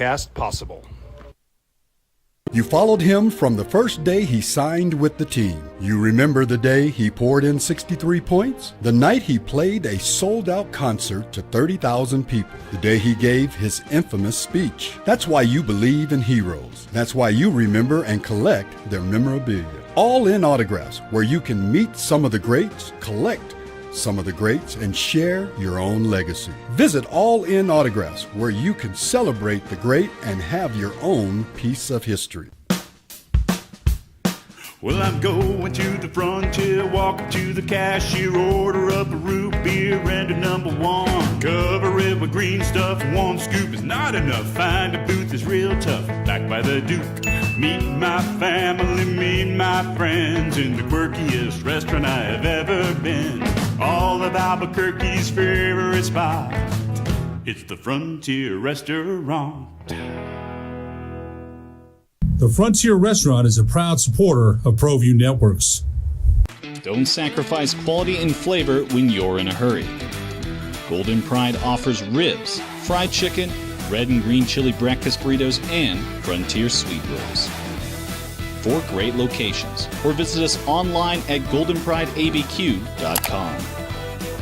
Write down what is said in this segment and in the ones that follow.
broadcast possible. You followed him from the first day he signed with the team. You remember the day he poured in 63 points? The night he played a sold-out concert to 30,000 people. The day he gave his infamous speech. That's why you believe in heroes. That's why you remember and collect their memorabilia. All in Autographs, where you can meet some of the greats, collect some of the greats, and share your own legacy. Visit All In Autographs, where you can celebrate the great and have your own piece of history. Well, I'm going to the frontier, walk up to the cashier, order up a root beer and a number one. Cover it with green stuff, one scoop is not enough. Find a booth is real tough, backed by the Duke. Meet my family, meet my friends in the quirkiest restaurant I have ever been. All of Albuquerque's favorite spot, it's the Frontier Restaurant. The Frontier Restaurant is a proud supporter of ProView Networks. Don't sacrifice quality and flavor when you're in a hurry. Golden Pride offers ribs, fried chicken, red and green chili breakfast burritos, and Frontier sweet rolls. 4 great locations, or visit us online at goldenprideabq.com.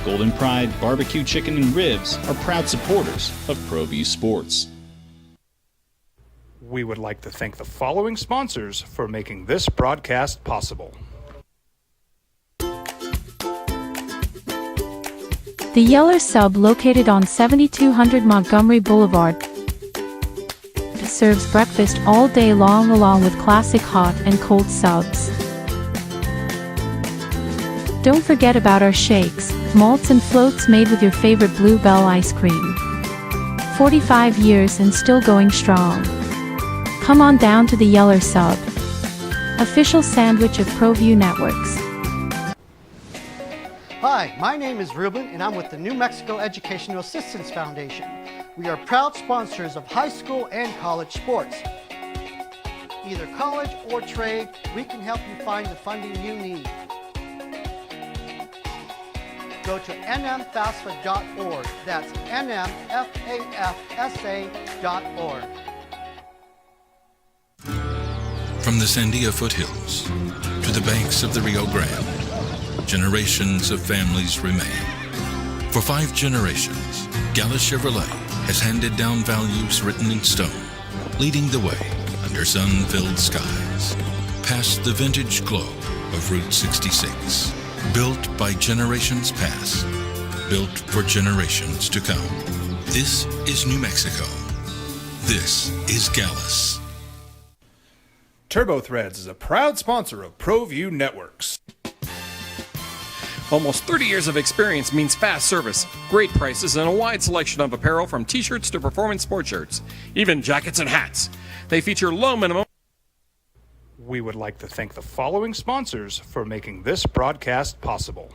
Golden Pride Barbecue Chicken and Ribs are proud supporters of ProView Sports. We would like to thank the following sponsors for making this broadcast possible. The Yeller Sub, located on 7200 Montgomery Boulevard, serves breakfast all day long along with classic hot and cold subs. Don't forget about our shakes, malts and floats made with your favorite Bluebell ice cream. 45 years and still going strong. Come on down to the Yeller Sub, official sandwich of ProView Networks. Hi, my name is Ruben and I'm with the New Mexico Educational Assistance Foundation. We are proud sponsors of high school and college sports. Either college or trade, we can help you find the funding you need. Go to nmfasfa.org. That's nmfafsa.org. From the Sandia foothills to the banks of the Rio Grande, generations of families remain. For 5 generations, Gallus Chevrolet has handed down values written in stone, leading the way under sun-filled skies, past the vintage glow of Route 66. Built by generations past, built for generations to come. This is New Mexico. This is Gallus. TurboThreads is a proud sponsor of ProView Networks. Almost 30 years of experience means fast service, great prices, and a wide selection of apparel from t-shirts to performance sports shirts, even jackets and hats. They feature low minimum. We would like to thank the following sponsors for making this broadcast possible.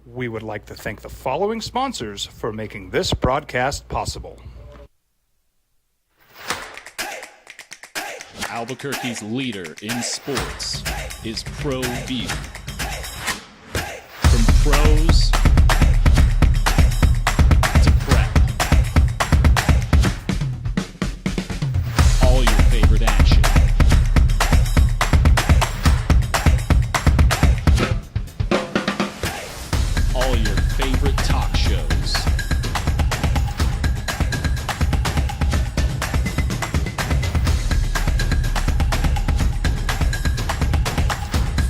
We would like to thank the following sponsors for making this broadcast possible. Albuquerque's leader in sports is ProView. From pros to prep, all your favorite action. All your favorite talk shows.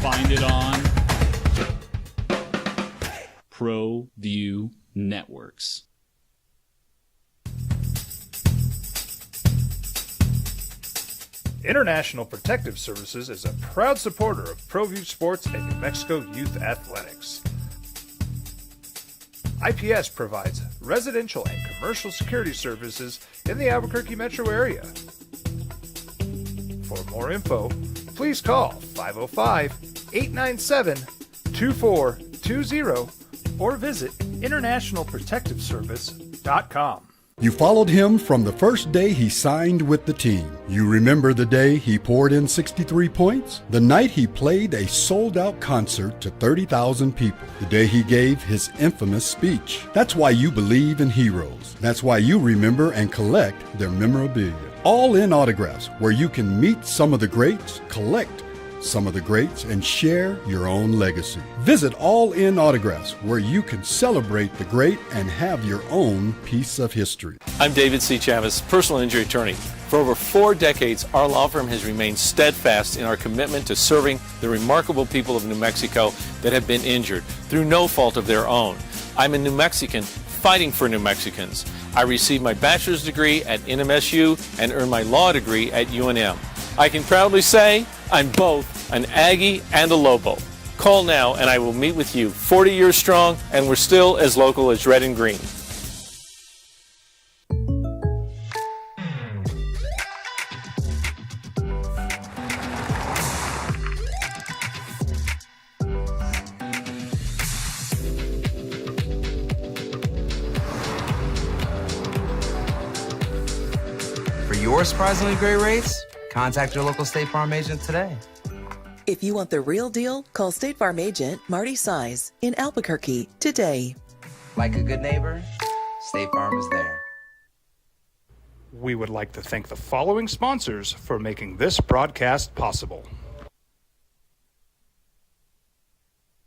Find it on ProView Networks. International Protective Services is a proud supporter of ProView Sports and New Mexico Youth Athletics. IPS provides residential and commercial security services in the Albuquerque metro area. For more info, please call 505-897-2420 or visit internationalprotectiveservice.com. You followed him from the first day he signed with the team. You remember the day he poured in 63 points? The night he played a sold-out concert to 30,000 people. The day he gave his infamous speech. That's why you believe in heroes. That's why you remember and collect their memorabilia. All in Autographs, where you can meet some of the greats, collect some of the greats, and share your own legacy. Visit All In Autographs, where you can celebrate the great and have your own piece of history. I'm David C. Chavez, personal injury attorney. For over 4 decades, our law firm has remained steadfast in our commitment to serving the remarkable people of New Mexico that have been injured through no fault of their own. I'm a New Mexican fighting for New Mexicans. I received my bachelor's degree at NMSU and earned my law degree at UNM. I can proudly say I'm both an Aggie and a Lobo. Call now and I will meet with you. 40 years strong, and we're still as local as red and green. For your surprisingly great rates, contact your local State Farm agent today. If you want the real deal, call State Farm agent Marty Size in Albuquerque today. Like a good neighbor, State Farm is there. We would like to thank the following sponsors for making this broadcast possible.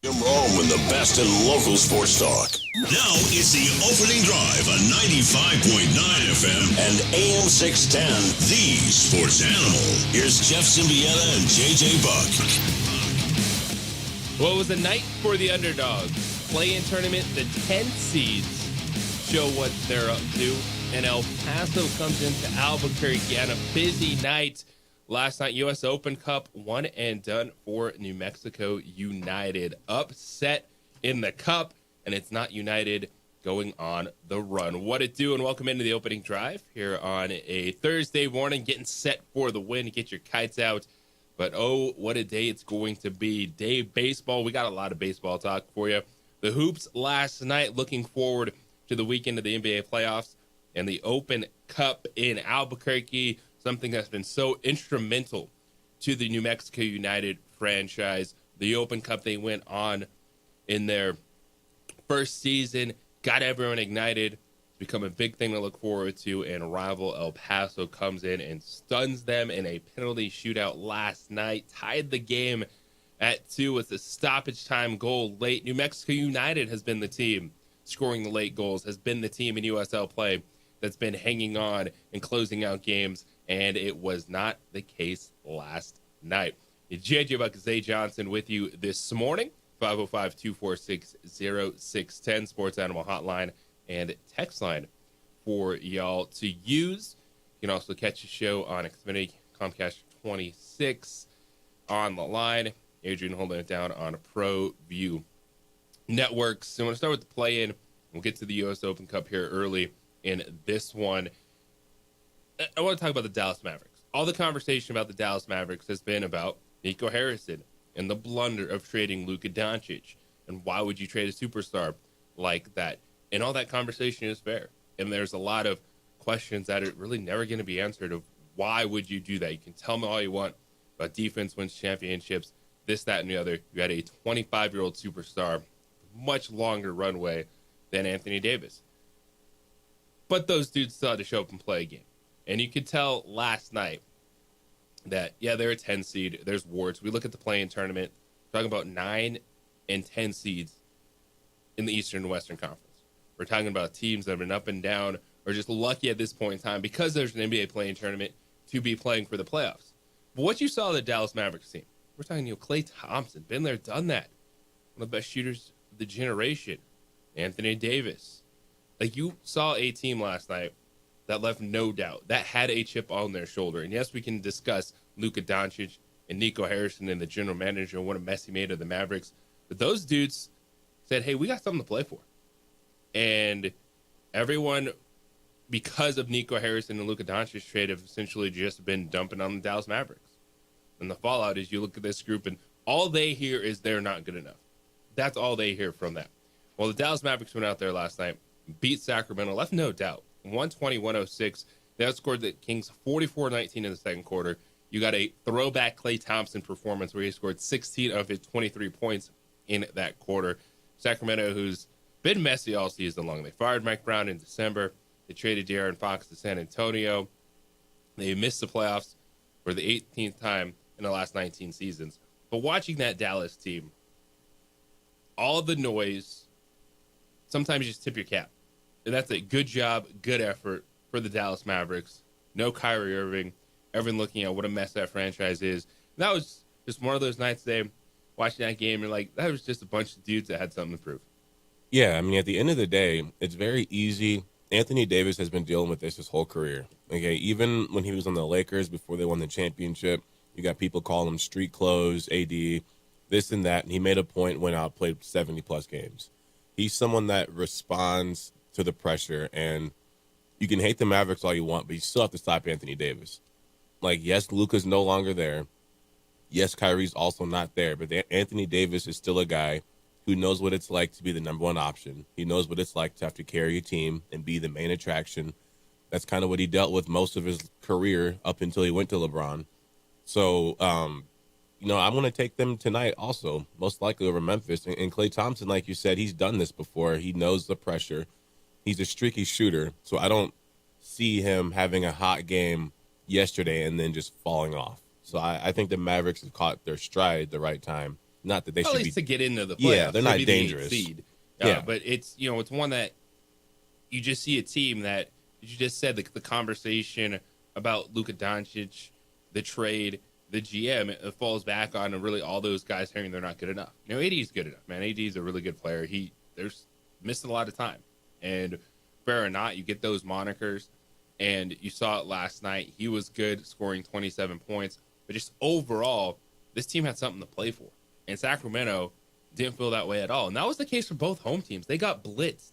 Jim Rome with the best in local sports talk. Now it's the opening drive on 95.9 FM and AM 610, the sports animal. Here's Jeff Symbieta and JJ Buck. Well, it was a night for the underdogs. Play-in tournament, the 10 seeds show what they're up to. And El Paso comes into Albuquerque on a busy night. Last night, U.S. Open Cup, one and done for New Mexico United. Upset in the Cup, and it's not United going on the run. What it do, and welcome into the opening drive here on a Thursday morning, getting set for the win. Get your kites out. But, oh, what a day it's going to be. Day baseball. We got a lot of baseball talk for you. The Hoops last night, looking forward to the weekend of the NBA playoffs and the Open Cup in Albuquerque. Something that's been so instrumental to the New Mexico United franchise. The Open Cup they went on in their first season, got everyone ignited. It's become a big thing to look forward to, and rival El Paso comes in and stuns them in a penalty shootout last night. Tied the game at 2 with a stoppage time goal late. New Mexico United has been the team scoring the late goals, has been the team in USL play that's been hanging on and closing out games. And it was not the case last night. JJ Buck, Zay Johnson with you this morning. 505-246-0610, Sports Animal Hotline and text line for y'all to use. You can also catch the show on Xfinity Comcast 26 on the line. Adrian holding it down on ProView Networks. So I want to start with the play-in. We'll get to the U.S. Open Cup here early in this one. I want to talk about the Dallas Mavericks. All the conversation about the Dallas Mavericks has been about Nico Harrison and the blunder of trading Luka Doncic. And why would you trade a superstar like that? And all that conversation is fair. And there's a lot of questions that are really never going to be answered of why would you do that? You can tell me all you want about defense wins championships, this, that, and the other. You had a 25-year-old superstar, much longer runway than Anthony Davis. But those dudes still had to show up and play a game. And you could tell last night that, yeah, they're a 10 seed. There's warts. We look at the play-in tournament, talking about 9 and 10 seeds in the Eastern and Western Conference. We're talking about teams that have been up and down or just lucky at this point in time because there's an NBA play-in tournament to be playing for the playoffs. But what you saw the Dallas Mavericks team, we're talking, Klay Thompson, been there, done that. One of the best shooters of the generation. Anthony Davis. Like, you saw a team last night that left no doubt, that had a chip on their shoulder. And yes, we can discuss Luka Doncic and Nico Harrison and the general manager and what a mess he made of the Mavericks. But those dudes said, hey, we got something to play for. And everyone, because of Nico Harrison and Luka Doncic trade, have essentially just been dumping on the Dallas Mavericks. And the fallout is you look at this group and all they hear is they're not good enough. That's all they hear from that. Well, the Dallas Mavericks went out there last night, beat Sacramento, left no doubt. 120-106. They outscored the Kings 44-19 in the second quarter. You got a throwback Klay Thompson performance where he scored 16 of his 23 points in that quarter. Sacramento, who's been messy all season long. They fired Mike Brown in December. They traded De'Aaron Fox to San Antonio. They missed the playoffs for the 18th time in the last 19 seasons. But watching that Dallas team, all the noise, sometimes you just tip your cap. And that's a good job, good effort for the Dallas Mavericks. No Kyrie Irving. Everyone looking at what a mess that franchise is. And that was just one of those nights today, watching that game, and like, that was just a bunch of dudes that had something to prove. Yeah, I mean, at the end of the day, it's very easy. Anthony Davis has been dealing with this his whole career. Okay, even when he was on the Lakers before they won the championship, you got people calling him street clothes, AD, this and that, and he made a point, went out, played 70-plus games. He's someone that responds to the pressure, and you can hate the Mavericks all you want, but you still have to stop Anthony Davis. Like, yes, Luka's no longer there. Yes, Kyrie's also not there, but Anthony Davis is still a guy who knows what it's like to be the number one option. He knows what it's like to have to carry a team and be the main attraction. That's kind of what he dealt with most of his career up until he went to LeBron. So, I'm going to take them tonight also, most likely over Memphis. And Klay Thompson, like you said, he's done this before. He knows the pressure. He's a streaky shooter, so I don't see him having a hot game yesterday and then just falling off. So I think the Mavericks have caught their stride at the right time. Not that they should at be least to get into the playoffs. Yeah, they're not be dangerous. The 8th seed. Yeah, but it's it's one that you just see a team that you just said the conversation about Luka Doncic, the trade, the GM, it falls back on really all those guys hearing they're not good enough. AD is good enough, man. AD is a really good player. There's missing a lot of time, and fair or not, you get those monikers, and you saw it last night. He was good, scoring 27 points, but just overall, this team had something to play for. And Sacramento didn't feel that way at all. And that was the case for both home teams. They got blitzed.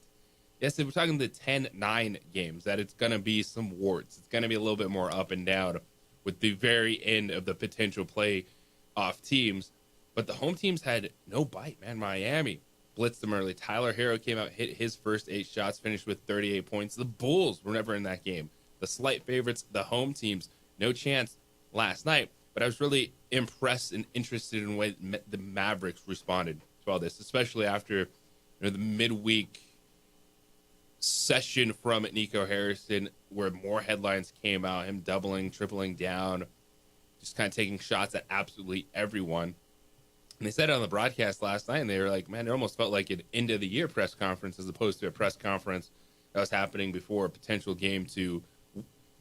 Yes, we're talking the 10-9 games, that it's going to be some warts. It's going to be a little bit more up and down with the very end of the potential playoff teams. But the home teams had no bite, man. Miami blitzed them early. Tyler Hero came out, hit his first 8 shots, finished with 38 points. The Bulls were never in that game. The slight favorites, the home teams, no chance last night. But I was really impressed and interested in the way the Mavericks responded to all this, especially after the midweek session from Nico Harrison, where more headlines came out, him doubling, tripling down, just kind of taking shots at absolutely everyone. And they said it on the broadcast last night, and they were like, man, it almost felt like an end-of-the-year press conference as opposed to a press conference that was happening before a potential game to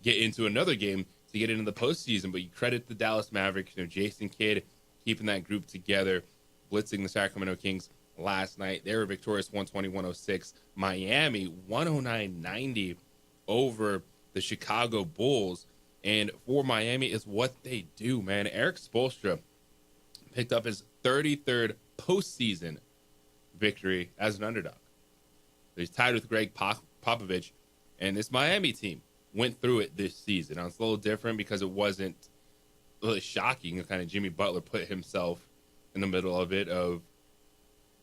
get into another game to get into the postseason. But you credit the Dallas Mavericks, Jason Kidd keeping that group together, blitzing the Sacramento Kings last night. They were victorious 120-106. Miami 109-90 over the Chicago Bulls. And for Miami is what they do, man. Eric Spoelstra picked up his 33rd postseason victory as an underdog. He's tied with Greg Popovich, and this Miami team went through it this season. Now, it's a little different because it wasn't really shocking. Kind of Jimmy Butler put himself in the middle of it, of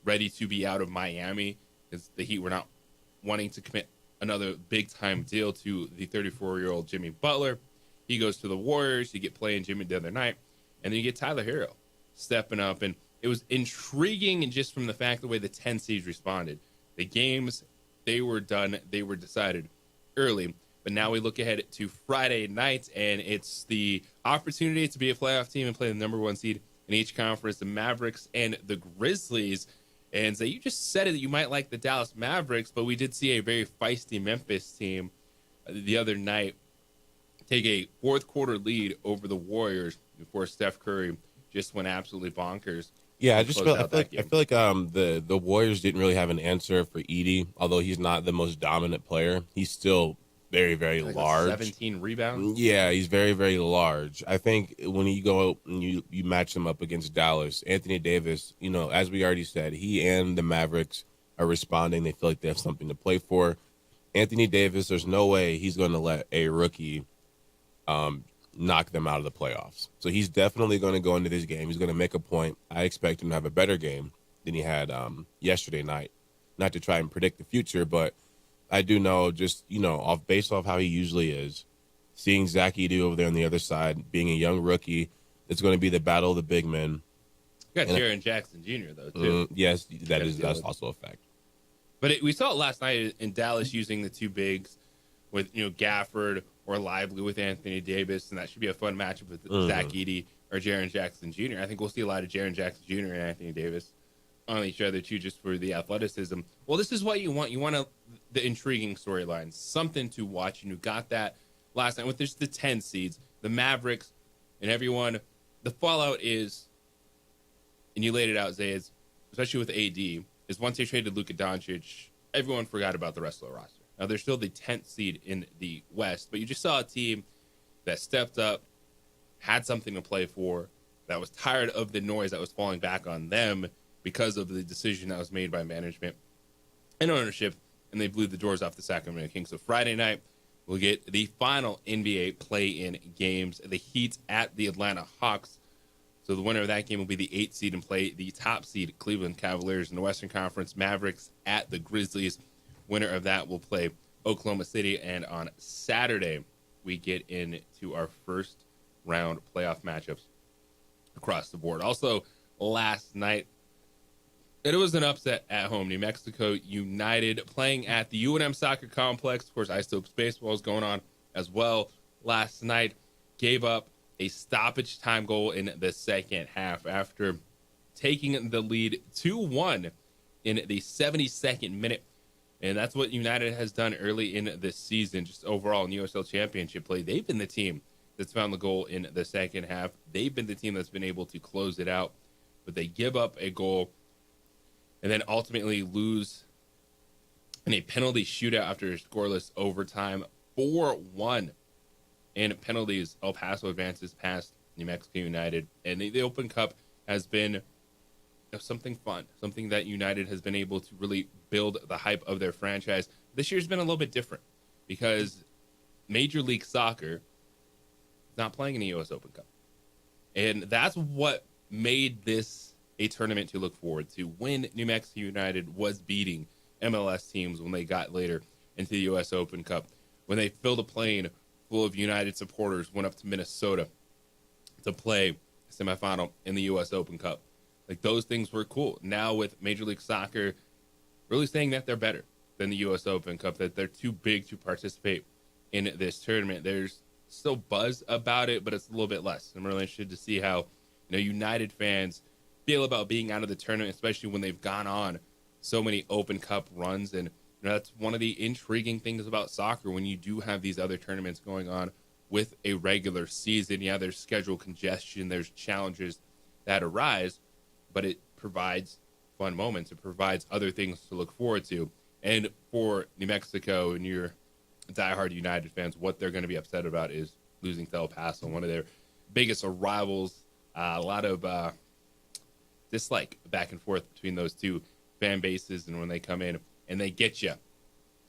ready to be out of Miami, because the Heat were not wanting to commit another big-time deal to the 34-year-old Jimmy Butler. He goes to the Warriors. You get playing Jimmy the other night, and then you get Tyler Hero stepping up. And it was intriguing, and just from the fact the way the 10 seeds responded. The games, they were done. They were decided early. But now we look ahead to Friday night, and it's the opportunity to be a playoff team and play the number 1 seed in each conference, the Mavericks and the Grizzlies. And so you just said it that you might like the Dallas Mavericks, but we did see a very feisty Memphis team the other night take a fourth-quarter lead over the Warriors before Steph Curry just went absolutely bonkers. Yeah, I feel like the Warriors didn't really have an answer for Edey, although he's not the most dominant player. He's still very, very large. 17 rebounds? Yeah, he's very, very large. I think when you go and you match him up against Dallas, Anthony Davis, as we already said, he and the Mavericks are responding. They feel like they have something to play for. Anthony Davis, there's no way he's going to let a rookie knock them out of the playoffs. So he's definitely going to go into this game. He's going to make a point. I expect him to have a better game than he had yesterday night. Not to try and predict the future, but I do know, just, based off how he usually is, seeing Zach Edey over there on the other side, being a young rookie, it's going to be the battle of the big men. You got Jaren Jackson Jr., though, too. Yes, that's also a fact. But we saw it last night in Dallas using the two bigs with, Gafford or Lively with Anthony Davis, and that should be a fun matchup with Zach Edey or Jaren Jackson Jr. I think we'll see a lot of Jaren Jackson Jr. and Anthony Davis on each other, too, just for the athleticism. Well, this is what you want. You want the intriguing storylines, something to watch, and you got that last night with the 10 seeds, the Mavericks, and everyone. The fallout is, and you laid it out, Zay, especially with AD, is once they traded Luka Doncic, everyone forgot about the rest of the roster. Now, they're still the 10th seed in the West, but you just saw a team that stepped up, had something to play for, that was tired of the noise that was falling back on them because of the decision that was made by management and ownership, and they blew the doors off the Sacramento Kings. So Friday night, we'll get the final NBA play-in games. The Heat at the Atlanta Hawks. So the winner of that game will be the 8th seed and play the top seed Cleveland Cavaliers in the Western Conference. Mavericks at the Grizzlies. Winner of that will play Oklahoma City. And on Saturday, we get into our first round playoff matchups across the board. Also, last night, it was an upset at home. New Mexico United playing at the UNM Soccer Complex. Of course, Isotopes Baseball is going on as well. Last night, gave up a stoppage time goal in the second half after taking the lead 2-1 in the 72nd minute. And that's what United has done early in this season, just overall in USL Championship play. They've been the team that's found the goal in the second half. They've been the team that's been able to close it out. But they give up a goal and then ultimately lose in a penalty shootout after a scoreless overtime, 4-1. In penalties, El Paso advances past New Mexico United. And the Open Cup has been something fun, something that United has been able to really build the hype of their franchise. This year's been a little bit different because Major League Soccer is not playing in the U.S. Open Cup. And that's what made this a tournament to look forward to, when New Mexico United was beating MLS teams when they got later into the U.S. Open Cup, when they filled a plane full of United supporters, went up to Minnesota to play a semifinal in the U.S. Open Cup. Like, those things were cool. Now with Major League Soccer really saying that they're better than the U.S. Open Cup, that they're too big to participate in this tournament, there's still buzz about it, but it's a little bit less. I'm really interested to see how United fans feel about being out of the tournament, especially when they've gone on so many Open Cup runs. And that's one of the intriguing things about soccer when you do have these other tournaments going on with a regular season. Yeah, there's schedule congestion, there's challenges that arise, but it provides fun moments. It provides other things to look forward to. And for New Mexico and your diehard United fans, what they're going to be upset about is losing to El Paso, one of their biggest rivals. A lot of dislike back and forth between those two fan bases, and when they come in and they get you. It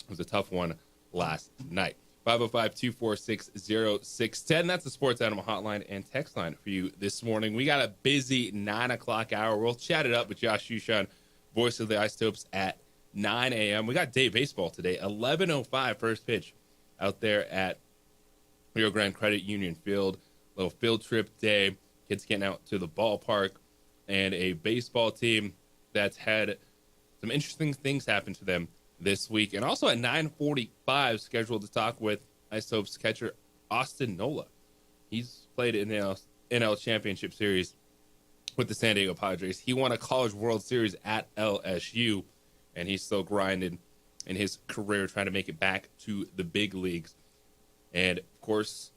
was a tough one last night. 505-246-0610. That's the Sports Animal Hotline and text line for you this morning. We got a busy 9 o'clock hour. We'll chat it up with Josh Shushan, voice of the Isotopes, at 9 a.m. We got day baseball today, 11:05 first pitch out there at Rio Grande Credit Union Field. Little field trip day. Kids getting out to the ballpark, and a baseball team that's had some interesting things happen to them this week. And also at 9:45, scheduled to talk with Isotopes catcher Austin Nola. He's played in the NL Championship Series with the San Diego Padres. He won a College World Series at LSU, and he's still grinding in his career trying to make it back to the big leagues. And, of course,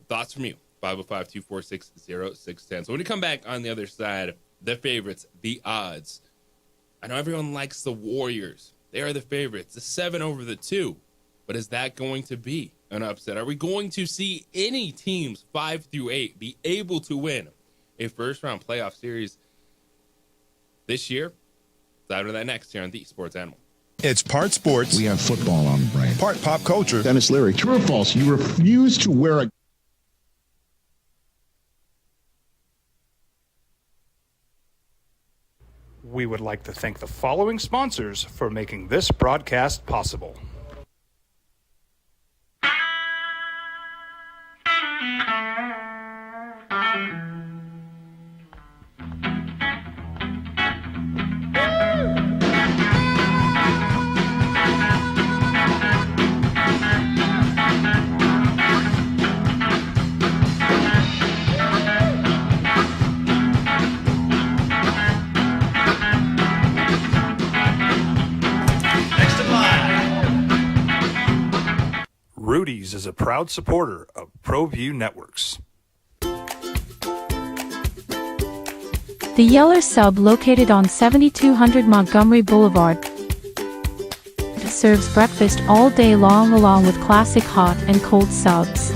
thoughts from you, 505-246-0610. So when you come back on the other side, the favorites, the odds. I know everyone likes the Warriors. They are the favorites, the 7 over the 2. But is that going to be an upset? Are we going to see any teams 5 through 8 be able to win a first-round playoff series this year? Dive into that next here on The Sports Animal. It's part sports. We have football on the brain. Part pop culture. Dennis Leary. True or false? You refuse to wear a... We would like to thank the following sponsors for making this broadcast possible. Rudy's is a proud supporter of ProView Networks. The Yeller Sub, located on 7200 Montgomery Boulevard, serves breakfast all day long along with classic hot and cold subs.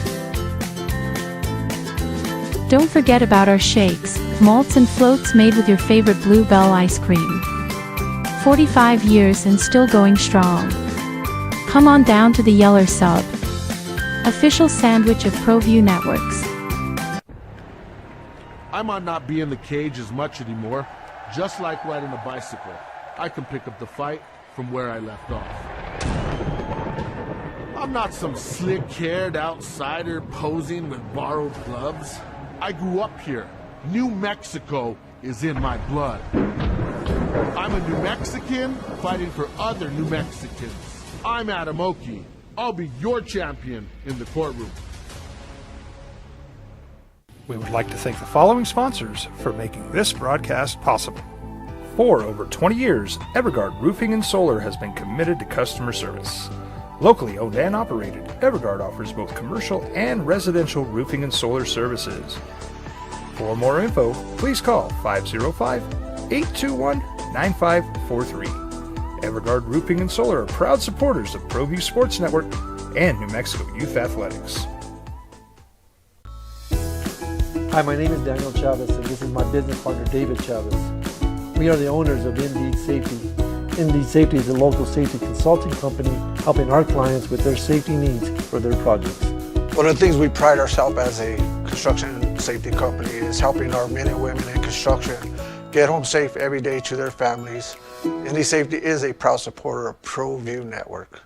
Don't forget about our shakes, malts and floats made with your favorite Bluebell ice cream. 45 years and still going strong. Come on down to the Yeller Sub, official sandwich of ProView Networks. I might not be in the cage as much anymore. Just like riding a bicycle, I can pick up the fight from where I left off. I'm not some slick-haired outsider posing with borrowed gloves. I grew up here. New Mexico is in my blood. I'm a New Mexican fighting for other New Mexicans. I'm Adam Oki. I'll be your champion in the courtroom. We would like to thank the following sponsors for making this broadcast possible. For over 20 years, Evergard Roofing and Solar has been committed to customer service. Locally owned and operated, Evergard offers both commercial and residential roofing and solar services. For more info, please call 505-821-9543. Evergard Roofing and Solar are proud supporters of ProView Sports Network and New Mexico Youth Athletics. Hi, my name is Daniel Chavez, and this is my business partner, David Chavez. We are the owners of Indeed Safety. Indeed Safety is a local safety consulting company helping our clients with their safety needs for their projects. One of the things we pride ourselves as a construction safety company is helping our men and women in construction get home safe every day to their families. Indeed Safety is a proud supporter of ProView Network.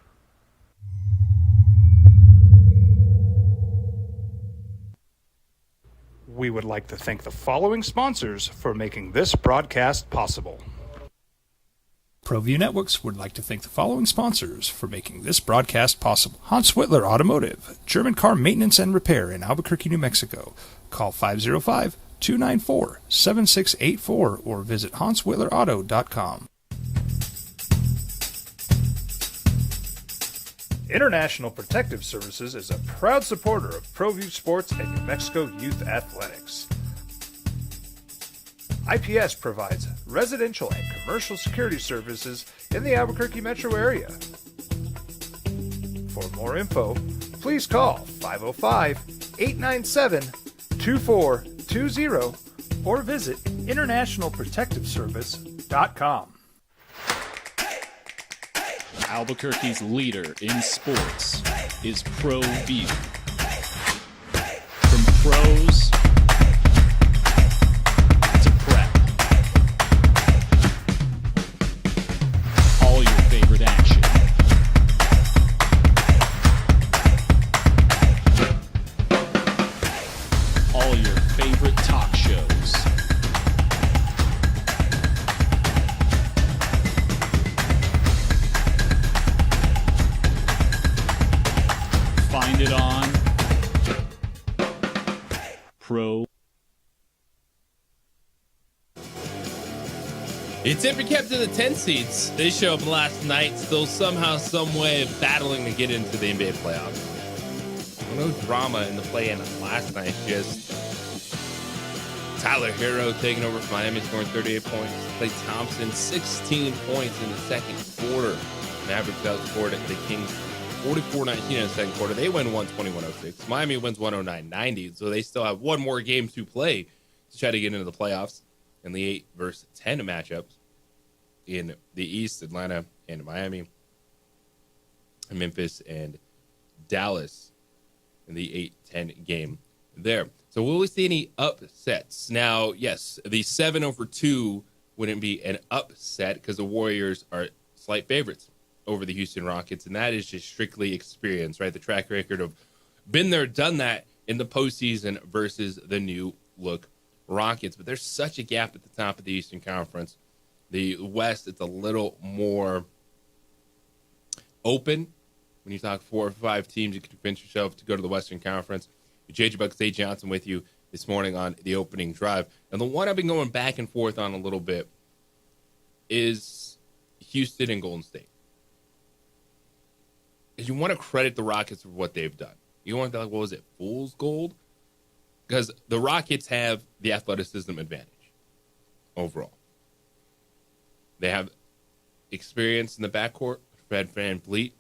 We would like to thank the following sponsors for making this broadcast possible. ProView Networks would like to thank the following sponsors for making this broadcast possible. Hans Whitler Automotive, German car maintenance and repair in Albuquerque, New Mexico. Call 505-294-7684 or visit hanswhitlerauto.com. International Protective Services is a proud supporter of ProView Sports and New Mexico Youth Athletics. IPS provides residential and commercial security services in the Albuquerque metro area. For more info, please call 505-897-2420 or visit internationalprotectiveservice.com. Albuquerque's leader in sports is ProView. From pros to prep, all your favorite action. All your favorite talk shows. Find it on Pro. The Timber kept to the 10 seeds. They show up last night, still somehow, some way battling to get into the NBA playoffs. No drama in the play-in last night. Just Tyler Hero taking over for Miami, scoring 38 points. Klay Thompson, 16 points in the second quarter. Mavericks outscored the Kings 44-19 in the second quarter. They win 120-106. Miami wins 109-90, so they still have one more game to play to try to get into the playoffs in the 8 versus 10 matchups in the East, Atlanta and Miami, and Memphis and Dallas in the 8-10 game there. So will we see any upsets? Now, yes, the 7-2 wouldn't be an upset because the Warriors are slight favorites over the Houston Rockets, and that is just strictly experience, right? The track record of been there, done that in the postseason versus the new look Rockets. But there's such a gap at the top of the Eastern Conference. The West, it's a little more open. When you talk 4 or 5 teams, you can convince yourself to go to the Western Conference. JJ Bucks, A. Johnson with you this morning on the opening drive. And the one I've been going back and forth on a little bit is Houston and Golden State. Because you want to credit the Rockets for what they've done. You want to, like, what was it, fool's gold? Because the Rockets have the athleticism advantage overall. They have experience in the backcourt. Fred VanVleet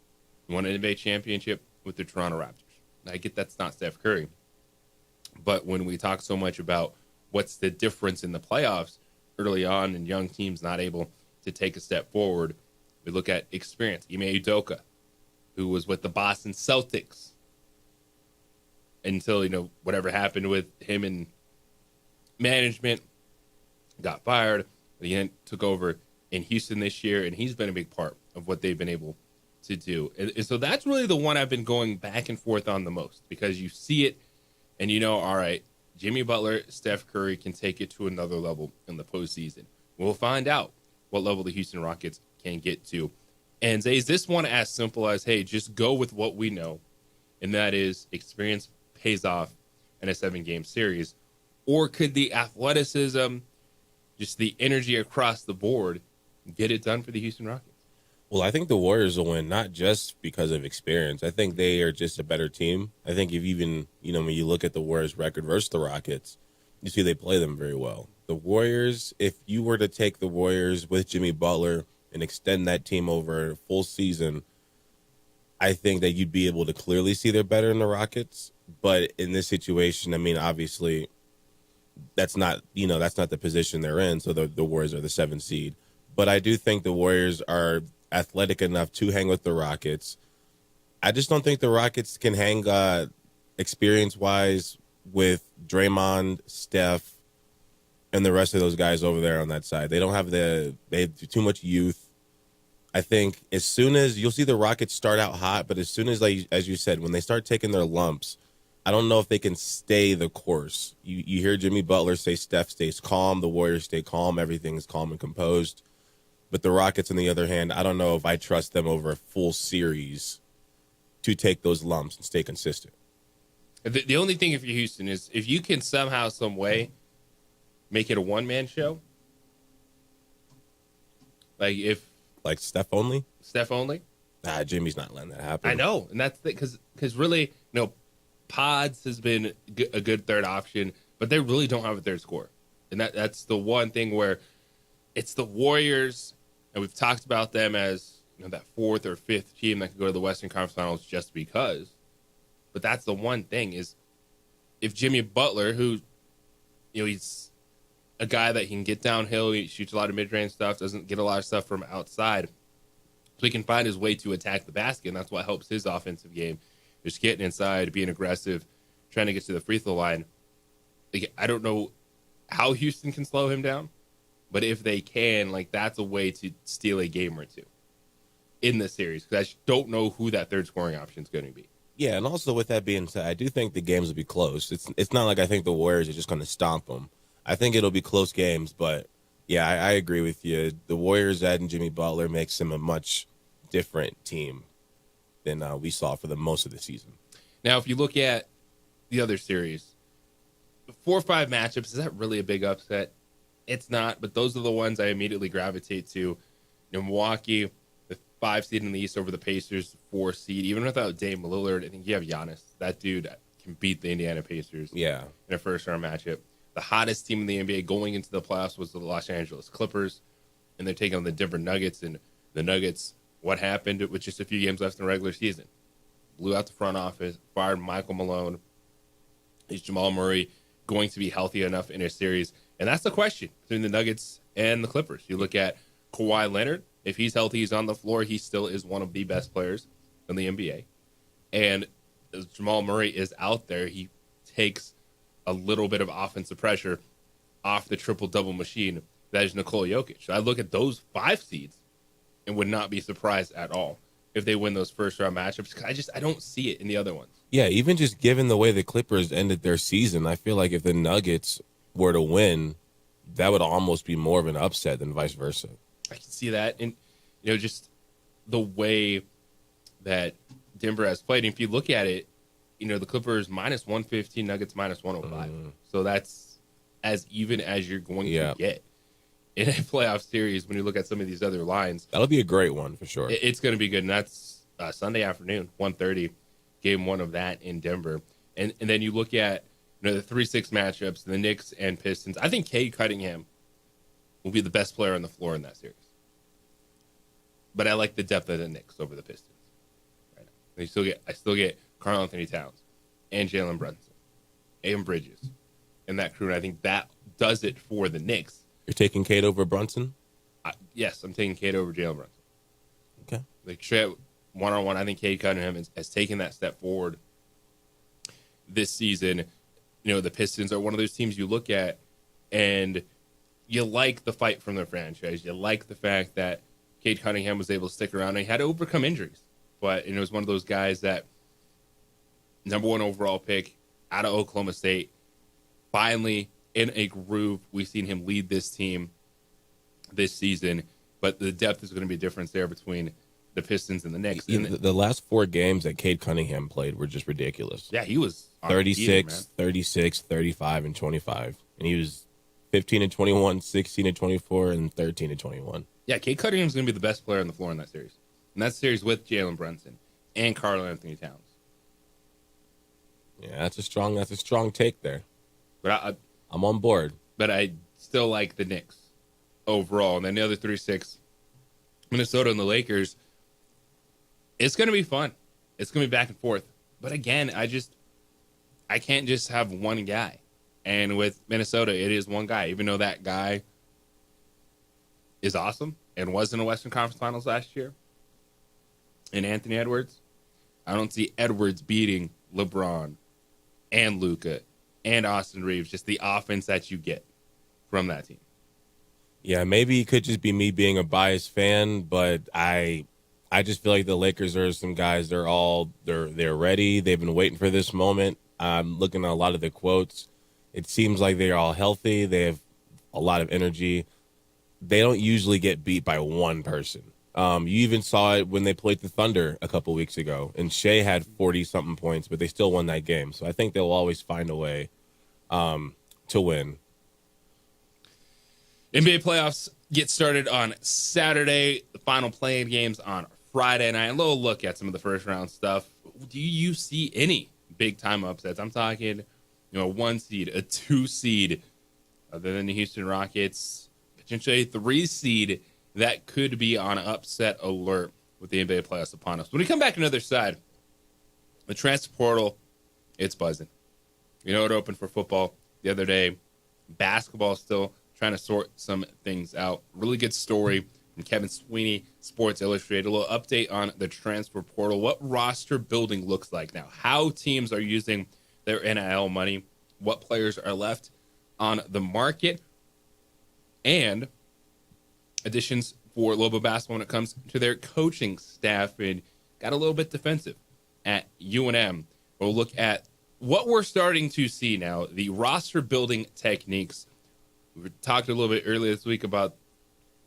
won an NBA championship with the Toronto Raptors. I get that's not Steph Curry. But when we talk so much about what's the difference in the playoffs early on and young teams not able to take a step forward, we look at experience. Ime Udoka, who was with the Boston Celtics until, whatever happened with him and management, got fired. But he took over in Houston this year, and he's been a big part of what they've been able to do. And so that's really the one I've been going back and forth on the most, because you see it and all right, Jimmy Butler, Steph Curry can take it to another level in the postseason. We'll find out what level the Houston Rockets can get to. And Zay, is this one as simple as, hey, just go with what we know, and that is experience pays off in a 7-game series? Or could the athleticism, just the energy across the board, get it done for the Houston Rockets? Well, I think the Warriors will win, not just because of experience. I think they are just a better team. I think if even, when you look at the Warriors' record versus the Rockets, you see they play them very well. The Warriors, if you were to take the Warriors with Jimmy Butler and extend that team over a full season, I think that you'd be able to clearly see they're better than the Rockets. But in this situation, obviously, that's not the position they're in. So the Warriors are the 7th seed. But I do think the Warriors are athletic enough to hang with the Rockets. I just don't think the Rockets can hang experience-wise with Draymond, Steph, and the rest of those guys over there on that side. They have too much youth. I think as soon as you'll see the Rockets start out hot, but as soon as, as you said, when they start taking their lumps, I don't know if they can stay the course. You hear Jimmy Butler say Steph stays calm, the Warriors stay calm, everything's calm and composed. But the Rockets, on the other hand, I don't know if I trust them over a full series to take those lumps and stay consistent. The only thing if you're Houston is if you can somehow, some way, make it a one-man show. Like Steph only? Steph only? Nah, Jimmy's not letting that happen. I know, and that's because really, Pods has been a good third option, but they really don't have a third scorer. And that's the one thing where it's the Warriors, and we've talked about them as that 4th or 5th team that could go to the Western Conference Finals just because. But that's the one thing is if Jimmy Butler, who, he's a guy that can get downhill, he shoots a lot of mid-range stuff, doesn't get a lot of stuff from outside, so he can find his way to attack the basket, and that's what helps his offensive game. Just getting inside, being aggressive, trying to get to the free throw line. I don't know how Houston can slow him down, but if they can, that's a way to steal a game or two in the series, because I just don't know who that third scoring option is going to be. Yeah, and also with that being said, I do think the games will be close. It's not like I think the Warriors are just going to stomp them. I think it'll be close games, but yeah, I agree with you. The Warriors adding Jimmy Butler makes them a much different team than we saw for the most of the season. Now, if you look at the other series, 4 or 5 matchups, is that really a big upset? It's not, but those are the ones I immediately gravitate to. Milwaukee, the 5 seed in the East over the Pacers, 4 seed. Even without Dame Lillard, I think you have Giannis. That dude can beat the Indiana Pacers in a first-round matchup. The hottest team in the NBA going into the playoffs was the Los Angeles Clippers, and they're taking on the Denver Nuggets. And the Nuggets, what happened with just a few games left in the regular season? Blew out the front office, fired Michael Malone. Is Jamal Murray going to be healthy enough in a series? And that's the question between the Nuggets and the Clippers. You look at Kawhi Leonard. If he's healthy, he's on the floor. He still is one of the best players in the NBA. And as Jamal Murray is out there, he takes a little bit of offensive pressure off the triple-double machine that is Nikola Jokic. I look at those 5 seeds and would not be surprised at all if they win those first-round matchups. I don't see it in the other ones. Yeah, even just given the way the Clippers ended their season, I feel like if the Nuggets were to win, that would almost be more of an upset than vice versa. I can see that. And, just the way that Denver has played. And if you look at it, the Clippers minus 115, Nuggets minus 105. So that's as even as you're going to get in a playoff series when you look at some of these other lines. That'll be a great one for sure. It's going to be good. And that's Sunday afternoon, 1:30, game 1 of that in Denver. And then you look at the 3-6 matchups, the Knicks and Pistons. I think Cade Cunningham will be the best player on the floor in that series. But I like the depth of the Knicks over the Pistons. Right now. I still get Karl Anthony Towns and Jalen Brunson and Bridges and that crew. And I think that does it for the Knicks. You're taking Cade over Brunson? Yes, I'm taking Cade over Jalen Brunson. Okay. Like straight one-on-one, I think Cade Cunningham has taken that step forward this season. The Pistons are one of those teams you look at and you like the fight from their franchise. You like the fact that Cade Cunningham was able to stick around and he had to overcome injuries. But it was one of those guys that number 1 overall pick out of Oklahoma State, finally in a groove. We've seen him lead this team this season, but the depth is going to be a difference there between the Pistons and the Knicks. The last 4 games that Cade Cunningham played were just ridiculous. Yeah, he was 36, 36, 35, and 25. And he was 15 and 21, 16 and 24, and 13 and 21. Yeah, Cade Cunningham's going to be the best player on the floor in that series. And that series with Jalen Brunson and Karl Anthony Towns. Yeah, that's a strong take there. But I'm on board. But I still like the Knicks overall. And then the other 3-6, Minnesota and the Lakers, it's going to be fun. It's going to be back and forth. But again, I can't just have one guy. And with Minnesota, it is one guy. Even though that guy is awesome and was in the Western Conference Finals last year, and Anthony Edwards, I don't see Edwards beating LeBron and Luka and Austin Reeves, just the offense that you get from that team. Yeah, maybe it could just be me being a biased fan, but I just feel like the Lakers are some guys, they're ready. They've been waiting for this moment. I'm looking at a lot of the quotes. It seems like they're all healthy. They have a lot of energy. They don't usually get beat by one person. You even saw it when they played the Thunder a couple weeks ago, and Shea had 40-something points, but they still won that game. So I think they'll always find a way to win. NBA playoffs get started on Saturday. The final playing games on Friday night. A little look at some of the first-round stuff. Do you see any big-time upsets? I'm talking, a 1 seed, a 2 seed, other than the Houston Rockets, potentially a 3 seed that could be on upset alert with the NBA playoffs upon us. When we come back on the other side, the transfer portal, it's buzzing. It opened for football the other day. Basketball still trying to sort some things out. Really good story from Kevin Sweeney, Sports Illustrated. A little update on the transfer portal, what roster building looks like now, how teams are using their NIL money, what players are left on the market, and additions for Lobo basketball when it comes to their coaching staff, and got a little bit defensive at UNM. We'll look at what we're starting to see now, the roster building techniques. We talked a little bit earlier this week about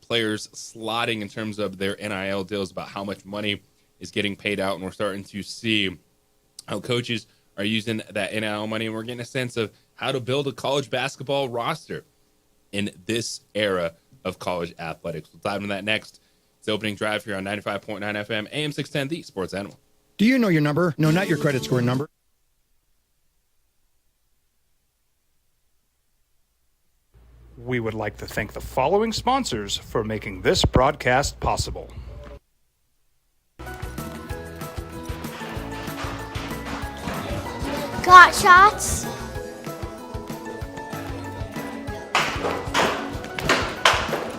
players slotting in terms of their NIL deals, about how much money is getting paid out, and we're starting to see how coaches are using that NIL money, and we're getting a sense of how to build a college basketball roster in this era of college athletics. We'll dive into that next. It's the opening drive here on 95.9 FM, AM 610, the Sports Animal. Do you know your number? No, not your credit score number. We would like to thank the following sponsors for making this broadcast possible. Got shots.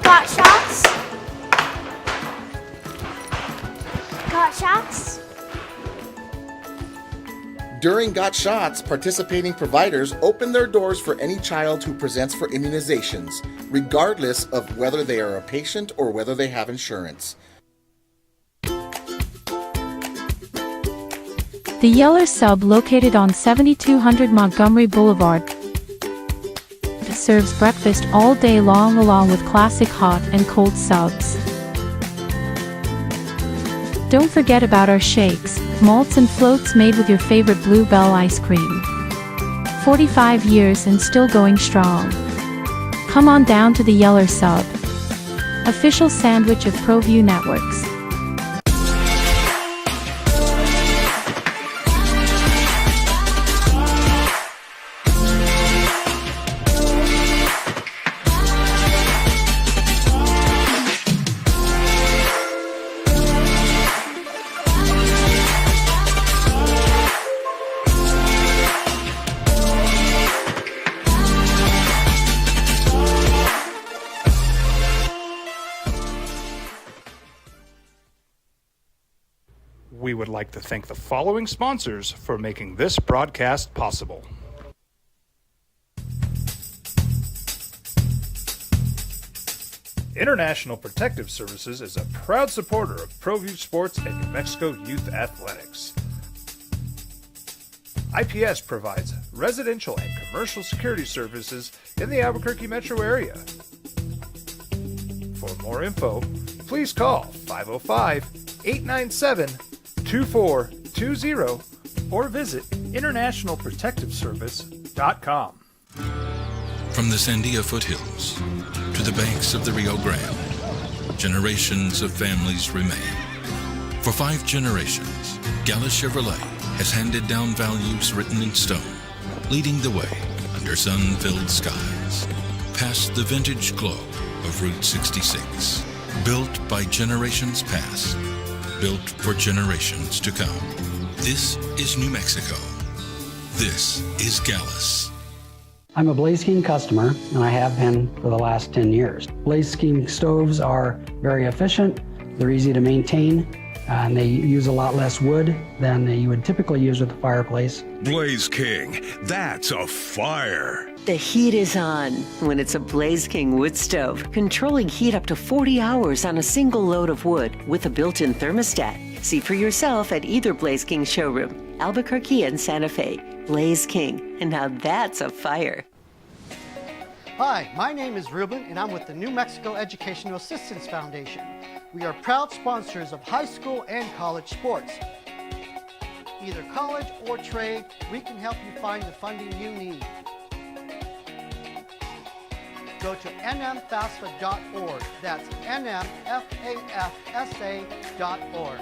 Got shots. Got shots. During Got Shots, participating providers open their doors for any child who presents for immunizations, regardless of whether they are a patient or whether they have insurance. The Yeller Sub, located on 7200 Montgomery Boulevard, serves breakfast all day long along with classic hot and cold subs. Don't forget about our shakes, malts and floats made with your favorite Bluebell ice cream. 45 years and still going strong. Come on down to the Yeller Sub, official sandwich of ProView Networks. We would like to thank the following sponsors for making this broadcast possible. International Protective Services is a proud supporter of ProView Sports and New Mexico Youth Athletics. IPS provides residential and commercial security services in the Albuquerque metro area. For more info, please call 505-897-2420 or visit internationalprotectiveservice.com. From the Sandia foothills to the banks of the Rio Grande, generations of families remain. For 5 generations, Gallus Chevrolet has handed down values written in stone, leading the way under sun-filled skies, past the vintage glow of Route 66. Built by generations past, built for generations to come. This is New Mexico. This is Gallus. I'm a Blaze King customer, and I have been for the last 10 years. Blaze King stoves are very efficient, they're easy to maintain, and they use a lot less wood than you would typically use with a fireplace. Blaze King, that's a fire. The heat is on when it's a Blaze King wood stove, controlling heat up to 40 hours on a single load of wood with a built-in thermostat. See for yourself at either Blaze King showroom, Albuquerque and Santa Fe. Blaze King, and now that's a fire. Hi, my name is Ruben, and I'm with the New Mexico Educational Assistance Foundation. We are proud sponsors of high school and college sports. Either college or trade, we can help you find the funding you need. Go to nmfafsa.org. That's nmfafsa.org.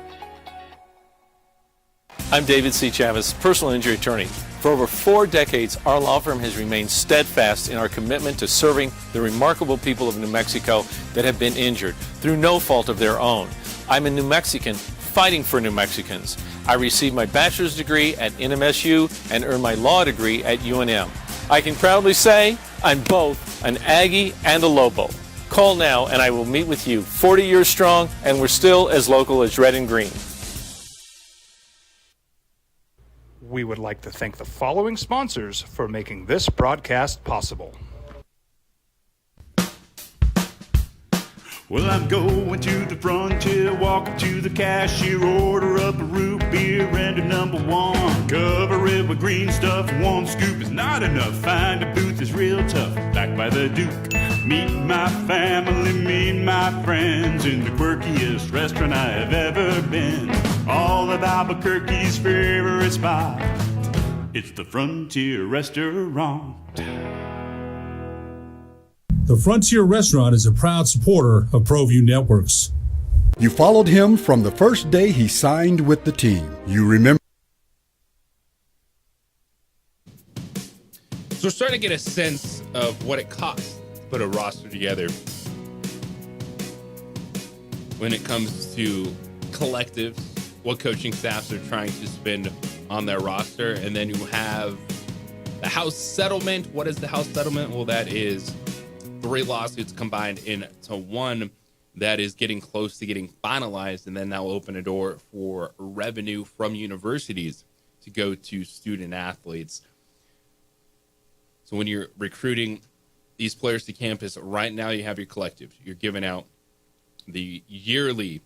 I'm David C. Chavez, personal injury attorney. For over 4 decades, our law firm has remained steadfast in our commitment to serving the remarkable people of New Mexico that have been injured through no fault of their own. I'm a New Mexican fighting for New Mexicans. I received my bachelor's degree at NMSU and earned my law degree at UNM. I can proudly say I'm both an Aggie and a Lobo. Call now and I will meet with you. 40 years strong, and we're still as local as red and green. We would like to thank the following sponsors for making this broadcast possible. Well, I'm going to the frontier, walk up to the cashier, order up a root beer and a number 1. Cover it with green stuff, 1 scoop is not enough. Find a booth is real tough, back by the Duke. Meet my family, meet my friends in the quirkiest restaurant I have ever been. All of Albuquerque's favorite spot, it's the Frontier Restaurant. The Frontier Restaurant is a proud supporter of ProView Networks. You followed him from the first day he signed with the team. You remember. So we're starting to get a sense of what it costs to put a roster together when it comes to collectives, what coaching staffs are trying to spend on their roster. And then you have the House settlement. What is the House settlement? Well, that is 3 lawsuits combined into one that is getting close to getting finalized, and then that will open a door for revenue from universities to go to student athletes. So when you're recruiting these players to campus, right now you have your collectives. You're giving out the yearly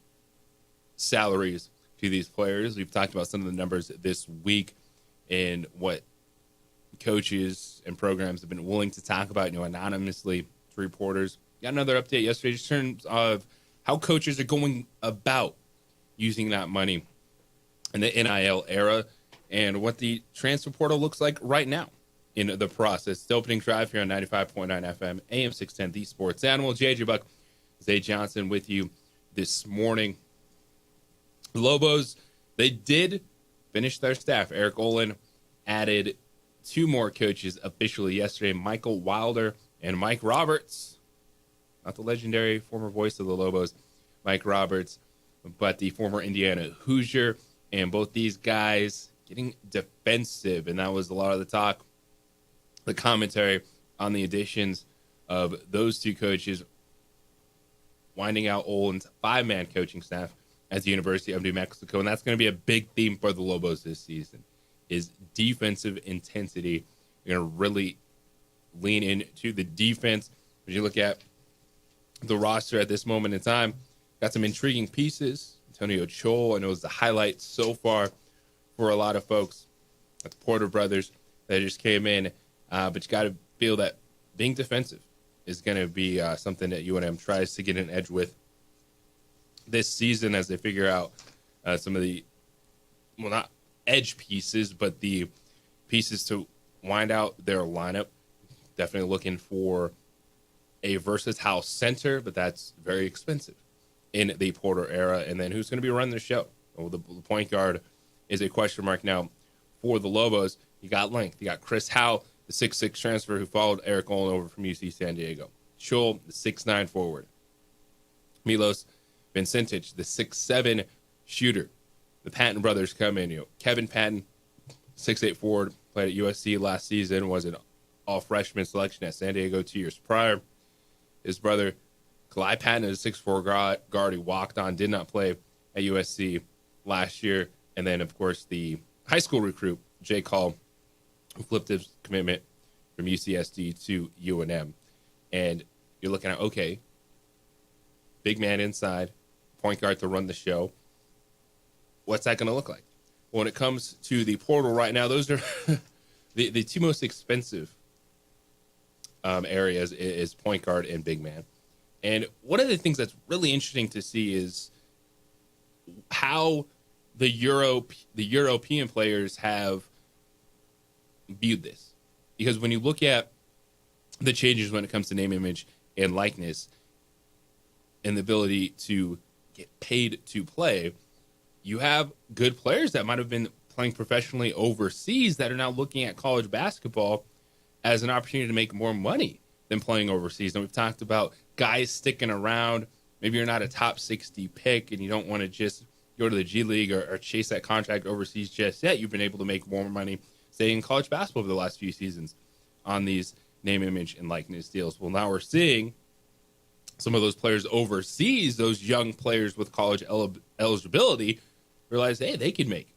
salaries to these players. We've talked about some of the numbers this week and what coaches and programs have been willing to talk about, anonymously to reporters. Got another update yesterday just in terms of how coaches are going about using that money in the NIL era and what the transfer portal looks like right now in the process. The opening drive here on 95.9 FM, AM 610, The Sports Animal. JJ Buck, Zay Johnson with you this morning. The Lobos, they did finish their staff. Eric Olin added 2 more coaches officially yesterday, Michael Wilder and Mike Roberts. Not the legendary former voice of the Lobos, Mike Roberts, but the former Indiana Hoosier. And both these guys getting defensive, and that was a lot of the talk, the commentary on the additions of those 2 coaches, winding out Olin's 5-man coaching staff at the University of New Mexico. And that's going to be a big theme for the Lobos this season, is defensive intensity. You're going to really lean into the defense. When you look at the roster at this moment in time, got some intriguing pieces. Antonio Chol, I know, is the highlight so far for a lot of folks. The Porter brothers that just came in. But you got to feel that being defensive is going to be something that UNM tries to get an edge with this season as they figure out some of the, well, not edge pieces, but the pieces to wind out their lineup. Definitely looking for a versatile center, but that's very expensive in the Porter era. And then who's going to be running the show? Well, the point guard is a question mark now for the Lobos. You got length. You got Chris Howe, the 6'6 transfer who followed Eric Olin over from UC San Diego. Chol, the 6'9 forward. Milos Vincentich, the 6'7 shooter. The Patton brothers come in. Kevin Patton, 6'8 forward, played at USC last season, was an all-freshman selection at San Diego 2 years prior. His brother, Kalai Patton, is a 6'4 guard. He walked on, did not play at USC last year. And then, of course, the high school recruit, Jay Call, who flipped his commitment from UCSD to UNM. And you're looking at, okay, big man inside, point guard to run the show. What's that going to look like? When it comes to the portal right now, those are the 2 most expensive areas is point guard and big man. And one of the things that's really interesting to see is how the European players have viewed this. Because when you look at the changes when it comes to name, image, and likeness, and the ability to get paid to play, you have good players that might have been playing professionally overseas that are now looking at college basketball as an opportunity to make more money than playing overseas. And we've talked about guys sticking around. Maybe you're not a top 60 pick and you don't want to just go to the G League or chase that contract overseas just yet. You've been able to make more money staying in college basketball over the last few seasons on these name, image, and likeness deals. Well, now we're seeing some of those players overseas, those young players with college eligibility, realize, hey, they can make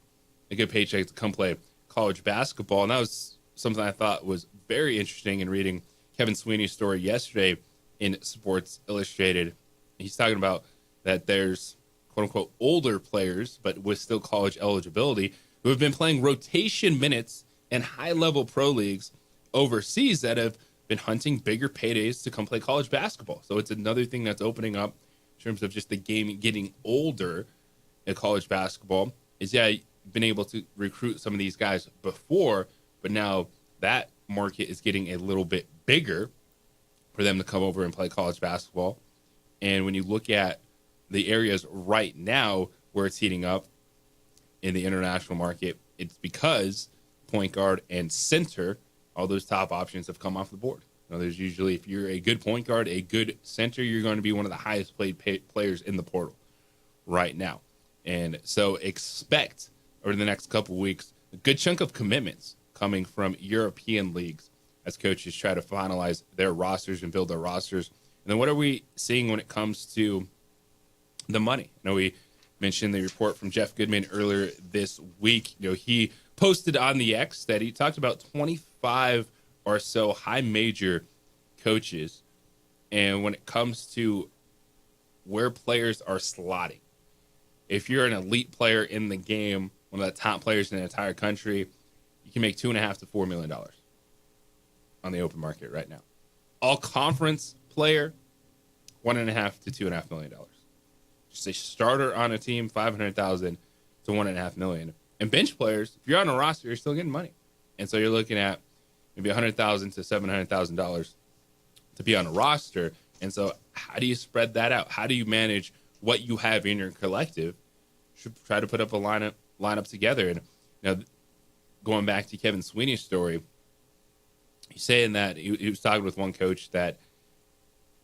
a good paycheck to come play college basketball. And that was something I thought was very interesting in reading Kevin Sweeney's story yesterday in Sports Illustrated. He's talking about that there's, quote unquote, older players, but with still college eligibility, who have been playing rotation minutes in high-level pro leagues overseas that have been hunting bigger paydays to come play college basketball. So it's another thing that's opening up in terms of just the game getting older in college basketball. Is, yeah, you've been able to recruit some of these guys before, but now that market is getting a little bit bigger for them to come over and play college basketball. And when you look at the areas right now where it's heating up in the international market, it's because point guard and center, all those top options have come off the board. Now, there's usually, if you're a good point guard, a good center, you're going to be one of the highest paid players in the portal right now. And so expect over the next couple weeks a good chunk of commitments coming from European leagues as coaches try to finalize their rosters and build their rosters. And then what are we seeing when it comes to the money? You know, we mentioned the report from Jeff Goodman earlier this week. You know, he posted on the X that he talked about 25 or so high major coaches, and when it comes to where players are slotting, if you're an elite player in the game, one of the top players in the entire country, you can make $2.5 to $4 million on the open market right now. All conference player, $1.5 to $2.5 million. Just a starter on a team, $500,000 to $1.5 million. And bench players, if you're on a roster, you're still getting money. And so you're looking at maybe $100,000 to $700,000 to be on a roster. And so how do you spread that out? How do you manage what you have in your collective? Should try to put up a lineup together. And going back to Kevin Sweeney's story, he's saying that he was talking with one coach that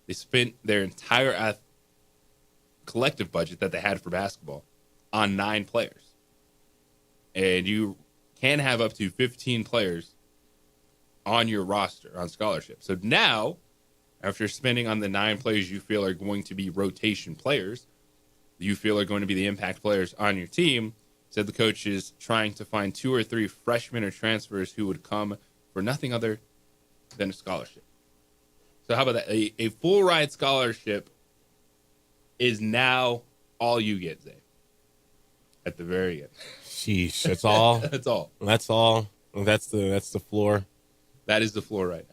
they spent their entire collective budget that they had for basketball on 9 players. And you can have up to 15 players on your roster on scholarship. So now, after spending on the 9 players you feel are going to be rotation players, you feel are going to be the impact players on your team, said the coach is trying to find 2 or 3 freshmen or transfers who would come for nothing other than a scholarship. So how about that? A full ride scholarship is now all you get, Zay. At the very end. Sheesh, that's all. That's all. That's all. That's the floor. That is the floor right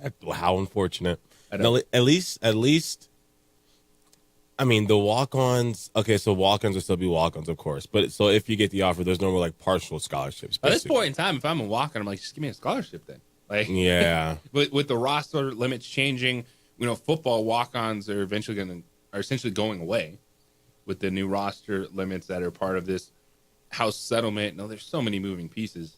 now. How unfortunate. I know. No, at least. I mean, the walk-ons. Okay, so walk-ons will still be walk-ons, of course. But so if you get the offer, there's no more like partial scholarships. At this point in time, if I'm a walk-on, I'm like, just give me a scholarship then. Like, yeah. with the roster limits changing, football walk-ons are essentially going away with the new roster limits that are part of this house settlement. No, there's so many moving pieces.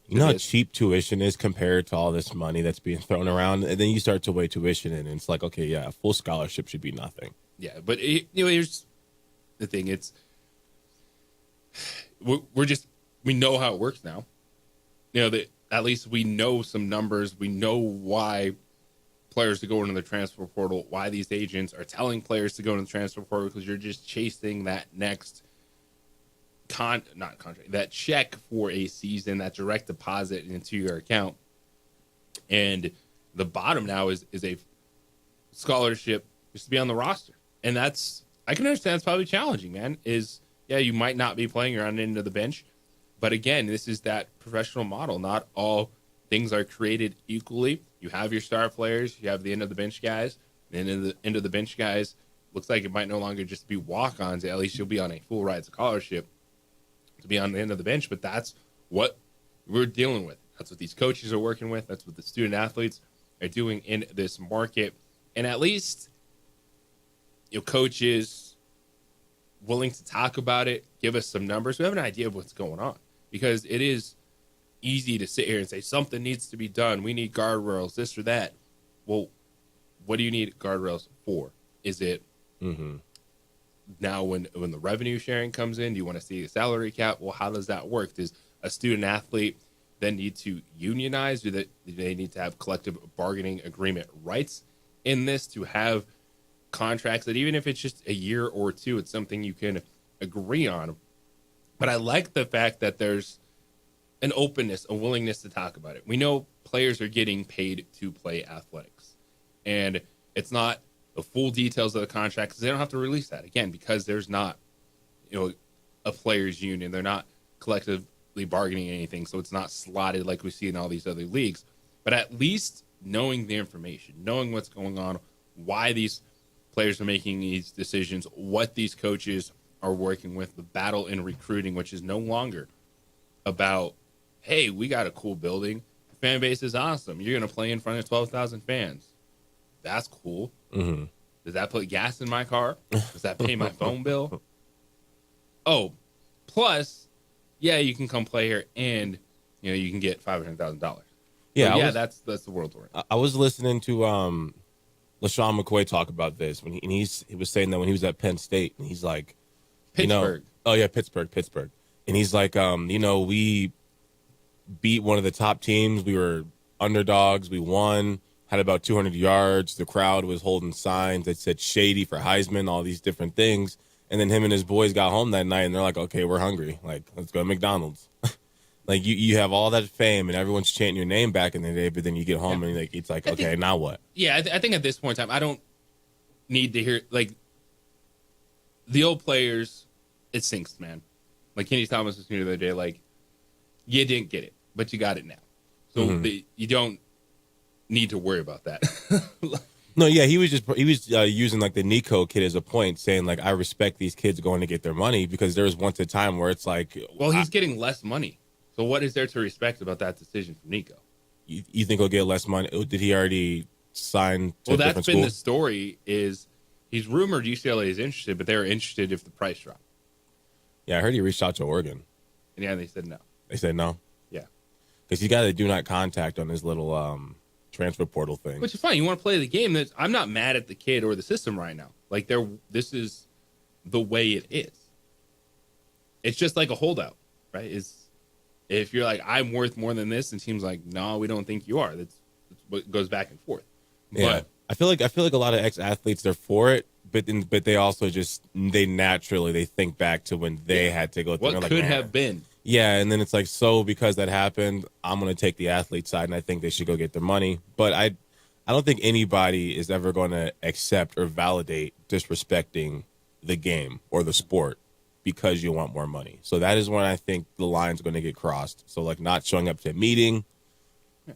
You know how cheap tuition is compared to all this money that's being thrown around, and then you start to weigh tuition in, and it's like, okay, yeah, a full scholarship should be nothing. Yeah, but here's the thing: we know how it works now. That at least we know some numbers. We know why players to go into the transfer portal, why these agents are telling players to go into the transfer portal, because you're just chasing that next that check for a season, that direct deposit into your account. And the bottom now is a scholarship just to be on the roster. And I can understand it's probably challenging, man. You might not be playing, you're on the end of the bench. But again, this is that professional model. Not all things are created equally. You have your star players, you have the end of the bench guys, and then the end of the bench guys looks like it might no longer just be walk-ons. At least you'll be on a full ride scholarship to be on the end of the bench. But that's what we're dealing with. That's what these coaches are working with. That's what the student athletes are doing in this market. And at least coaches willing to talk about it, give us some numbers. We have an idea of what's going on, because it is easy to sit here and say something needs to be done. We need guardrails, this or that. Well, what do you need guardrails for? Is it now when the revenue sharing comes in, do you want to see a salary cap? Well, how does that work? Does a student athlete then need to unionize? Do they need to have collective bargaining agreement rights in this to have contracts that even if it's just a year or two, it's something you can agree on? But I like the fact that there's an openness, a willingness to talk about it. We know players are getting paid to play athletics, and it's not the full details of the contract because they don't have to release that, again, because there's not a players union. They're not collectively bargaining anything, so it's not slotted like we see in all these other leagues. But at least knowing the information, knowing what's going on, why these players are making these decisions, what these coaches are working with, the battle in recruiting, which is no longer about, hey, we got a cool building, the fan base is awesome, you're going to play in front of 12,000 fans. That's cool. Mm-hmm. Does that put gas in my car? Does that pay my phone bill? Oh, plus, yeah, you can come play here and you can get $500,000. Yeah, that's the world we're in. I was listening to LaShawn McCoy talk about this when he was saying that when he was at Penn State, and he's like, Pittsburgh. Pittsburgh. And he's like, we beat one of the top teams. We were underdogs. We won, had about 200 yards. The crowd was holding signs that said Shady for Heisman, all these different things. And then him and his boys got home that night, and they're like, okay, we're hungry. Like, let's go to McDonald's. Like, you have all that fame, and everyone's chanting your name back in the day, but then you get home, and it's like, okay, now what? Yeah, I think at this point in time, I don't need to hear, like, the old players, it sinks, man. Like Kenny Thomas was here the other day, like, you didn't get it, but you got it now. So you don't need to worry about that. No, yeah, he was using like the Nico kid as a point, saying like, I respect these kids going to get their money, because there was once a time where it's like, well, he's getting less money. So what is there to respect about that decision from Nico? You think he'll get less money? Did he already sign to a different school? Well, that's been the story. Is he's rumored UCLA is interested, but they're interested if the price dropped. Yeah, I heard he reached out to Oregon. And yeah, they said no. They said no? Yeah. Because he got a do not contact on his little transfer portal thing. Which is fine. You want to play the game. I'm not mad at the kid or the system right now. Like, this is the way it is. It's just like a holdout, right? If you're like, I'm worth more than this, and team's like, no, we don't think you are. That's what goes back and forth. Yeah. But I feel like a lot of ex-athletes, they're for it, but they also they naturally think back to when they had to go through. What like, could have been. Yeah, and then it's like, so because that happened, I'm going to take the athlete side, and I think they should go get their money. But I don't think anybody is ever going to accept or validate disrespecting the game or the sport because you want more money. So that is when I think the line's going to get crossed. So, like, not showing up to a meeting, I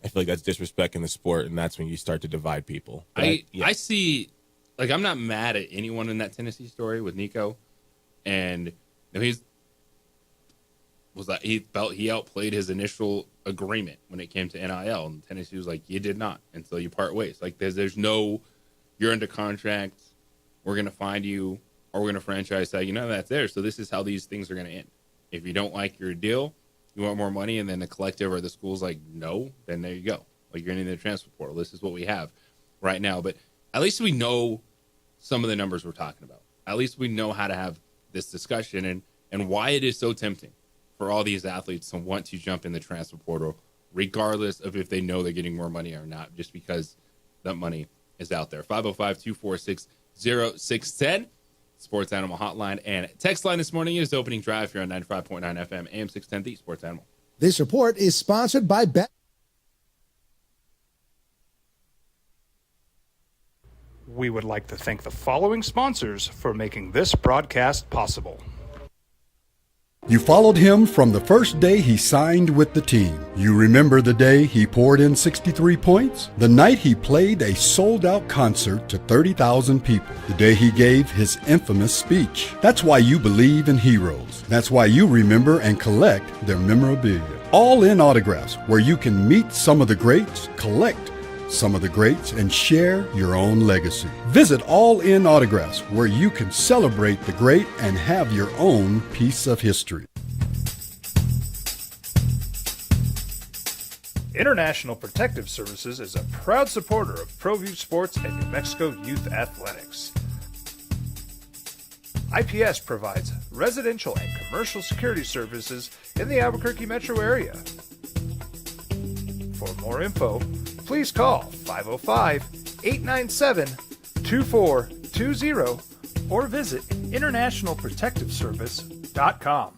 feel like that's disrespecting the sport, and that's when you start to divide people. I see, like, I'm not mad at anyone in that Tennessee story with Nico, and he felt he outplayed his initial agreement when it came to NIL, and Tennessee was like, you did not, and so you part ways. Like, there's no, you're under contract, we're going to find you, or we're going to franchise tag, that's there. So this is how these things are going to end. If you don't like your deal, you want more money, and then the collective or the school's like, no, then there you go. Like, you're in the transfer portal. This is what we have right now. But at least we know some of the numbers we're talking about. At least we know how to have this discussion and why it is so tempting for all these athletes to want to jump in the transfer portal, regardless of if they know they're getting more money or not, just because that money is out there. 505-246-0610. Sports Animal Hotline and text line this morning is opening drive here on 95.9 FM, AM 610, The Sports Animal. This report is sponsored by Bet. We would like to thank the following sponsors for making this broadcast possible. You followed him from the first day he signed with the team. You remember the day he poured in 63 points? The night he played a sold-out concert to 30,000 people. The day he gave his infamous speech. That's why you believe in heroes. That's why you remember and collect their memorabilia. All in Autographs, where you can meet some of the greats, collect some of the greats, and share your own legacy. Visit All In Autographs, where you can celebrate the great and have your own piece of history. International Protective Services is a proud supporter of ProView Sports and New Mexico Youth Athletics. IPS provides residential and commercial security services in the Albuquerque metro area. For more info, please call 505-897-2420 or visit internationalprotectiveservice.com.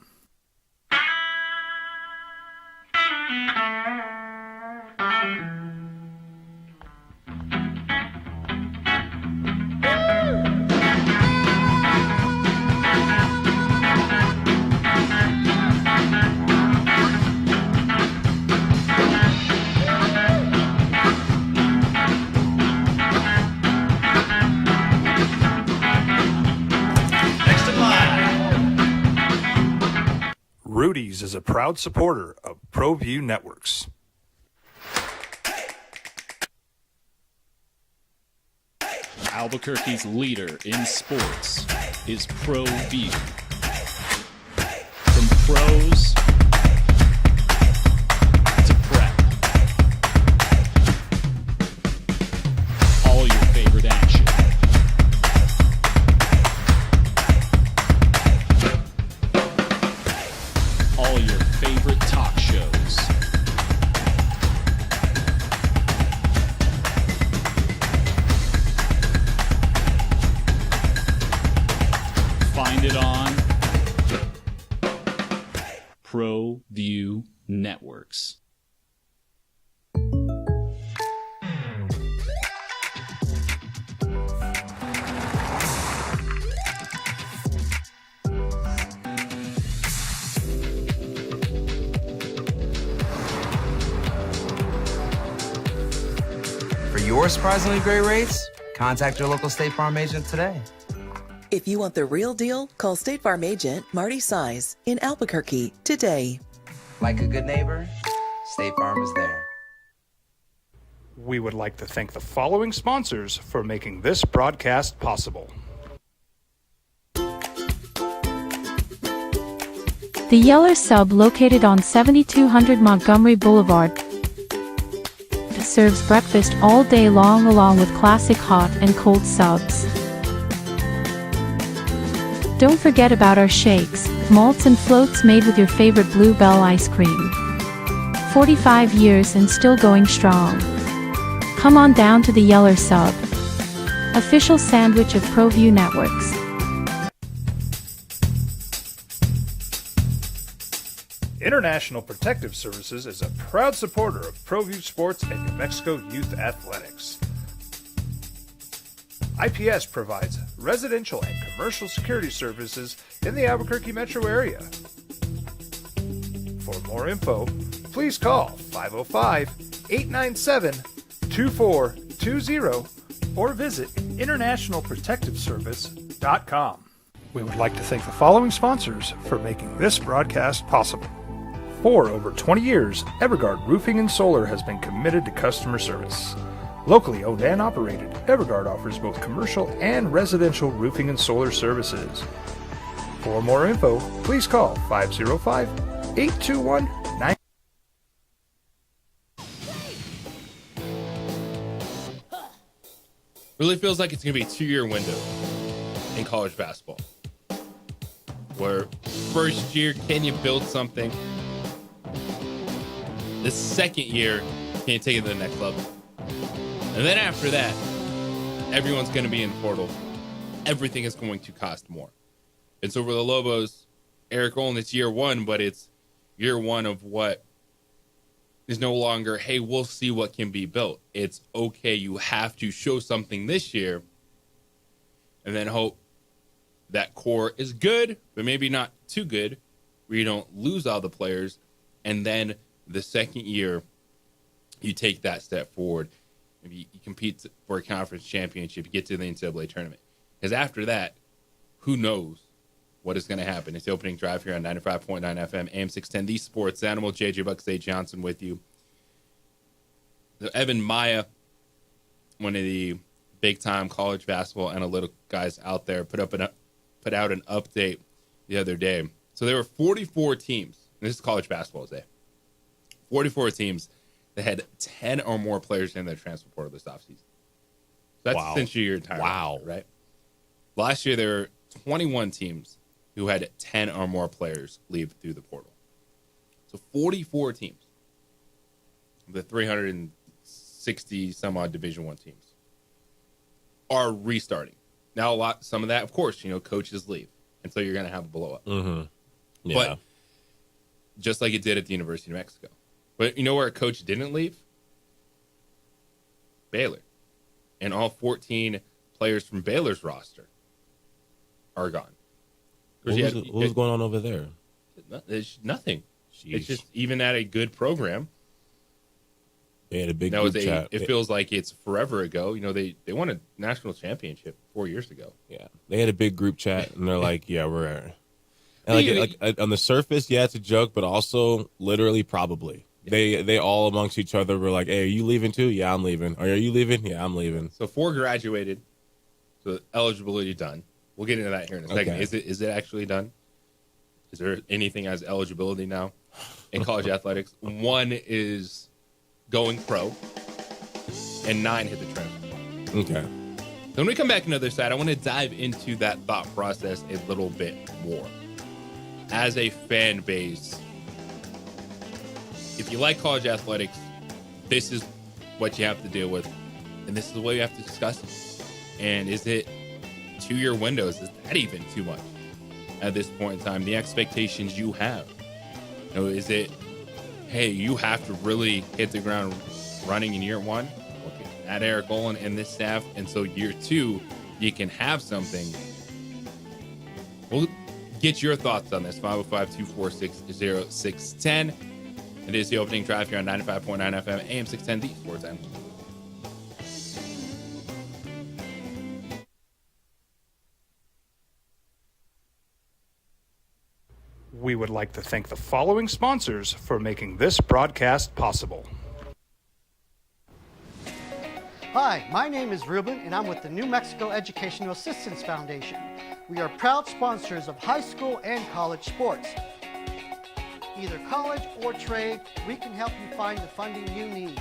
Rudy's is a proud supporter of ProView Networks. Albuquerque's leader in sports is ProView. From pros to prep, all your favorite action. All your favorite talk shows. Networks. For your surprisingly great rates, contact your local State Farm agent today. If you want the real deal, call State Farm agent Marty Size in Albuquerque today. Like a good neighbor, State Farm is there. We would like to thank the following sponsors for making this broadcast possible. The Yeller Sub, located on 7200 Montgomery Boulevard, serves breakfast all day long along with classic hot and cold subs. Don't forget about our shakes, malts and floats made with your favorite Blue Bell ice cream. 45 years and still going strong. Come on down to the Yeller Sub, official sandwich of ProView Networks. International Protective Services is a proud supporter of ProView Sports and New Mexico Youth Athletics. IPS provides residential and commercial security services in the Albuquerque metro area. For more info, please call 505-897-2420 or visit internationalprotectiveservice.com. We would like to thank the following sponsors for making this broadcast possible. For over 20 years, Evergard Roofing and Solar has been committed to customer service. Locally owned and operated, Evergard offers both commercial and residential roofing and solar services. For more info, please call 505-821-9. Really feels like it's going to be a 2-year window in college basketball. Where first year, can you build something? The second year, can you take it to the next level? And then after that, everyone's going to be in portal. Everything is going to cost more. And so for the Lobos, Eric Olin, it's year one, but it's year one of what is no longer, hey, we'll see what can be built. It's okay, you have to show something this year and then hope that core is good, but maybe not too good, where you don't lose all the players. And then the second year, you take that step forward. Maybe you compete for a conference championship, you get to the NCAA tournament. Because after that, who knows what is going to happen? It's the opening drive here on 95.9 FM, AM 610, the Sports Animal. JJ Bucksay Johnson with you. Evan Maya, one of the big-time college basketball analytical guys out there, put out an update the other day. So there were 44 teams. This is college basketball day. 44 teams that had 10 or more players in their transfer portal this offseason. So that's essentially your entire roster, right? Last year, there were 21 teams who had 10 or more players leave through the portal. So 44 teams of the 360 some odd Division I teams are restarting. Now, some of that, of course, coaches leave. And so you're going to have a blow up. Mm-hmm. Yeah. But just like it did at the University of Mexico. But you know where a coach didn't leave? Baylor. And all 14 players from Baylor's roster are gone. What was going on over there? It's nothing. Jeez. It's just even at a good program. They had a big group chat. It feels like it's forever ago. They won a national championship 4 years ago. Yeah. They had a big group chat, and they're like, yeah, we're... And like on the surface, yeah, it's a joke, but also literally probably. Yeah. They all amongst each other were like, hey, are you leaving too? Yeah, I'm leaving. Are you leaving? Yeah, I'm leaving. So 4 graduated. So eligibility done. We'll get into that here in a second. Okay. Is it actually done? Is there anything as eligibility now in college athletics? 1 is going pro, and 9 hit the transfer. Okay. So when we come back on the other side, I want to dive into that thought process a little bit more. As a fan base, if you like college athletics, this is what you have to deal with, and this is the way you have to discuss it. And is it 2-year windows? Is that even too much at this point in time? The expectations you have, is it hey, you have to really hit the ground running in year one. Look at Eric Olin and this staff. And so year two, you can have something. We'll get your thoughts on this. 505-246-0610. It is the opening drive here on 95.9 FM, AM 610, the Sports Animal. We would like to thank the following sponsors for making this broadcast possible. Hi, my name is Ruben, and I'm with the New Mexico Educational Assistance Foundation. We are proud sponsors of high school and college sports. Either college or trade, we can help you find the funding you need.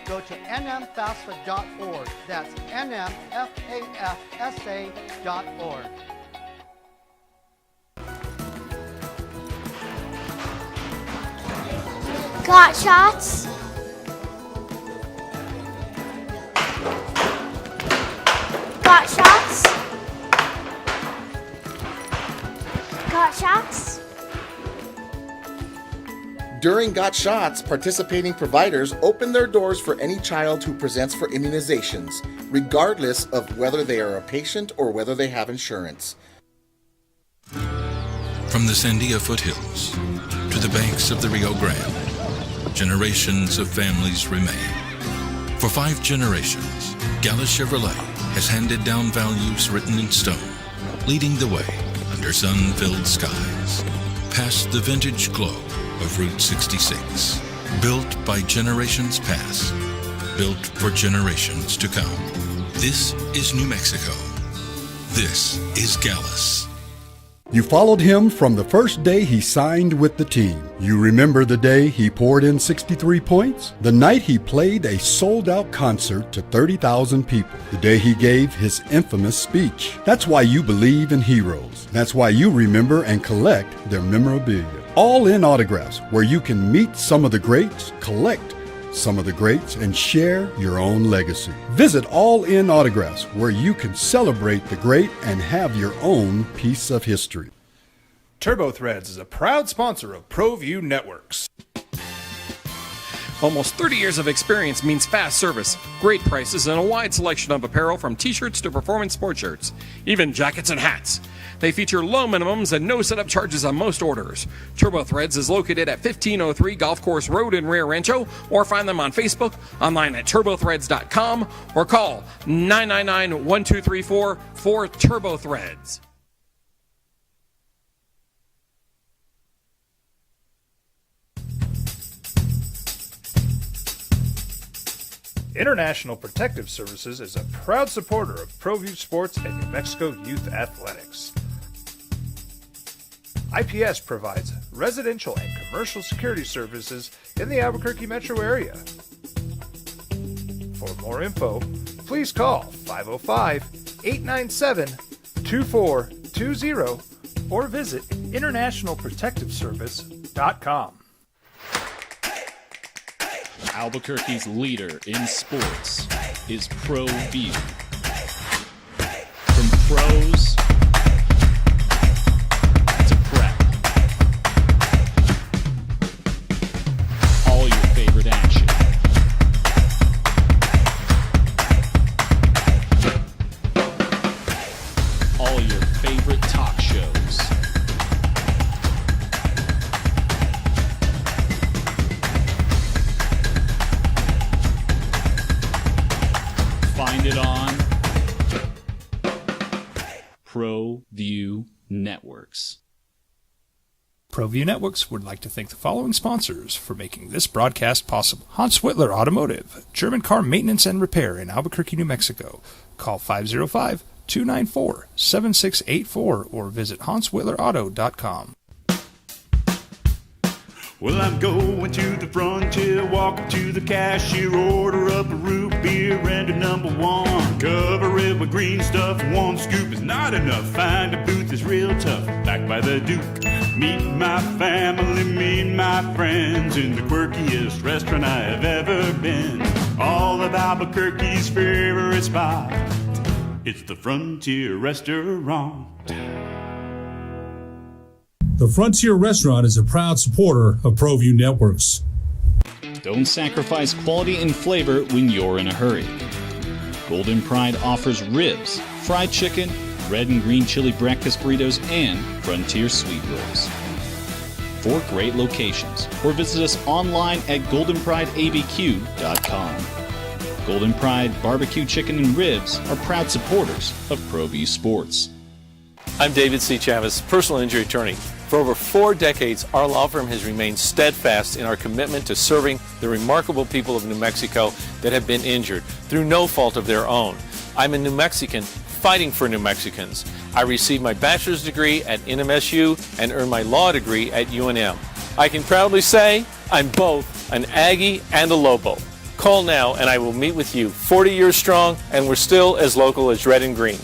Go to nmfafsa.org. That's nmfafsa.org. Got shots? Got shots? Got shots? During Got Shots, participating providers open their doors for any child who presents for immunizations, regardless of whether they are a patient or whether they have insurance. From the Sandia foothills to the banks of the Rio Grande, generations of families remain. For 5 generations, Gala Chevrolet has handed down values written in stone, leading the way under sun-filled skies, past the vintage glow of Route 66. Built by generations past, built for generations to come. This is New Mexico. This is Gallus. You followed him from the first day he signed with the team. You remember the day he poured in 63 points? The night he played a sold-out concert to 30,000 people. The day he gave his infamous speech. That's why you believe in heroes. That's why you remember and collect their memorabilia. All in autographs, where you can meet some of the greats, collect some of the greats, and share your own legacy. Visit All In Autographs, where you can celebrate the great and have your own piece of history. TurboThreads is a proud sponsor of ProView Networks. Almost 30 years of experience means fast service, great prices, and a wide selection of apparel from t-shirts to performance sport shirts, even jackets and hats. They feature low minimums and no setup charges on most orders. TurboThreads is located at 1503 Golf Course Road in Rio Rancho, or find them on Facebook, online at turbothreads.com, or call 999-1234 for TurboThreads. International Protective Services is a proud supporter of ProView Sports and New Mexico Youth Athletics. IPS provides residential and commercial security services in the Albuquerque metro area. For more info, please call 505-897-2420 or visit internationalprotectiveservice.com. Albuquerque's leader in sports is ProView. From pros to prep, all your favorite action. All your favorite talk shows. Find it on ProView Networks. ProView Networks would like to thank the following sponsors for making this broadcast possible. Hans Whitler Automotive, German car maintenance and repair in Albuquerque, New Mexico. Call 505-294-7684 or visit HansWhitlerAuto.com. Well, I'm going to the frontier, walk up to the cashier, order up a root beer and a number one. Cover it with green stuff, one scoop is not enough. Find a booth is real tough, back by the Duke. Meet my family, meet my friends in the quirkiest restaurant I have ever been. All of Albuquerque's favorite spot, it's the Frontier Restaurant. The Frontier Restaurant is a proud supporter of ProView Networks. Don't sacrifice quality and flavor when you're in a hurry. Golden Pride offers ribs, fried chicken, red and green chili breakfast burritos, and Frontier sweet rolls. 4 great locations, or visit us online at goldenprideabq.com. Golden Pride Barbecue Chicken and Ribs are proud supporters of ProView Sports. I'm David C. Chavis, personal injury attorney. For over 4 decades, our law firm has remained steadfast in our commitment to serving the remarkable people of New Mexico that have been injured through no fault of their own. I'm a New Mexican fighting for New Mexicans. I received my bachelor's degree at NMSU and earned my law degree at UNM. I can proudly say I'm both an Aggie and a Lobo. Call now and I will meet with you. 40 years strong, and we're still as local as red and green.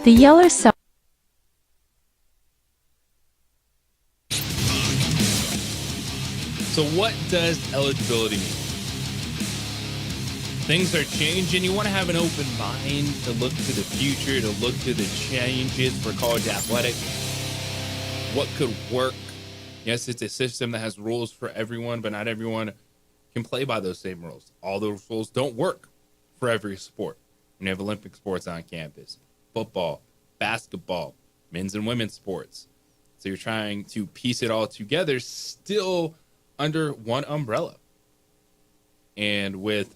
The Yeller Cell. So what does eligibility mean? Things are changing. You want to have an open mind to look to the future, to look to the changes for college athletics. What could work? Yes, it's a system that has rules for everyone, but not everyone can play by those same rules. All those rules don't work for every sport. When you have Olympic sports on campus, football, basketball, men's and women's sports. So you're trying to piece it all together still under one umbrella. And with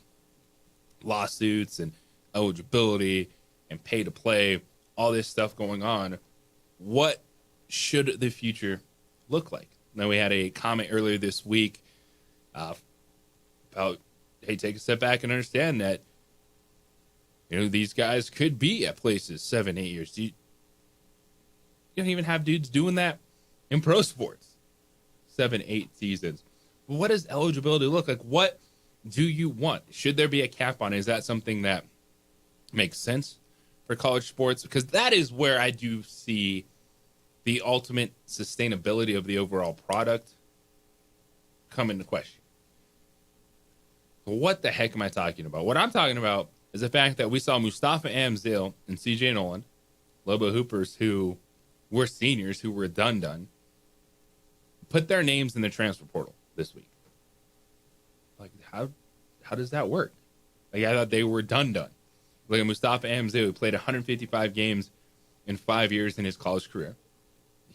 lawsuits and eligibility and pay to play, all this stuff going on, what should the future look like? Now, we had a comment earlier this week about, hey, take a step back and understand that, you know, these guys could be at places 7-8 years. You don't even have dudes doing that in pro sports. 7-8 seasons. But what does eligibility look like? What do you want? Should there be a cap on it? Is that something that makes sense for college sports? Because that is where I do see the ultimate sustainability of the overall product come into question. What the heck am I talking about? What I'm talking about is the fact that we saw Mustafa Amzil and CJ Nolan, Lobo Hoopers, who were seniors, who were done, put their names in the transfer portal this week. Like, how does that work? Like, I thought they were done. Like at Mustafa Amzil, who played 155 games in 5 years in his college career.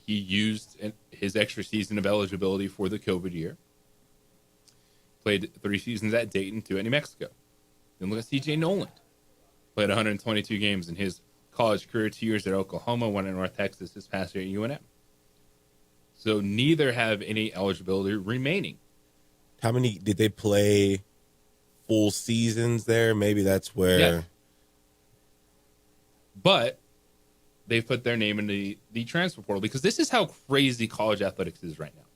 He used his extra season of eligibility for the COVID year. Played 3 seasons at Dayton, 2 at New Mexico. Then look at CJ Nolan. Played 122 games in his college career, 2 years at Oklahoma, 1 at North Texas, this past year at UNM. So neither have any eligibility remaining. How many did they play full seasons there? Maybe that's where. Yeah. But they've put their name in the transfer portal because this is how crazy college athletics is right now.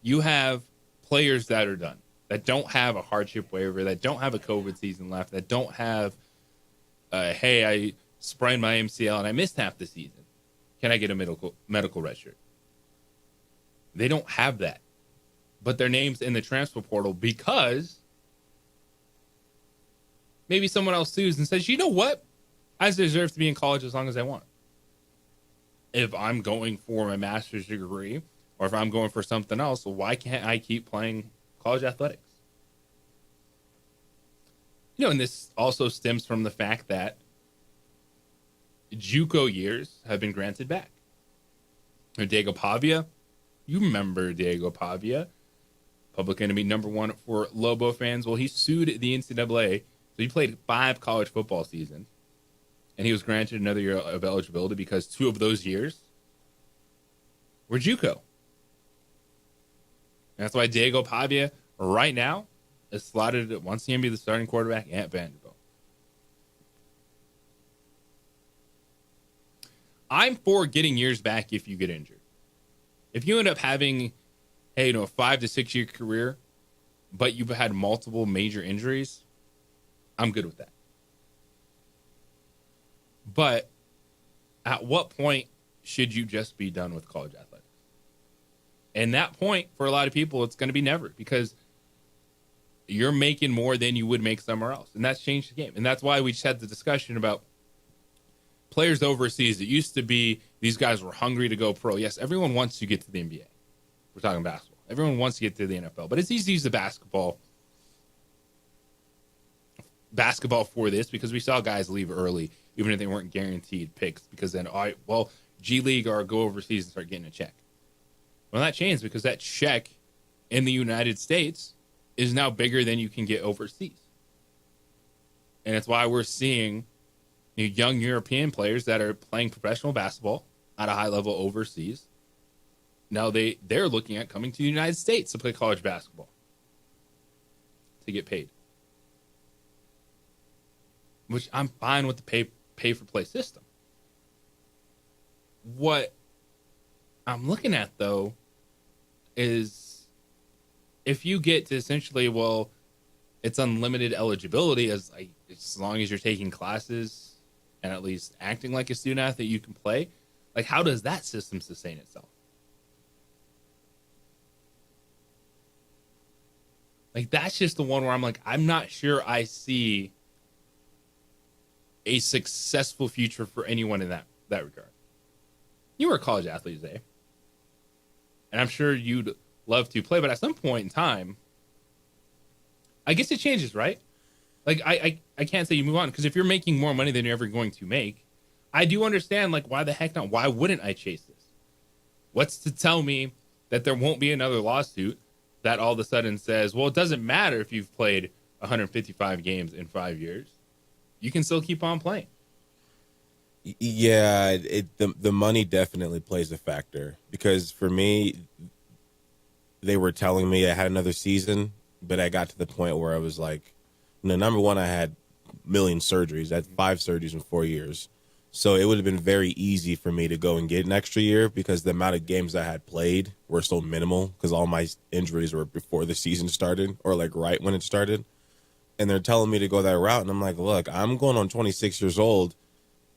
You have players that are done, that don't have a hardship waiver, that don't have a COVID season left, that don't have, hey, I sprained my MCL and I missed half the season. Can I get a medical red shirt? They don't have that. But their name's in the transfer portal because maybe someone else sues and says, you know what? I deserve to be in college as long as I want. If I'm going for my master's degree or if I'm going for something else, why can't I keep playing college athletics? You know, and this also stems from the fact that JUCO years have been granted back. Diego Pavia, you remember Diego Pavia, public enemy number one for Lobo fans. Well, he sued the NCAA. So he played 5 college football seasons, and he was granted another year of eligibility because 2 of those years were JUCO. That's why Diego Pavia right now is slotted at once again be the starting quarterback at Vanderbilt. I'm for getting years back if you get injured. If you end up having, a 5 to 6 year career, but you've had multiple major injuries, I'm good with that. But at what point should you just be done with college athletics? And that point, for a lot of people, it's going to be never, because you're making more than you would make somewhere else. And that's changed the game. And that's why we just had the discussion about players overseas. It used to be these guys were hungry to go pro. Yes, everyone wants to get to the NBA. We're talking basketball. Everyone wants to get to the NFL. But it's easy to use the basketball for this, because we saw guys leave early, even if they weren't guaranteed picks, because then, G League or go overseas and start getting a check. Well, that changed because that check in the United States is now bigger than you can get overseas. And it's why we're seeing young European players that are playing professional basketball at a high level overseas. Now they're looking at coming to the United States to play college basketball to get paid. Which I'm fine with the pay for play system. What I'm looking at, though, is if you get to essentially, it's unlimited eligibility as long as you're taking classes and at least acting like a student athlete, you can play. Like, how does that system sustain itself? Like, that's just the one where I'm like, I'm not sure I see a successful future for anyone in that regard. You were a college athlete today, and I'm sure you'd love to play, but at some point in time, I guess it changes, right? Like, I can't say you move on, because if you're making more money than you're ever going to make, I do understand, like, why the heck not? Why wouldn't I chase this? What's to tell me that there won't be another lawsuit that all of a sudden says, well, it doesn't matter if you've played 155 games in 5 years. You can still keep on playing. Yeah, the money definitely plays a factor, because for me, they were telling me I had another season, but I got to the point where I was like, number one, I had a million surgeries. I had 5 surgeries in 4 years. So it would have been very easy for me to go and get an extra year, because the amount of games I had played were so minimal, because all my injuries were before the season started, or like right when it started. And they're telling me to go that route. And I'm like, look, I'm going on 26 years old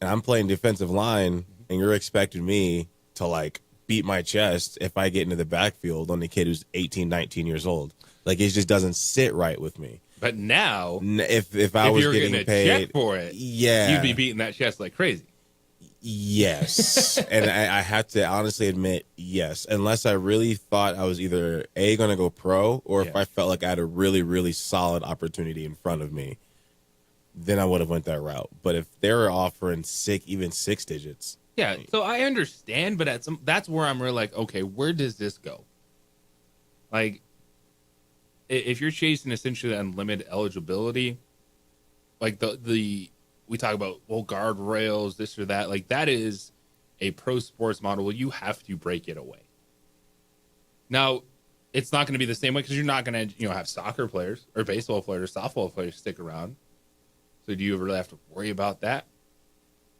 and I'm playing defensive line, and you're expecting me to like beat my chest if I get into the backfield on the kid who's 18, 19 years old. Like, it just doesn't sit right with me. But now, if I was getting paid check for it, yeah, you'd be beating that chest like crazy. Yes. And I have to honestly admit, yes. Unless I really thought I was either going to go pro, or if I felt like I had a really, really solid opportunity in front of me, then I would have went that route. But if they were offering even 6 digits. Yeah, so I understand, but that's where I'm really like, okay, where does this go? Like, if you're chasing essentially unlimited eligibility, like we talk about, guardrails, this or that. Like, that is a pro sports model. Well, you have to break it away. Now, it's not going to be the same way, because you're not going to, have soccer players or baseball players, softball players stick around. So do you really have to worry about that?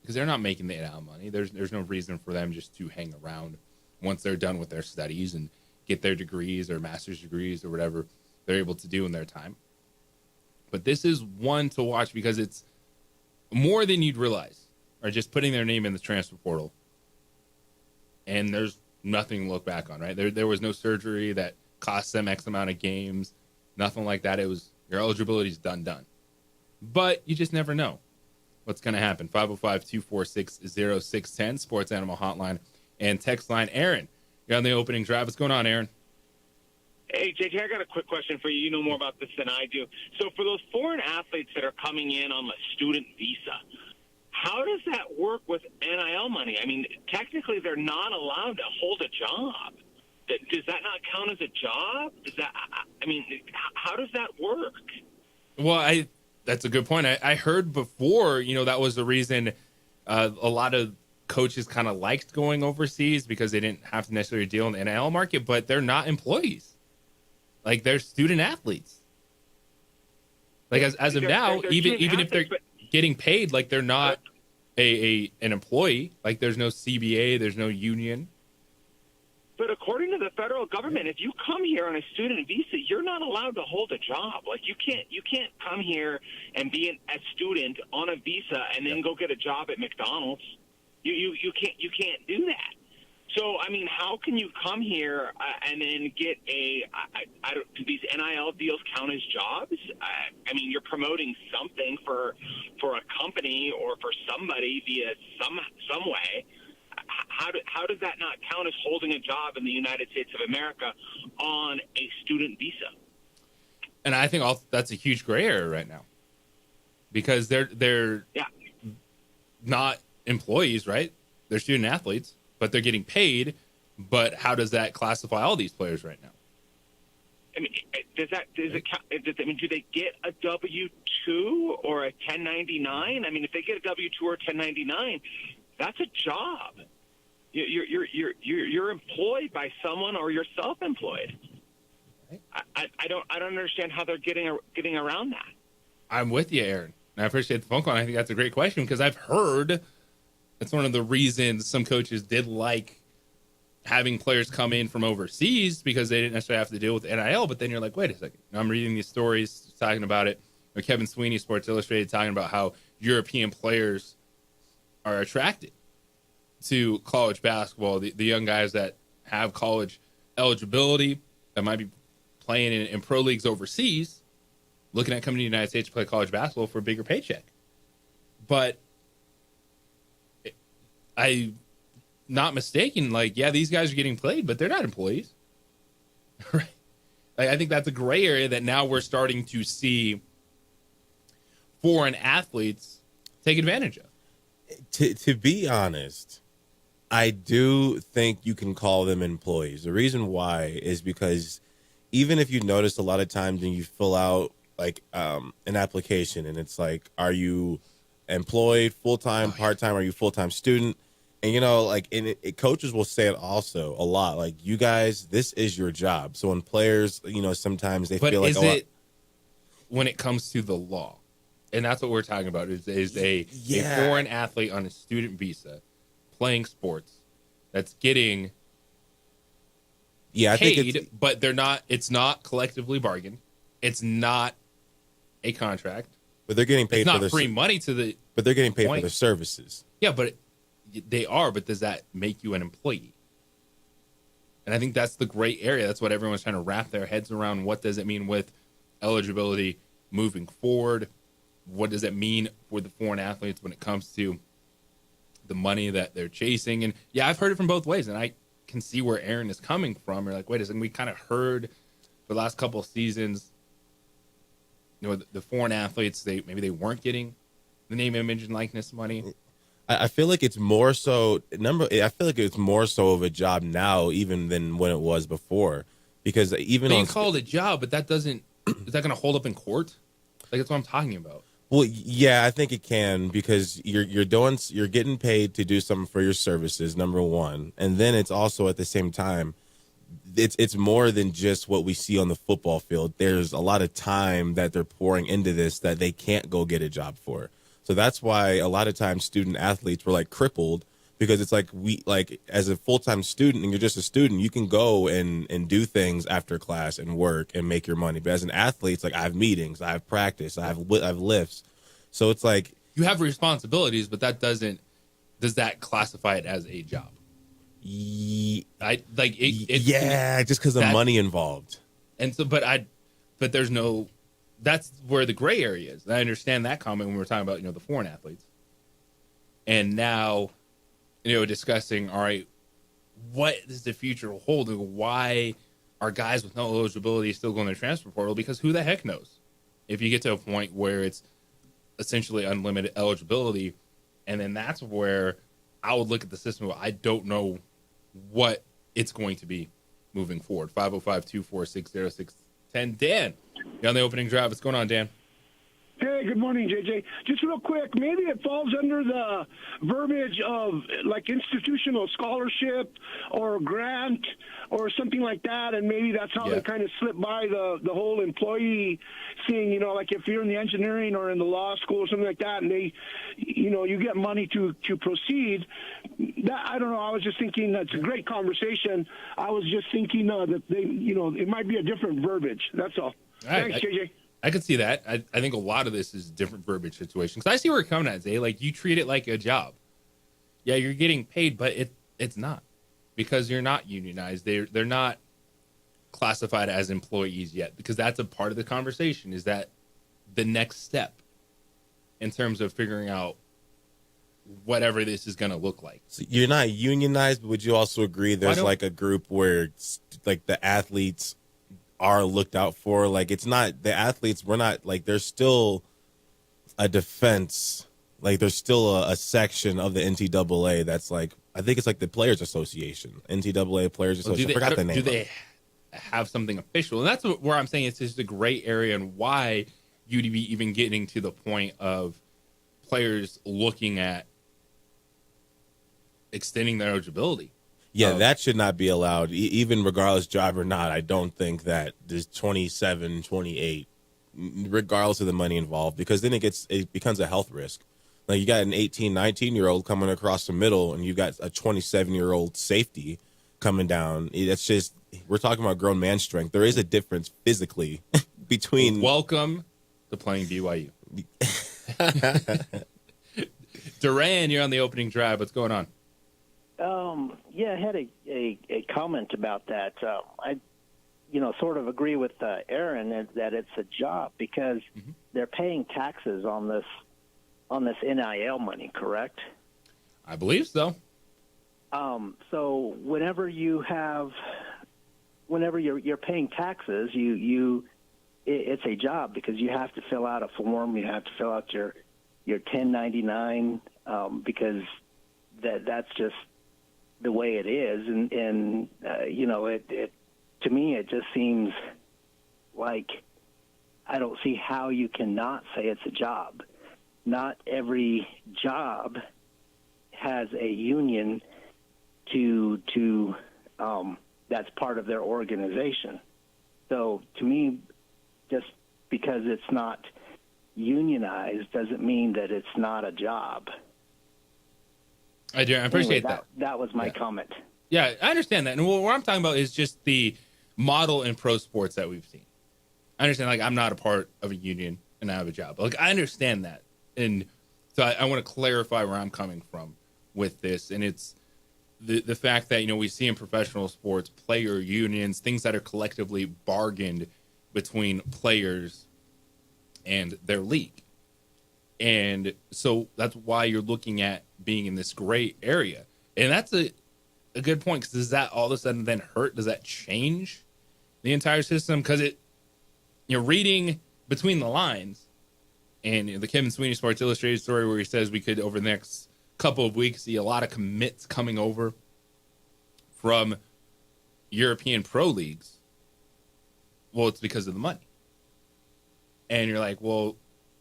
Because they're not making the amount of money. There's no reason for them just to hang around once they're done with their studies and get their degrees or master's degrees or whatever they're able to do in their time. But this is one to watch, because it's more than you'd realize, or just putting their name in the transfer portal, and there's nothing to look back on, right? There was no surgery that cost them X amount of games, nothing like that. It was, your eligibility is done. But you just never know what's going to happen. 505-246-0610, Sports Animal Hotline and text line. Aaron, you're on the opening drive. What's going on, Aaron? Hey, JJ, I got a quick question for you. You know more about this than I do. So for those foreign athletes that are coming in on the student visa, how does that work with NIL money? I mean, technically they're not allowed to hold a job. Does that not count as a job? How does that work? Well, that's a good point. I heard before, that was the reason a lot of coaches kind of liked going overseas, because they didn't have to necessarily deal in the NIL market, but they're not employees. Like, they're student athletes. Like, as of now, even if they're getting paid, like, they're not an employee. Like, there's no CBA, there's no union. But according to the federal government, if you come here on a student visa, you're not allowed to hold a job. Like, you can't come here and be a student on a visa and then go get a job at McDonald's. You can't do that. So, I mean, how can you come here and then get do these NIL deals count as jobs? I mean, you're promoting something for a company or for somebody via some way. How does that not count as holding a job in the United States of America on a student visa? And I think that's a huge gray area right now, because they're not employees, right? They're student athletes, but they're getting paid. But how does that classify all these players right now? I mean, do they get a W-2 or a 1099? I mean, if they get a W-2 or a 1099, that's a job. You're employed by someone, or you're self-employed. I don't understand how they're getting around that. I'm with you, Aaron. And I appreciate the phone call. I think that's a great question, because I've heard that's one of the reasons some coaches did like having players come in from overseas, because they didn't necessarily have to deal with NIL. But then you're like, wait a second. I'm reading these stories talking about it. Kevin Sweeney, Sports Illustrated, talking about how European players are attracted to college basketball. The young guys that have college eligibility, that might be playing in pro leagues overseas, looking at coming to the United States to play college basketball for a bigger paycheck. But I'm not mistaken. Like, yeah, these guys are getting paid, but they're not employees. Right? Like, I think that's a gray area that now we're starting to see foreign athletes take advantage of. To be honest, I do think you can call them employees. The reason why is because even if you notice a lot of times when you fill out like an application and it's like, are you employed, full-time, part-time, are you full-time student? And, you know, like, coaches will say it also a lot. Like, you guys, this is your job. So when players, you know, sometimes they feel like, when it comes to the law, and that's what we're talking about, is a foreign athlete on a student visa playing sports that's getting paid, but it's not collectively bargained. It's not a contract. But they're getting paid for free money but they're getting paid for their services. Yeah, but they are, but does that make you an employee? And I think that's the gray area. That's what everyone's trying to wrap their heads around. What does it mean with eligibility moving forward? What does it mean for the foreign athletes when it comes to the money that they're chasing? And yeah, I've heard it from both ways, and I can see where Aaron is coming from. You're like, wait a second, we kind of heard for the last couple of seasons, you know, the foreign athletes, maybe they weren't getting the name, image, and likeness money. I feel like it's more so I feel like it's more so of a job now even than when it was before, because even being called a job, but is that going to hold up in court? Like, that's what I'm talking about. Well, yeah, I think it can, because you're getting paid to do something for your services, number one, and then it's also at the same time, it's more than just what we see on the football field. There's a lot of time that they're pouring into this that they can't go get a job for. So that's why a lot of times student athletes were like crippled, because it's like as a full-time student and you're just a student, you can go and do things after class and work and make your money. But as an athlete, it's like I have meetings, I have practice, I have lifts. So it's like you have responsibilities, but does that classify it as a job? Just because of money involved. And so, but there's no. That's where the gray area is. And I understand that comment when we're talking about, you know, the foreign athletes. And now, you know, discussing, all right, what does the future hold? Why are guys with no eligibility still going to the transfer portal? Because who the heck knows? If you get to a point where it's essentially unlimited eligibility, and then that's where I would look at the system. I don't know what it's going to be moving forward. 505-246-0610. Dan, you're on the opening drive. What's going on, Dan? Good Hey, good morning, JJ. Just real quick, maybe it falls under the verbiage of like institutional scholarship or grant or something like that, and maybe that's how they kind of slip by the whole employee thing, you know, like if you're in the engineering or in the law school or something like that, and they, you know, you get money to proceed. That, I don't know, I was just thinking that's a great conversation. I was just thinking that they, you know, it might be a different verbiage. That's all. Thanks, JJ. I could see that. I think a lot of this is different verbiage situation. Because I see where you're coming at, Zay. Like, you treat it like a job. Yeah, you're getting paid, but it's not. Because you're not unionized. They're not classified as employees yet. Because that's a part of the conversation, is that the next step in terms of figuring out whatever this is going to look like. So you're not unionized, but would you also agree there's like a group where like the athletes are looked out for? Like, it's not the athletes, we're not like, there's still a defense, like there's still a section of the NCAA that's like, I think it's like the Players Association, NCAA Players Association. I forgot the name. Do they have something official? And that's where I'm saying it's just a gray area, and why you'd be even getting to the point of players looking at extending their eligibility. Yeah, that should not be allowed, even regardless job or not. I don't think that there's 27, 28, regardless of the money involved, because then it becomes a health risk. Like, you got an 18, 19-year-old coming across the middle, and you got a 27-year-old safety coming down. It's just, we're talking about grown man strength. There is a difference physically between. Welcome to playing BYU. Duran, you're on the opening drive. What's going on? Yeah, I had a comment about that. I, sort of agree with Aaron that it's a job because they're paying taxes on this NIL money, correct? I believe so. So whenever you're paying taxes, it's a job because you have to fill out a form. You have to fill out your 1099 because that's just the way it is, and it to me it just seems like I don't see how you cannot say it's a job. Not every job has a union to that's part of their organization. So to me, just because it's not unionized doesn't mean that it's not a job. I do. I appreciate that. That was my comment. Yeah, I understand that. And what I'm talking about is just the model in pro sports that we've seen. I understand, like, I'm not a part of a union and I have a job. Like, I understand that. And so I want to clarify where I'm coming from with this. And it's the fact that, we see in professional sports, player unions, things that are collectively bargained between players and their league. And so that's why you're looking at being in this gray area. And that's a good point, because does that all of a sudden then hurt? Does that change the entire system? Because you're reading between the lines, and the Kevin Sweeney Sports Illustrated story where he says we could, over the next couple of weeks, see a lot of commits coming over from European pro leagues. Well, it's because of the money. And you're like, well,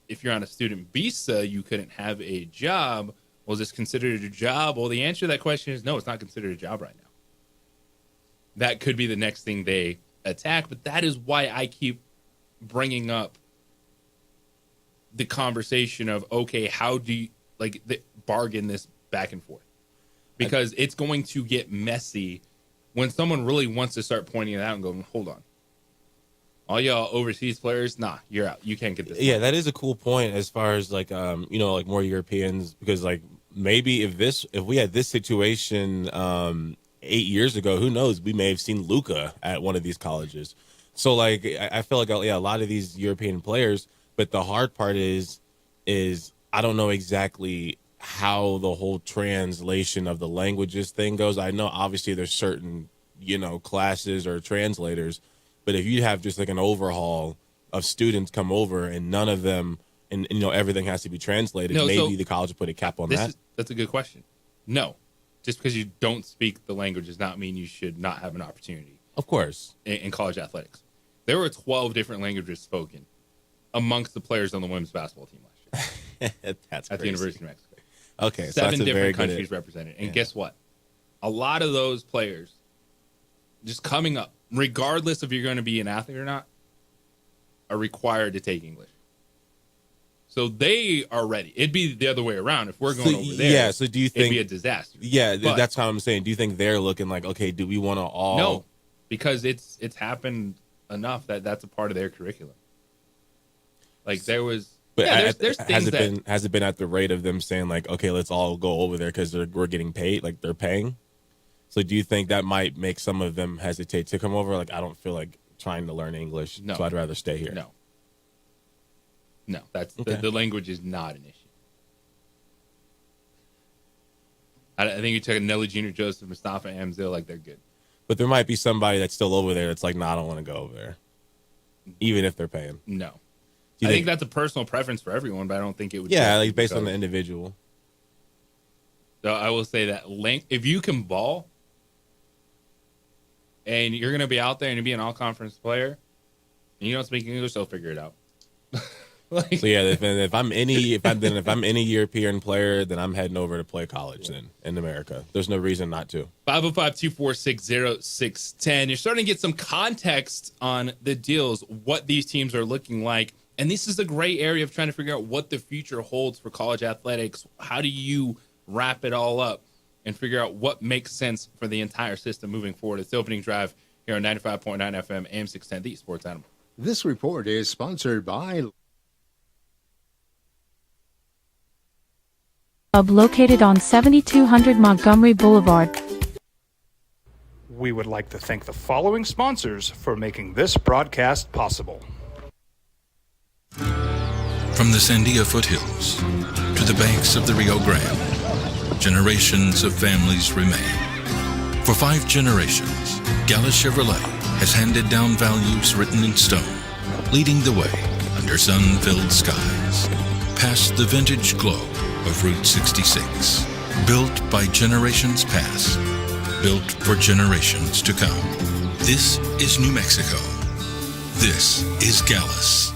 if you're on a student visa, you couldn't have a job. Well, is this considered a job? Well, the answer to that question is no, it's not considered a job right now. That could be the next thing they attack, but that is why I keep bringing up the conversation of, okay, how do you bargain this back and forth? Because it's going to get messy when someone really wants to start pointing it out and going, hold on. All y'all overseas players, nah, you're out. You can't get this. Yeah, that is a cool point as far as more Europeans, because maybe if we had this situation 8 years ago, who knows? We may have seen Luka at one of these colleges. So I feel like a lot of these European players, but the hard part is I don't know exactly how the whole translation of the languages thing goes. I know obviously there's certain classes or translators. But if you have just an overhaul of students come over and none of them, and everything has to be translated, maybe the college will put a cap on that. That's a good question. No, just because you don't speak the language does not mean you should not have an opportunity. Of course. In college athletics. There were 12 different languages spoken amongst the players on the women's basketball team last year. That's at the University of Mexico. Okay, so 7 that's a different very countries good, represented. And guess what? A lot of those players just coming up, regardless if you're going to be an athlete or not, are required to take English. So they are ready. It'd be the other way around. If we're going over there, yeah. So do you think it'd be a disaster? Yeah, But- that's how I'm saying. Do you think they're looking like, okay, do we want to all? No, because it's happened enough that that's a part of their curriculum. Like there was, But there's things has it been at the rate of them saying like, okay, let's all go over there because we're getting paid, like they're paying? So do you think that might make some of them hesitate to come over? Like, I don't feel like trying to learn English, so I'd rather stay here. No, that's Okay. the language is not an issue. I think you took Nelly Jr., Joseph, Mustafa, Amzil, like they're good. But there might be somebody that's still over there that's like, no, I don't want to go over there, even if they're paying. No. Do you I think that's a personal preference for everyone, but I don't think it would. Yeah, just like be based on because- the individual. So I will say that if you can ball and you're going to be out there and you be an all-conference player and you don't speak English, they'll figure it out. So yeah, if I'm any European player, then I'm heading over to play college then in America. There's no reason not to. 505-246-0610. You're starting to get some context on the deals, what these teams are looking like. And this is the gray area of trying to figure out what the future holds for college athletics. How do you wrap it all up and figure out what makes sense for the entire system moving forward? It's the opening drive here on 95.9 FM, AM 610, the Sports Animal. This report is sponsored by Club located on 7200 Montgomery Boulevard. We would like to thank the following sponsors for making this broadcast possible. From the Sandia foothills to the banks of the Rio Grande, generations of families remain. For 5 generations, Gallus Chevrolet has handed down values written in stone, leading the way under sun-filled skies, past the vintage glow of Route 66. Built by generations past, built for generations to come. This is New Mexico. This is Gallus.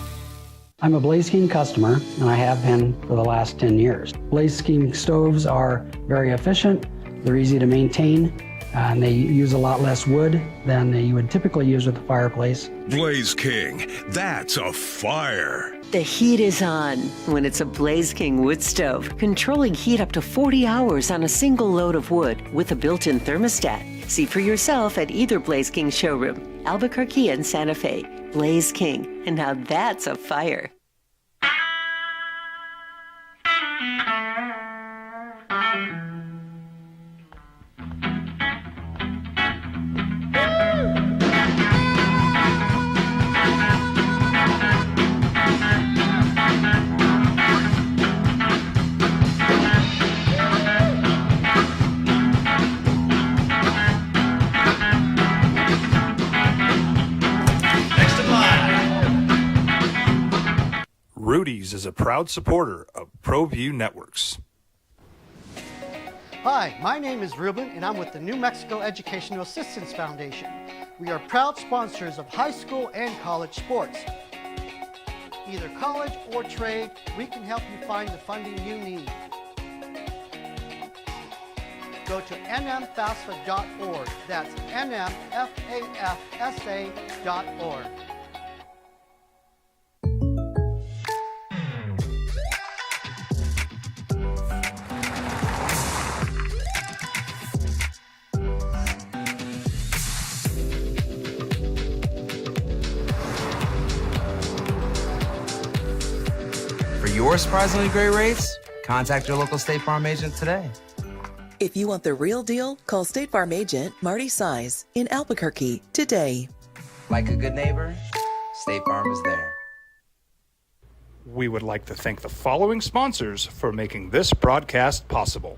I'm a Blaze King customer, and I have been for the last 10 years. Blaze King stoves are very efficient, they're easy to maintain, and they use a lot less wood than you would typically use with a fireplace. Blaze King, that's a fire. The heat is on when it's a Blaze King wood stove, controlling heat up to 40 hours on a single load of wood with a built-in thermostat. See for yourself at either Blaze King showroom, Albuquerque and Santa Fe. Blaze King, and now that's a fire. Rudy's is a proud supporter of ProView Networks. Hi, my name is Ruben, and I'm with the New Mexico Educational Assistance Foundation. We are proud sponsors of high school and college sports. Either college or trade, we can help you find the funding you need. Go to nmfafsa.org. That's nmfafsa.org. For your surprisingly great rates, contact your local State Farm agent today. If you want the real deal, call State Farm agent Marty Size in Albuquerque today. Like a good neighbor, State Farm is there. We would like to thank the following sponsors for making this broadcast possible.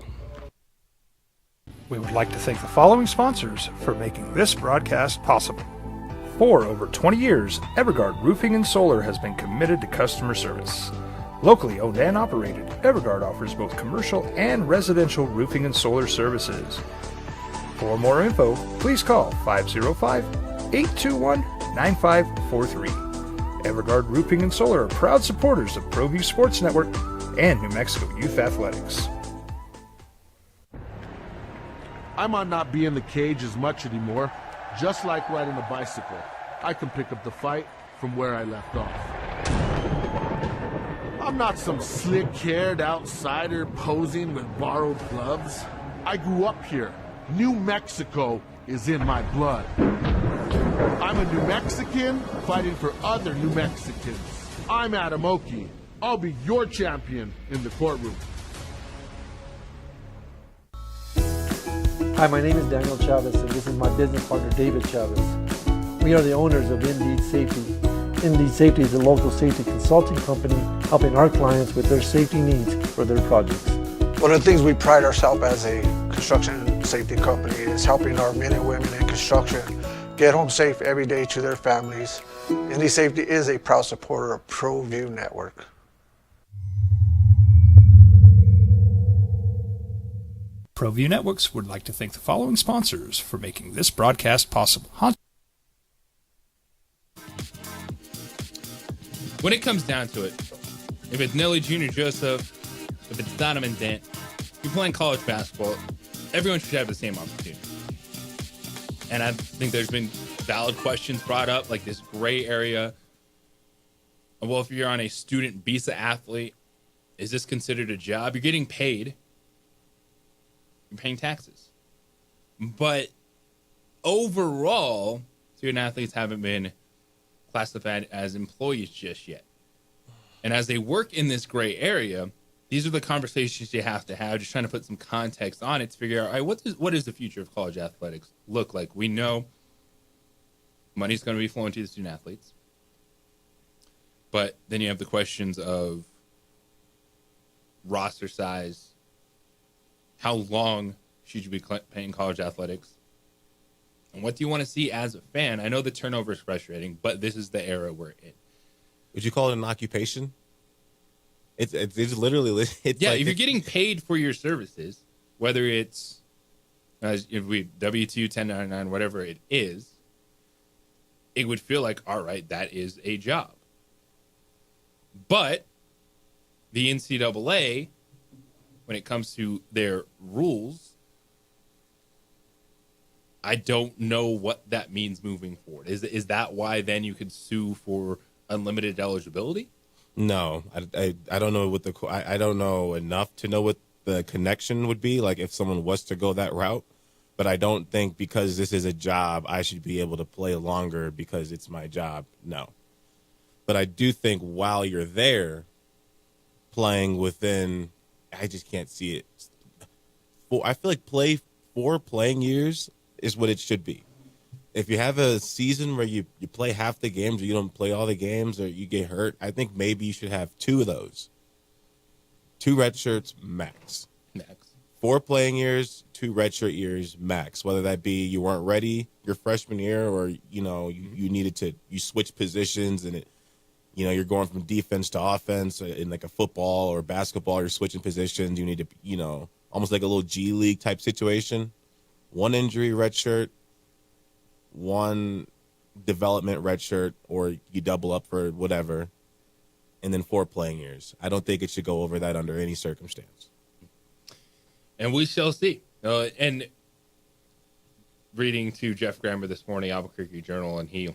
We would like to thank the following sponsors for making this broadcast possible. For over 20 years, Evergard Roofing and Solar has been committed to customer service. Locally owned and operated, Evergard offers both commercial and residential roofing and solar services. For more info, please call 505-821-9543. Evergard Roofing and Solar are proud supporters of ProView Sports Network and New Mexico Youth Athletics. I might not be in the cage as much anymore. Just like riding a bicycle, I can pick up the fight from where I left off. I'm not some slick-haired outsider posing with borrowed gloves. I grew up here. New Mexico is in my blood. I'm a New Mexican fighting for other New Mexicans. I'm Adam Oki. I'll be your champion in the courtroom. Hi, my name is Daniel Chavez, and this is my business partner, David Chavez. We are the owners of Indeed Safety. Indeed Safety is a local safety consulting company helping our clients with their safety needs for their projects. One of the things we pride ourselves as a construction safety company is helping our men and women in construction get home safe every day to their families. Indeed Safety is a proud supporter of ProView Network. ProView Networks would like to thank the following sponsors for making this broadcast possible. When it comes down to it, if it's Nelly Jr. Joseph, if it's Donovan Dent, if you're playing college basketball, everyone should have the same opportunity. And I think there's been valid questions brought up, like this gray area. Well, if you're on a student visa athlete, is this considered a job? You're getting paid. You're paying taxes. But overall, student athletes haven't been classified as employees just yet. And as they work in this gray area, these are the conversations you have to have, just trying to put some context on it to figure out, all right, what does the future of college athletics look like? We know money's going to be flowing to the student athletes. But then you have the questions of roster size. How long should you be paying college athletics? And what do you want to see as a fan? I know the turnover is frustrating, but this is the era we're in. Would you call it an occupation? It's literally if you're getting paid for your services, whether it's if we W-2, 1099, whatever it is, it would feel like, all right, that is a job. But the NCAA, when it comes to their rules, I don't know what that means moving forward. Is that why then you could sue for unlimited eligibility? No, I don't know what I don't know enough to know what the connection would be, like if someone was to go that route. But I don't think because this is a job, I should be able to play longer because it's my job. No. But I do think while you're there playing within, I just can't see it. I feel like 4 playing years is what it should be. If you have a season where you play half the games or you don't play all the games or you get hurt, I think maybe you should have 2 of those. 2 red shirts max. 4 playing years, 2 redshirt years max. Whether that be you weren't ready your freshman year or you needed to switch positions and you're going from defense to offense in like a football or basketball. You're switching positions. You need to almost like a little G League type situation. 1 injury redshirt, 1 development redshirt, or you double up for whatever, and then 4 playing years. I don't think it should go over that under any circumstance. And we shall see. And reading to Jeff Grammer this morning, Albuquerque Journal, and he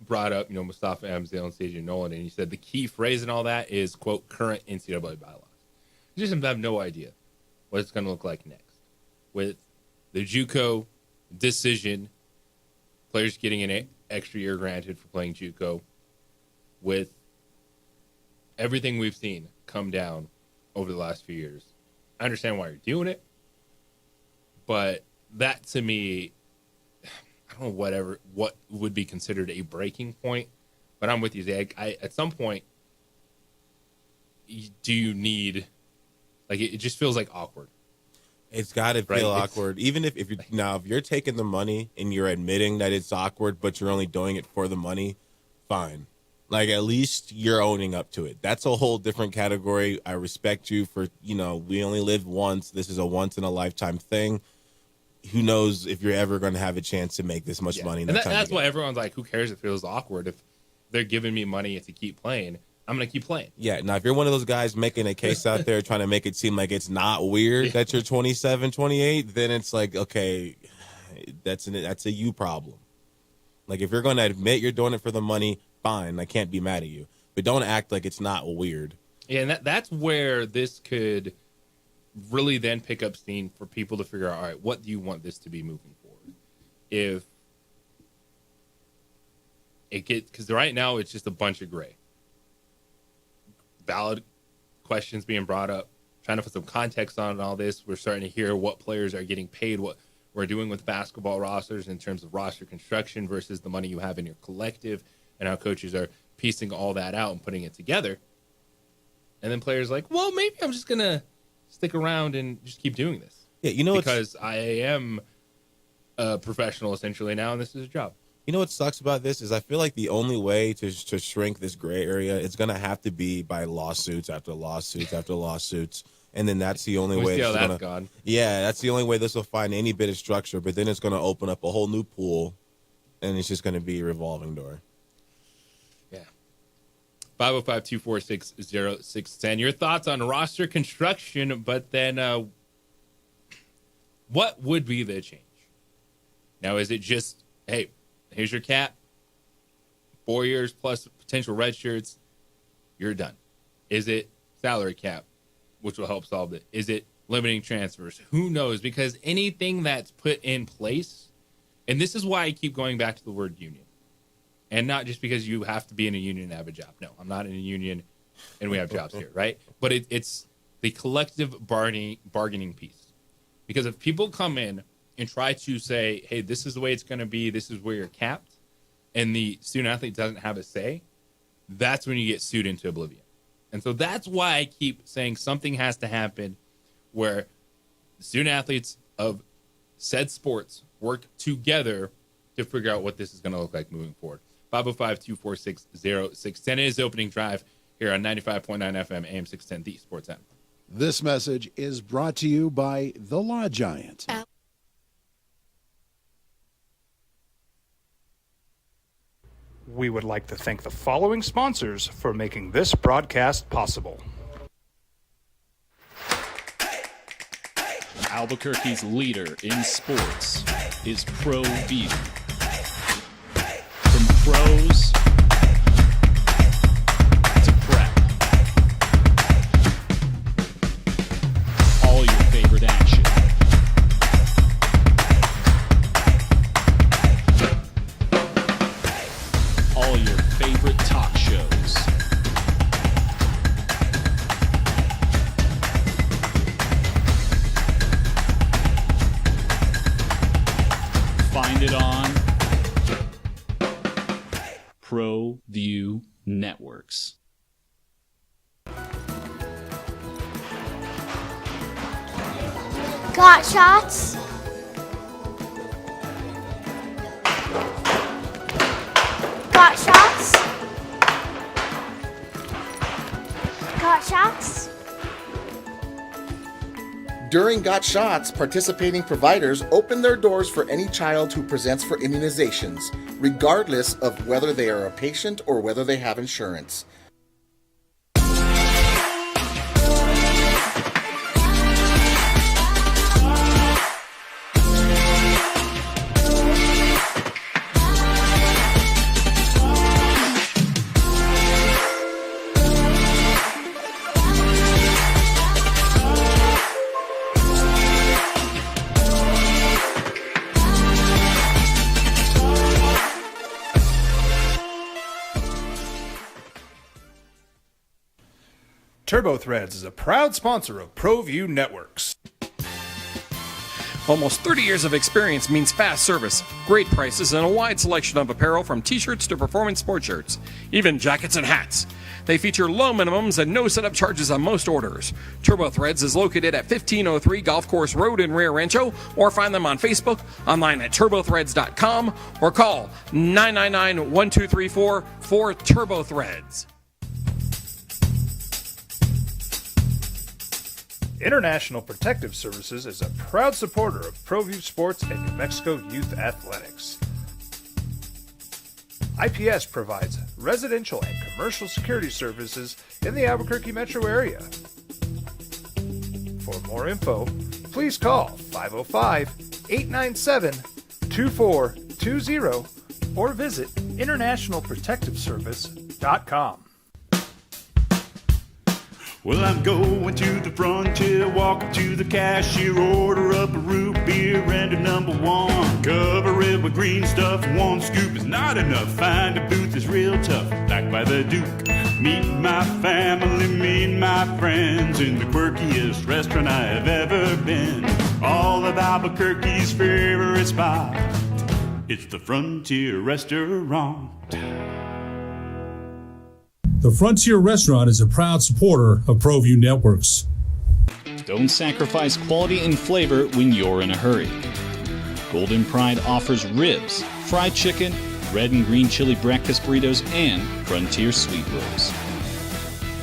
brought up, Mustafa Amzil and CJ Nolan, and he said the key phrase in all that is, quote, current NCAA bylaws. You just have no idea what it's going to look like next. With the JUCO decision, players getting an extra year granted for playing JUCO, with everything we've seen come down over the last few years. I understand why you're doing it, but that to me, I don't know what would be considered a breaking point, but I'm with you, Zach. At some point, do you need, it just feels like awkward. It's got to feel awkward. Even if you're taking the money and you're admitting that it's awkward, but you're only doing it for the money, fine. At least you're owning up to it. That's a whole different category. I respect you for, we only live once. This is a once in a lifetime thing. who knows if you're ever going to have a chance to make this much money. In And that time that's together. why everyone's like, who cares if it feels awkward? If they're giving me money to keep playing, I'm going to keep playing. Yeah, now if you're one of those guys making a case out there trying to make it seem like it's not weird that you're 27, 28, then it's like, okay, that's a you problem. Like, if you're going to admit you're doing it for the money, fine, I can't be mad at you. But don't act like it's not weird. Yeah, and that's where this could really then pick up steam for people to figure out, all right, what do you want this to be moving forward? If it gets, because right now it's just a bunch of gray. Valid questions being brought up, trying to put some context on all this. We're starting to hear what players are getting paid, what we're doing with basketball rosters in terms of roster construction versus the money you have in your collective, and how coaches are piecing all that out and putting it together. And then players like, well, maybe I'm just going to stick around and just keep doing this. Yeah, you know, because I am a professional essentially now, and this is a job. You know what sucks about this is I feel like the only way to shrink this gray area is going to have to be by lawsuits after lawsuits after lawsuits. And then that's the only way. See how that's gone. Yeah, that's the only way this will find any bit of structure. But then it's going to open up a whole new pool, and it's just going to be a revolving door. Yeah. 505-246-0610. Your thoughts on roster construction, but then what would be the change? Now, is it just, hey, here's your cap, 4 years plus potential red shirts, you're done? Is it salary cap, which will help solve it? Is it limiting transfers? Who knows? Because anything that's put in place, and this is why I keep going back to the word union, and not just because you have to be in a union and have a job. No, I'm not in a union, and we have jobs here, right? But it's the collective bargaining piece. Because if people come in and try to say, hey, this is the way it's going to be, this is where you're capped, and the student athlete doesn't have a say, that's when you get sued into oblivion. And so that's why I keep saying something has to happen where the student athletes of said sports work together to figure out what this is going to look like moving forward. 505-246-0610 is opening drive here on 95.9 FM, AM 610, the Sports Animal. This message is brought to you by The Law Giant. We would like to thank the following sponsors for making this broadcast possible. Albuquerque's leader in sports is ProView. From pros to prep, all your favorite action. All your favorite talk shows. Find it on ProView Networks. Got shots? Got shots? Got shots? During Got Shots, participating providers open their doors for any child who presents for immunizations, regardless of whether they are a patient or whether they have insurance. TurboThreads is a proud sponsor of ProView Networks. Almost 30 years of experience means fast service, great prices, and a wide selection of apparel from t-shirts to performance sports shirts, even jackets and hats. They feature low minimums and no setup charges on most orders. TurboThreads is located at 1503 Golf Course Road in Rio Rancho, or find them on Facebook, online at turbothreads.com, or call 999-1234 for TurboThreads. International Protective Services is a proud supporter of ProView Sports and New Mexico Youth Athletics. IPS provides residential and commercial security services in the Albuquerque metro area. For more info, please call 505-897-2420 or visit internationalprotectiveservice.com. Well, I'm going to the frontier, walk up to the cashier, order up a root beer and a number one. Cover it with green stuff, one scoop is not enough. Find a booth is real tough, back by the Duke. Meet my family, meet my friends in the quirkiest restaurant I have ever been. All of Albuquerque's favorite spot, it's the Frontier Restaurant. The Frontier Restaurant is a proud supporter of ProView Networks. Don't sacrifice quality and flavor when you're in a hurry. Golden Pride offers ribs, fried chicken, red and green chili breakfast burritos, and Frontier sweet rolls.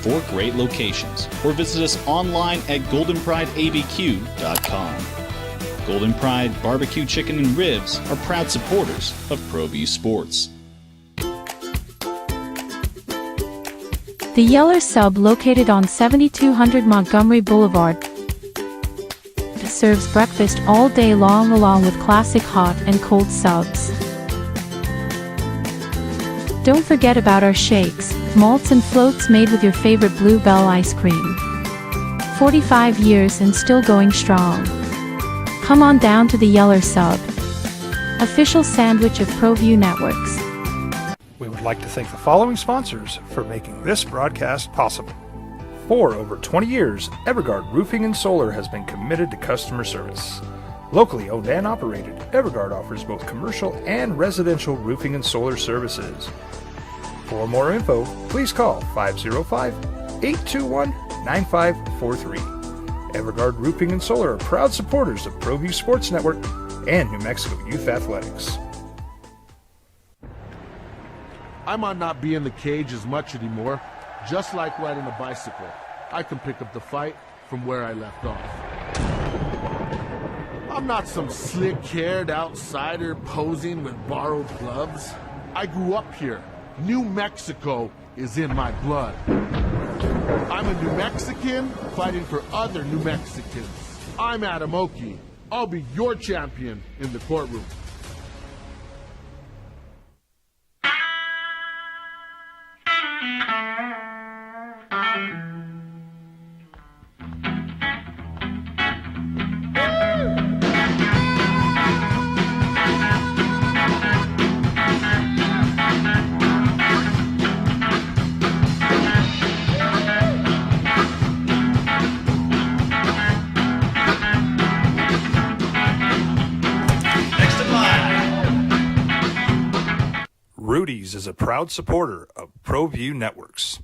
4 great locations, or visit us online at goldenprideabq.com. Golden Pride Barbecue Chicken and Ribs are proud supporters of ProView Sports. The Yeller Sub, located on 7200 Montgomery Boulevard, serves breakfast all day long along with classic hot and cold subs. Don't forget about our shakes, malts and floats made with your favorite Blue Bell ice cream. 45 years and still going strong. Come on down to the Yeller Sub, official sandwich of ProView Networks. We would like to thank the following sponsors for making this broadcast possible. For over 20 years, Evergard Roofing and Solar has been committed to customer service. Locally owned and operated, Evergard offers both commercial and residential roofing and solar services. For more info, please call 505-821-9543. Evergard Roofing and Solar are proud supporters of ProView Sports Network and New Mexico Youth Athletics. I might not be in the cage as much anymore. Just like riding a bicycle, I can pick up the fight from where I left off. I'm not some slick-haired outsider posing with borrowed gloves. I grew up here. New Mexico is in my blood. I'm a New Mexican fighting for other New Mexicans. I'm Adam Oki. I'll be your champion in the courtroom. Rudy's is a proud supporter of ProView Networks.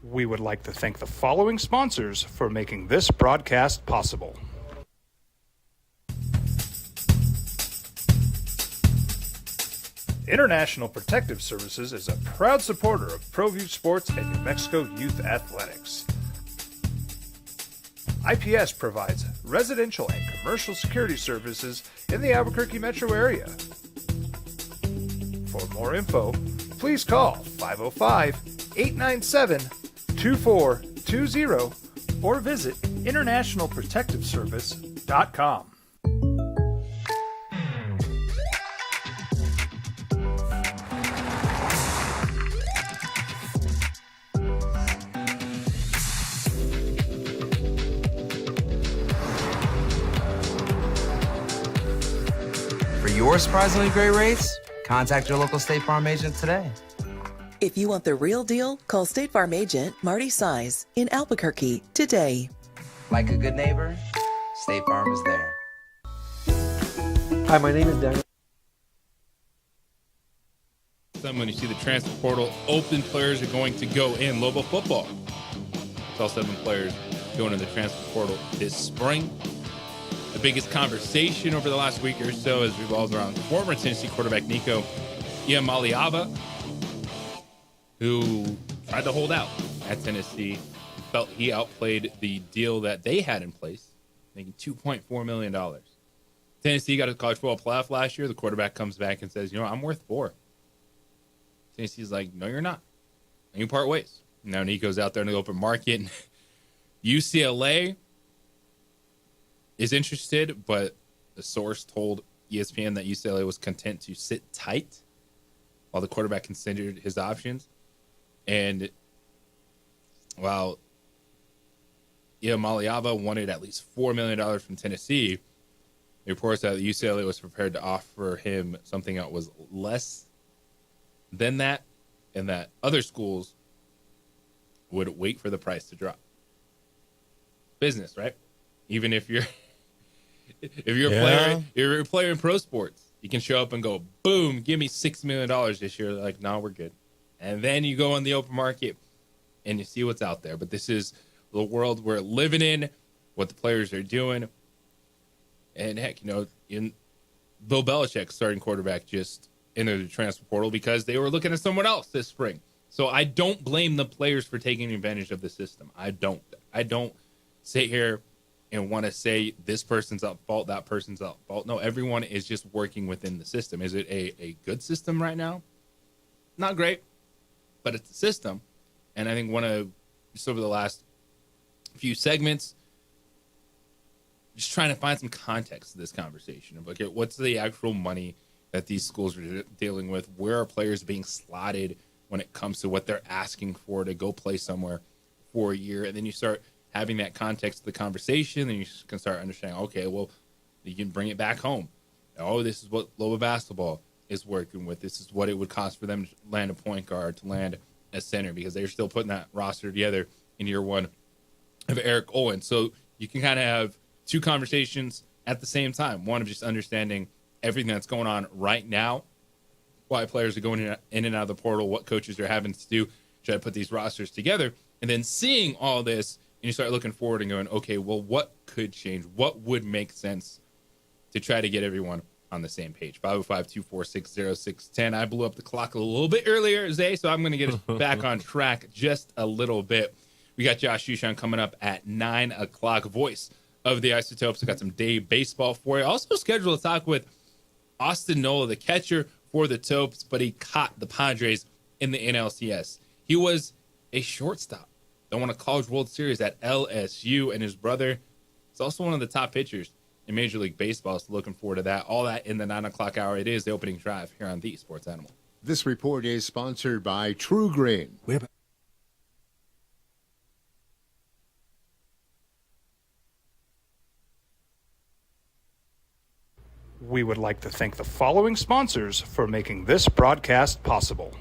We would like to thank the following sponsors for making this broadcast possible. International Protective Services is a proud supporter of ProView Sports and New Mexico Youth Athletics. IPS provides residential and commercial security services in the Albuquerque metro area. For more info, please call 505-897-2420 or visit internationalprotectiveservice.com. For your surprisingly great rates, contact your local State Farm agent today. If you want the real deal, call State Farm agent Marty Size in Albuquerque today. Like a good neighbor, State Farm is there. Hi, my name is Daniel. When you see the transfer portal open, players are going to go in. Lobo football. It's all 7 players going in the transfer portal this spring. The biggest conversation over the last week or so has revolved around former Tennessee quarterback Nico Iamaleava, who tried to hold out at Tennessee felt he outplayed the deal that they had in place, making $2.4 million. Tennessee got a college football playoff last year. The quarterback comes back and says, I'm worth $4 million. Tennessee's like, no, you're not. And you part ways. Now Nico's out there in the open market. UCLA is interested, but the source told ESPN that UCLA was content to sit tight while the quarterback considered his options. And while Maliava wanted at least $4 million from Tennessee, the reports that UCLA was prepared to offer him something that was less than that, and that other schools would wait for the price to drop. Business, right? Even if you're a player in pro sports, you can show up and go, boom, give me $6 million this year. They're like, no, we're good. And then you go on the open market and you see what's out there. But this is the world we're living in, what the players are doing. And heck, in Bill Belichick, starting quarterback, just entered the transfer portal because they were looking at someone else this spring. So I don't blame the players for taking advantage of the system. I don't sit here and want to say this person's at fault, that person's at fault. No, everyone is just working within the system. Is it a good system right now? Not great, but it's a system. And I think just over the last few segments, just trying to find some context to this conversation of, okay, what's the actual money that these schools are dealing with? Where are players being slotted when it comes to what they're asking for to go play somewhere for a year? And then you start having that context of the conversation, then you can start understanding, okay, well, you can bring it back home. Oh, this is what Loba basketball is working with. This is what it would cost for them to land a point guard, to land a center, because they're still putting that roster together in year one of Eric Owen. So you can kind of have two conversations at the same time. One of just understanding everything that's going on right now, why players are going in and out of the portal, what coaches are having to do, try to put these rosters together, and then seeing all this, and you start looking forward and going, okay, well, what could change? What would make sense to try to get everyone on the same page? 505-246-0610. I blew up the clock a little bit earlier, Zay, so I'm going to get us back on track just a little bit. We got Josh Shushan coming up at 9 o'clock, voice of the Isotopes. We got some day baseball for you. Also scheduled to talk with Austin Nola, the catcher for the Topes, but he caught the Padres in the NLCS. He was a shortstop that won a College World Series at LSU, and his brother is also one of the top pitchers in Major League Baseball. So looking forward to that. All that in the 9 o'clock hour. It is the opening drive here on the Sports Animal. This report is sponsored by True Green. We would like to thank the following sponsors for making this broadcast possible.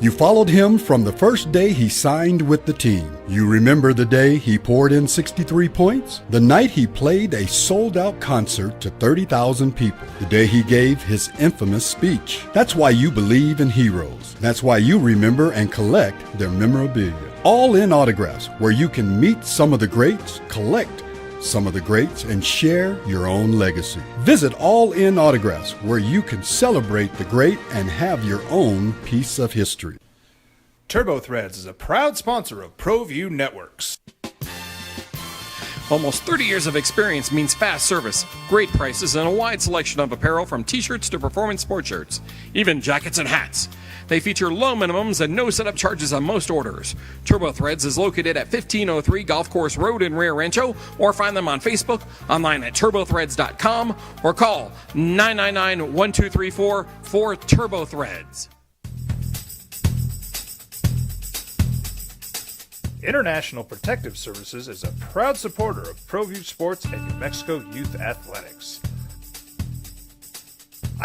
You followed him from the first day he signed with the team. You remember the day he poured in 63 points? The night he played a sold-out concert to 30,000 people. The day he gave his infamous speech. That's why you believe in heroes. That's why you remember and collect their memorabilia. All in Autographs, where you can meet some of the greats, collect some of the greats, and share your own legacy. Visit All In Autographs, where you can celebrate the great and have your own piece of history. Turbo Threads is a proud sponsor of ProView Networks. Almost 30 years of experience means fast service, great prices, and a wide selection of apparel from t-shirts to performance sport shirts, even jackets and hats. They feature low minimums and no setup charges on most orders. Turbo Threads is located at 1503 Golf Course Road in Rio Rancho, or find them on Facebook, online at turbothreads.com, or call 999-1234 for Turbo Threads. International Protective Services is a proud supporter of ProView Sports and New Mexico Youth Athletics.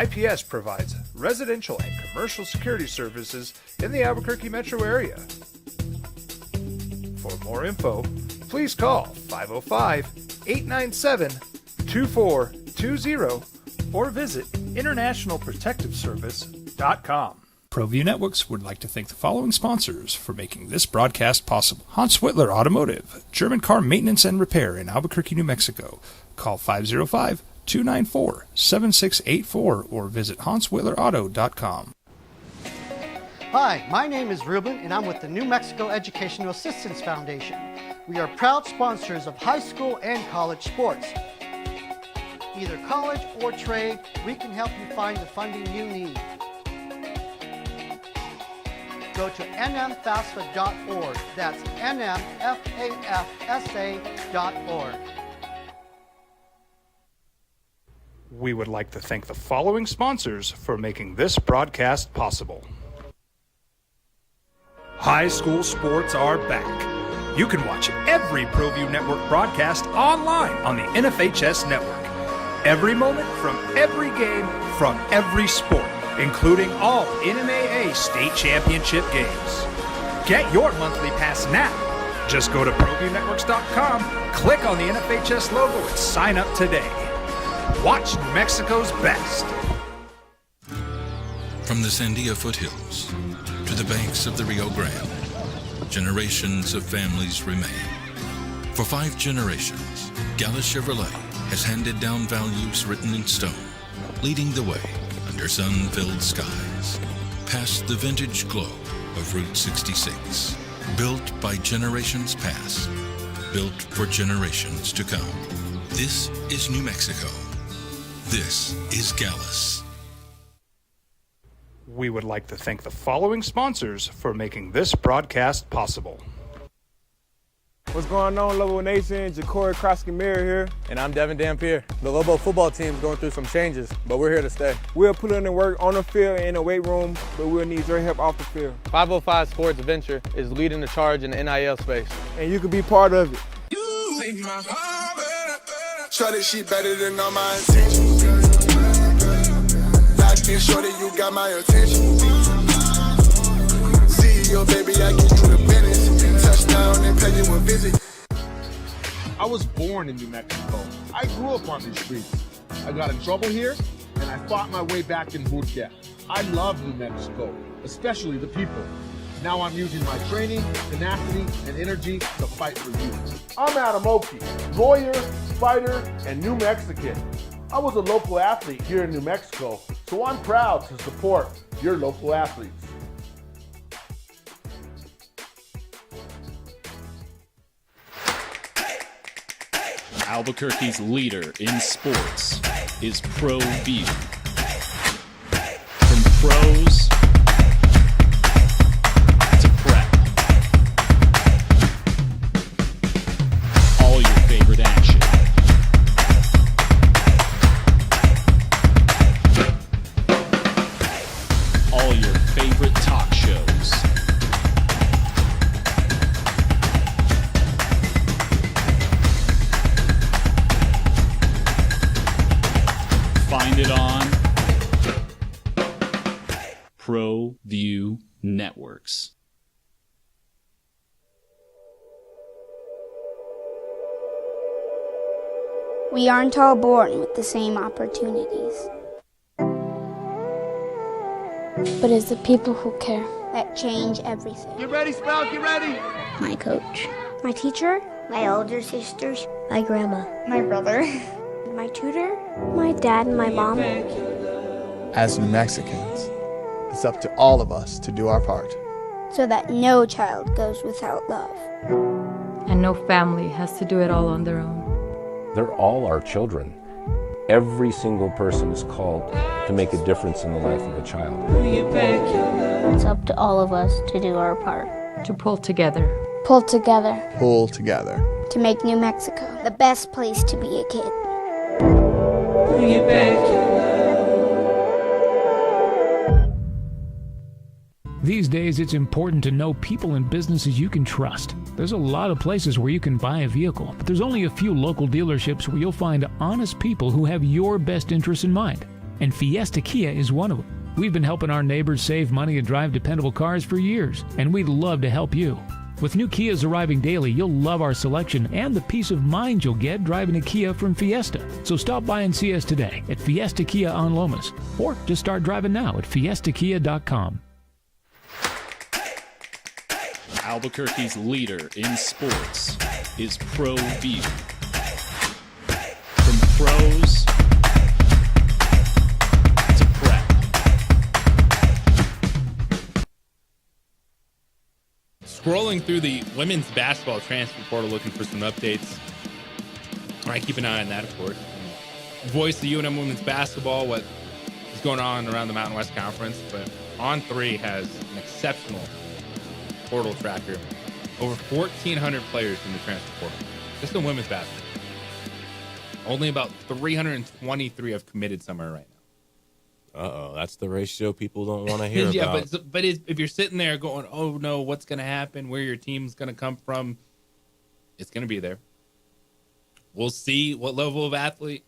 IPS provides residential and commercial security services in the Albuquerque metro area. For more info, please call 505-897-2420 or visit internationalprotectiveservice.com. ProView Networks would like to thank the following sponsors for making this broadcast possible. Hans Whitler Automotive, German car maintenance and repair in Albuquerque, New Mexico. Call 505-294-7684 or visit HansWhitlerAuto.com. Hi, my name is Ruben, and I'm with the New Mexico Educational Assistance Foundation. We are proud sponsors of high school and college sports. Either college or trade, we can help you find the funding you need. Go to nmfafsa.org. That's nmfafsa.org. We would like to thank the following sponsors for making this broadcast possible. High school sports are back. You can watch every ProView Network broadcast online on the NFHS network. Every moment from every game from every sport, including all NMAA state championship games. Get your monthly pass now. Just go to ProViewNetworks.com, click on the NFHS logo, and sign up today. Watch New Mexico's best. From the Sandia foothills to the banks of the Rio Grande, generations of families remain. For 5 generations, Gallus Chevrolet has handed down values written in stone, leading the way under sun-filled skies, past the vintage glow of Route 66. Built by generations past, built for generations to come. This is New Mexico. This is Gallus. We would like to thank the following sponsors for making this broadcast possible. What's going on, Lobo Nation? Ja'Cory Krosky-Mirror here. And I'm Devin Dampier. The Lobo football team is going through some changes, but we're here to stay. We'll put in the work on the field and in the weight room, but we'll need your help off the field. 505 Sports Venture is leading the charge in the NIL space, and you can be part of it. Shorty, she better than all my intentions. Locked in, shorty, you got my attention. CEO, baby, I get you the business. Touchdown and pay you a visit. I was born in New Mexico. I grew up on these streets. I got in trouble here, and I fought my way back in Burquia. I love New Mexico, especially the people. Now I'm using my training, tenacity, and energy to fight for you. I'm Adam Oki, lawyer, fighter, and New Mexican. I was a local athlete here in New Mexico, so I'm proud to support your local athletes. Albuquerque's leader in sports is ProView. From pros to prep, all your favorite action. All your favorite talk shows. Find it on ProView Networks. We aren't all born with the same opportunities. But it's the people who care that change everything. Get ready, Sprout, get ready! My coach. My teacher. My older sisters. My grandma. My brother. My tutor. My dad and my mom. As New Mexicans, it's up to all of us to do our part. So that no child goes without love. And no family has to do it all on their own. They're all our children. Every single person is called to make a difference in the life of a child. It's up to all of us to do our part. To pull together. Pull together. Pull together. To make New Mexico the best place to be a kid. These days, it's important to know people and businesses you can trust. There's a lot of places where you can buy a vehicle, but there's only a few local dealerships where you'll find honest people who have your best interests in mind. And Fiesta Kia is one of them. We've been helping our neighbors save money and drive dependable cars for years, and we'd love to help you. With new Kias arriving daily, you'll love our selection and the peace of mind you'll get driving a Kia from Fiesta. So stop by and see us today at Fiesta Kia on Lomas, or just start driving now at fiestakia.com. Albuquerque's leader in sports is ProView. From pros to prep, scrolling through the women's basketball transfer portal looking for some updates. All right, keep an eye on that, of course. Voice of UNM women's basketball, what is going on around the Mountain West Conference. But On3 has an exceptional portal tracker. Over 1,400 players in the transfer portal. Just in women's basketball. Only about 323 have committed somewhere right now. Uh-oh, that's the ratio people don't want to hear Yeah, about. but if you're sitting there going, oh, no, what's going to happen, where your team's going to come from, it's going to be there. We'll see what level of athlete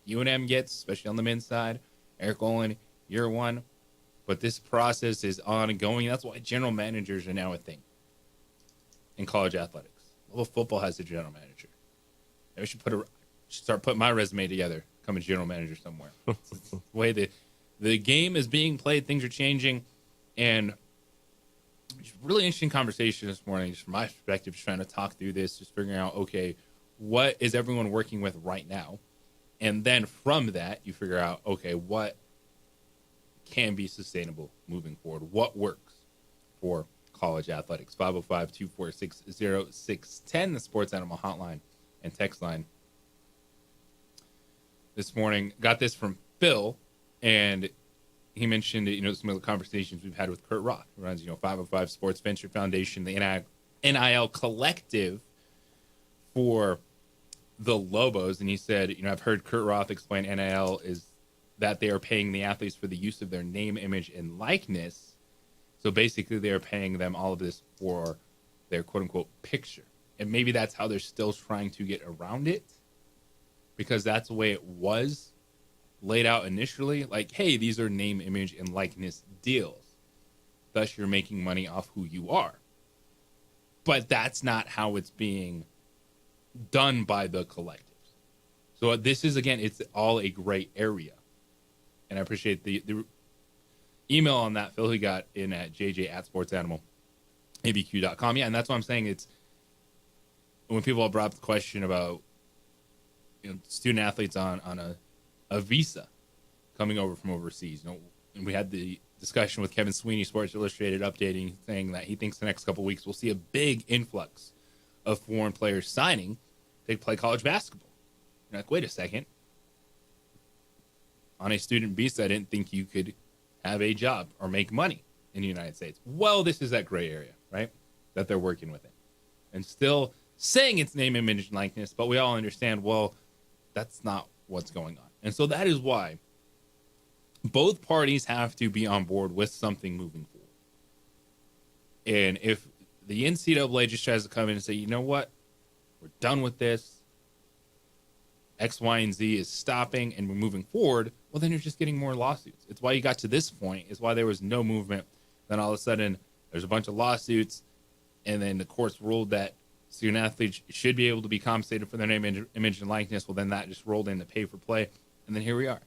UNM gets, especially on the men's side. Eric Olin, year one. But this process is ongoing. That's why general managers are now a thing in college athletics. Level football has a general manager. Maybe I should start putting my resume together, become a general manager somewhere. It's the way the game is being played, things are changing, and just really interesting conversation this morning, just from my perspective, just trying to talk through this, just figuring out, okay, what is everyone working with right now? And then from that, you figure out, okay, what can be sustainable moving forward? What works for college athletics? 505-246-0610, the Sports Animal Hotline and text line. This morning, got this from Phil, and he mentioned, some of the conversations we've had with Kurt Roth, who runs, 505 Sports Venture Foundation, the NIL collective for the Lobos. And he said, I've heard Kurt Roth explain NIL is that they are paying the athletes for the use of their name, image, and likeness. So basically, they're paying them all of this for their quote-unquote picture. And maybe that's how they're still trying to get around it, because that's the way it was laid out initially. Like, hey, these are name, image, and likeness deals. Thus, you're making money off who you are. But that's not how it's being done by the collectives. So this is, again, it's all a gray area. And I appreciate the email on that, Phil, who got in at jj@sportsanimalabq.com. Yeah, and that's what I'm saying. It's when people brought up the question about student athletes on a visa coming over from overseas. And we had the discussion with Kevin Sweeney, Sports Illustrated, updating, saying that he thinks the next couple of weeks we'll see a big influx of foreign players signing to play college basketball. You're like, wait a second. On a student visa, I didn't think you could have a job or make money in the United States. Well, this is that gray area, right, that they're working with it. And still saying it's name, image, and likeness, but we all understand, well, that's not what's going on. And so that is why both parties have to be on board with something moving forward. And if the NCAA just tries to come in and say, you know what, we're done with this, X, Y, and Z is stopping and we're moving forward, well, then you're just getting more lawsuits. It's why you got to this point. It's why there was no movement. Then all of a sudden, there's a bunch of lawsuits, and then the courts ruled that student athletes should be able to be compensated for their name, image, and likeness. Well, then that just rolled in the pay for play, and then here we are.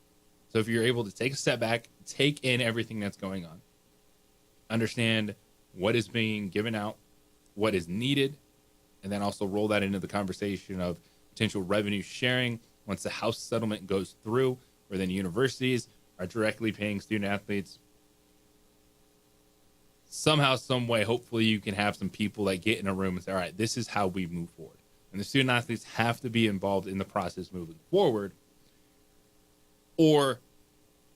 So if you're able to take a step back, take in everything that's going on, understand what is being given out, what is needed, and then also roll that into the conversation of potential revenue sharing once the House settlement goes through, where then universities are directly paying student athletes. Somehow, some way, hopefully you can have some people that get in a room and say, all right, this is how we move forward. And the student athletes have to be involved in the process moving forward, or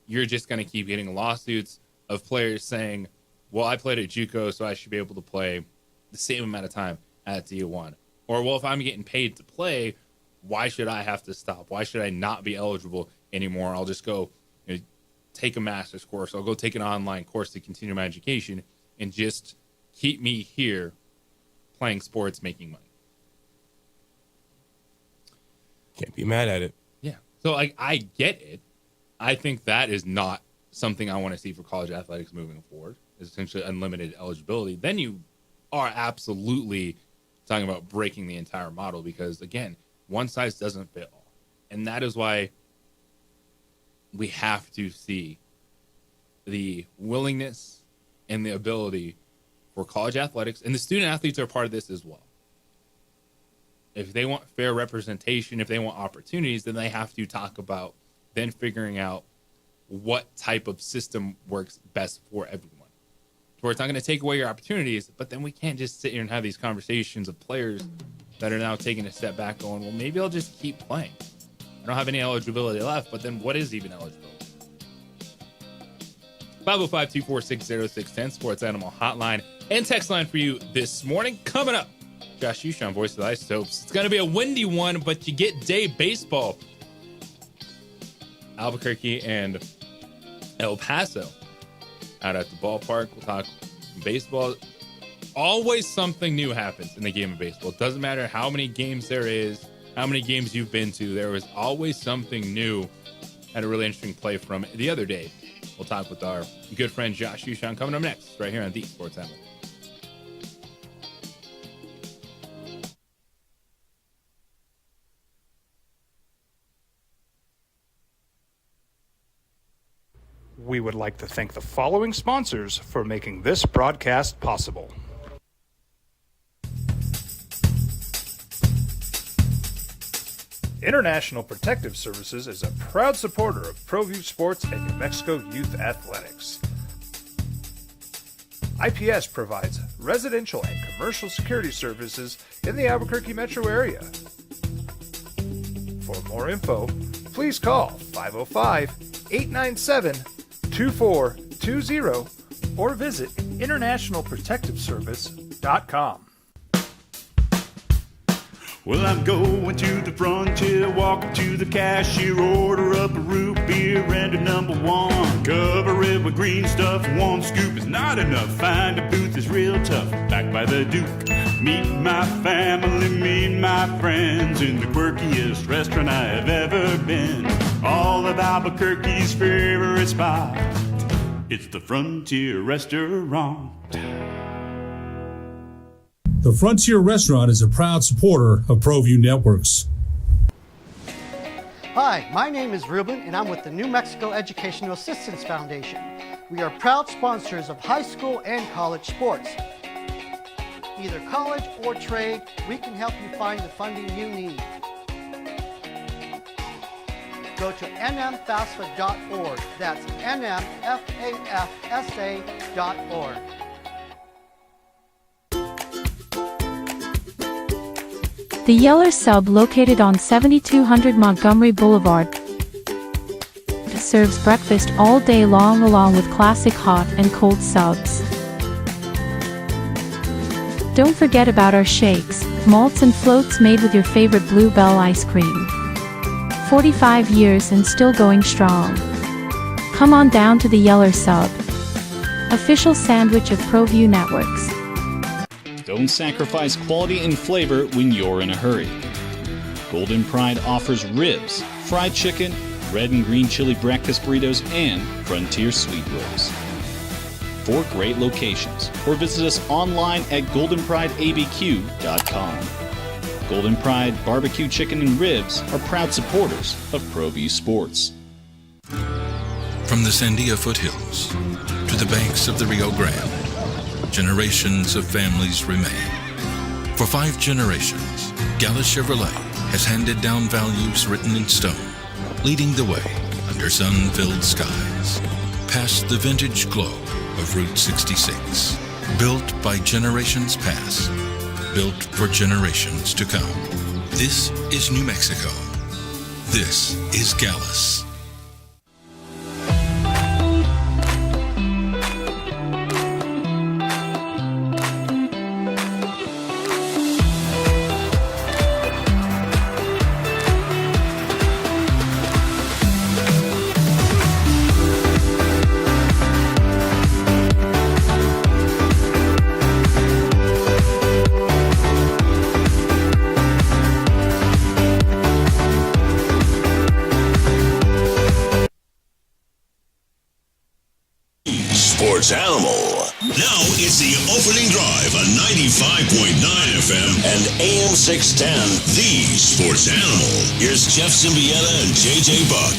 you're just going to keep getting lawsuits of players saying, well, I played at JUCO, so I should be able to play the same amount of time at D1. Or, well, if I'm getting paid to play, why should I have to stop? Why should I not be eligible anymore? I'll just go take a master's course. I'll go take an online course to continue my education and just keep me here playing sports, making money. Can't be mad at it. Yeah. So I get it. I think that is not something I want to see for college athletics moving forward, is essentially unlimited eligibility. Then you are absolutely talking about breaking the entire model, because, again, one size doesn't fit all. And that is why we have to see the willingness and the ability for college athletics, and the student athletes are part of this as well. If they want fair representation, if they want opportunities, then they have to talk about then figuring out what type of system works best for everyone. where it's not going to take away your opportunities, but then we can't just sit here and have these conversations of players that are now taking a step back going, well, maybe I'll just keep playing. I don't have any eligibility left, but then what is even eligibility? 505-246-0610, Sports Animal Hotline and text line for you this morning. Coming up, Josh Ushon, voice of the Isotopes. It's going to be a windy one, but you get day baseball. Albuquerque and El Paso out at the ballpark. We'll talk baseball. Always something new happens in the game of baseball. It doesn't matter how many games there is, how many games you've been to. There is always something new. Had a really interesting play from the other day. We'll talk with our good friend Josh Ushon coming up next right here on the Sports Animal. We would like to thank the following sponsors for making this broadcast possible. International Protective Services is a proud supporter of ProView Sports and New Mexico Youth Athletics. IPS provides residential and commercial security services in the Albuquerque metro area. For more info, please call 505-897-2420 or visit internationalprotectiveservice.com. Well, I'm going to the frontier, walk up to the cashier, order up a root beer and a number one. Cover it with green stuff, one scoop is not enough. Find a booth is real tough, back by the Duke. Meet my family, meet my friends in the quirkiest restaurant I have ever been. All of Albuquerque's favorite spot, it's the Frontier Restaurant. The Frontier Restaurant is a proud supporter of ProView Networks. Hi, my name is Ruben, and I'm with the New Mexico Educational Assistance Foundation. We are proud sponsors of high school and college sports. Either college or trade, we can help you find the funding you need. Go to nmfafsa.org. That's nmfafsa.org. The Yeller Sub, located on 7200 Montgomery Boulevard, serves breakfast all day long along with classic hot and cold subs. Don't forget about our shakes, malts and floats made with your favorite Bluebell ice cream. 45 years and still going strong. Come on down to the Yeller Sub, official sandwich of ProView Networks. Don't sacrifice quality and flavor when you're in a hurry. Golden Pride offers ribs, fried chicken, red and green chili breakfast burritos, and Frontier sweet rolls. 4 great locations, or visit us online at goldenprideabq.com. Golden Pride barbecue chicken and ribs are proud supporters of ProView Sports. From the Sandia foothills to the banks of the Rio Grande, generations of families remain. For 5 generations, Gallus Chevrolet has handed down values written in stone, leading the way under sun-filled skies, past the vintage glow of Route 66. Built by generations past, built for generations to come. This is New Mexico. This is Gallus. Sports Animal. Now it's the opening drive on 95.9 FM and AM 610. The Sports Animal. Here's Jeff Zimbietta and JJ Buck.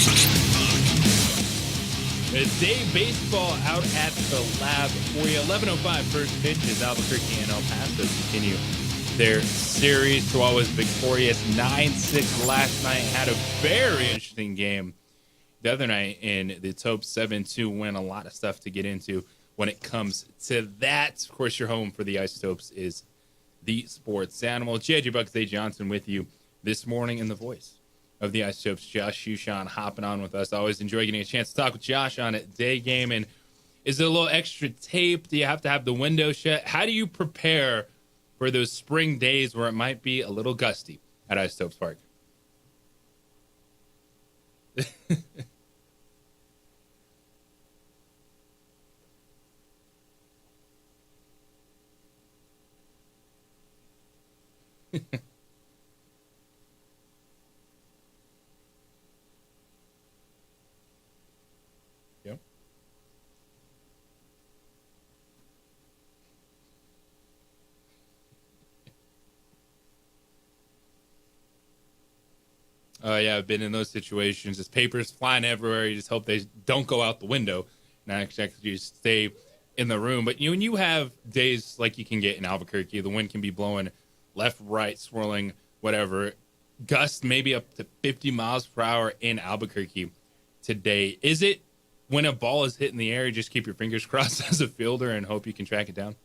It's day baseball out at the lab for you. 11:05 first pitch as Albuquerque and El Paso continue their series. Chihuahua was victorious 9-6 last night. Had a very interesting game the other night in the Taupe 7-2 win. A lot of stuff to get into when it comes to that. Of course, your home for the Isotopes is the Sports Animal. JJ Bucks A. Johnson with you this morning, in the voice of the Isotopes, Josh Shushan, hopping on with us. I always enjoy getting a chance to talk with Josh on a day game. And is there a little extra tape? Do you have to have the window shut? How do you prepare for those spring days where it might be a little gusty at Isotopes Park? Yep. Oh, yeah, I've been in those situations. Just papers flying everywhere. You just hope they don't go out the window and actually you stay in the room. But when you have days like you can get in Albuquerque, the wind can be blowing left, right, swirling, whatever. Gusts maybe up to 50 miles per hour in Albuquerque today. Is it when a ball is hit in the air, you just keep your fingers crossed as a fielder and hope you can track it down?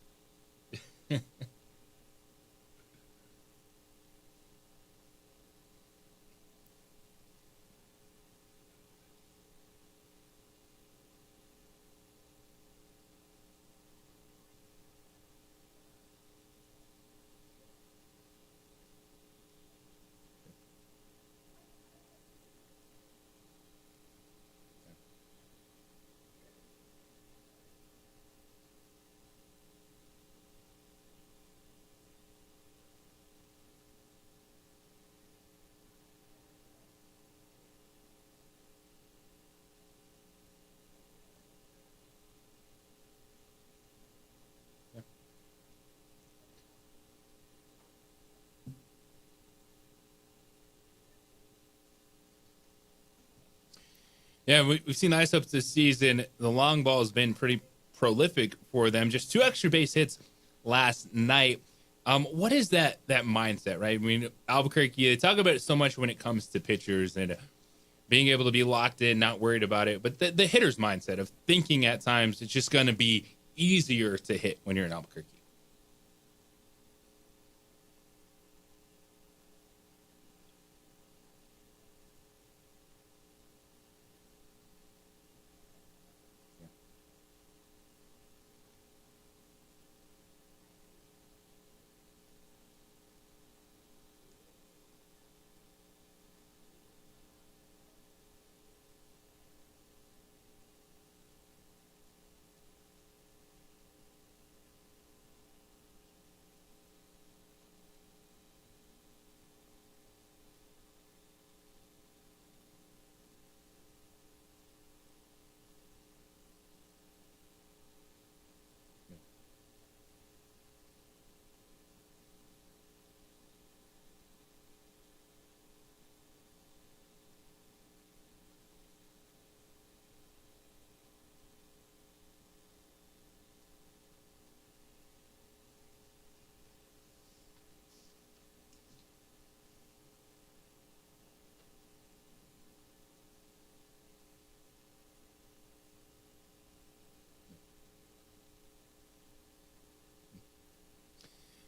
Yeah, we've seen the Isotopes this season. The long ball has been pretty prolific for them. Just 2 extra base hits last night. What is that mindset, right? I mean, Albuquerque, they talk about it so much when it comes to pitchers and being able to be locked in, not worried about it. But the hitter's mindset of thinking at times it's just going to be easier to hit when you're in Albuquerque.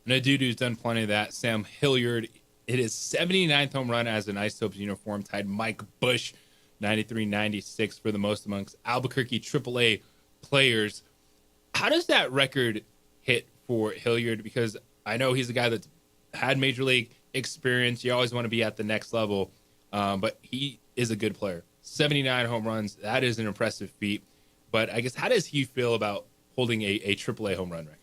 And a dude who's done plenty of that, Sam Hilliard. It is 79th home run as an Isotopes uniform, tied Mike Bush, 93-96 for the most amongst Albuquerque AAA players. How does that record hit for Hilliard? Because I know he's a guy that's had major league experience. You always want to be at the next level, but he is a good player. 79 home runs, that is an impressive feat. But I guess, how does he feel about holding a AAA home run record?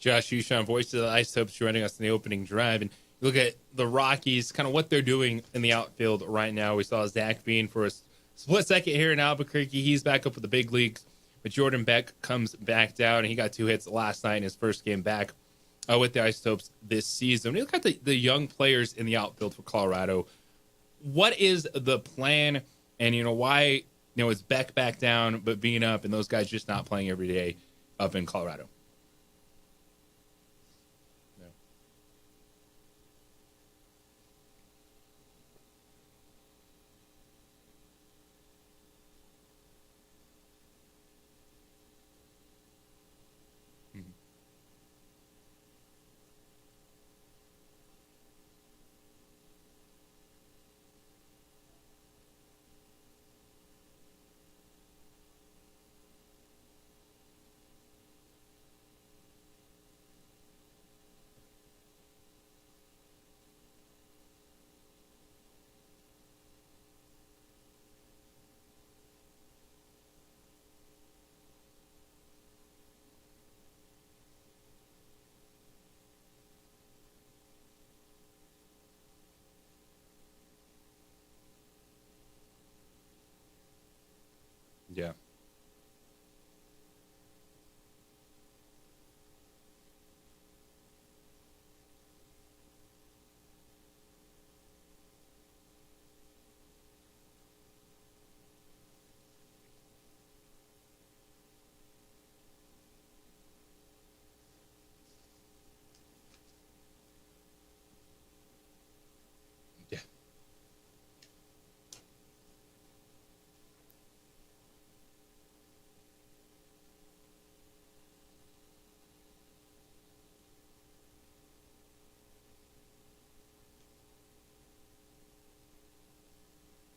Josh Hushan, voice of the Isotopes, joining us in the opening drive. And you look at the Rockies, kind of what they're doing in the outfield right now. We saw Zach Bean for a split second here in Albuquerque. He's back up with the big leagues. But Jordan Beck comes back down, and he got 2 hits last night in his first game back with the Isotopes this season. When you look at the young players in the outfield for Colorado, what is the plan? And, why, is Beck back down but Bean up and those guys just not playing every day up in Colorado? Yeah.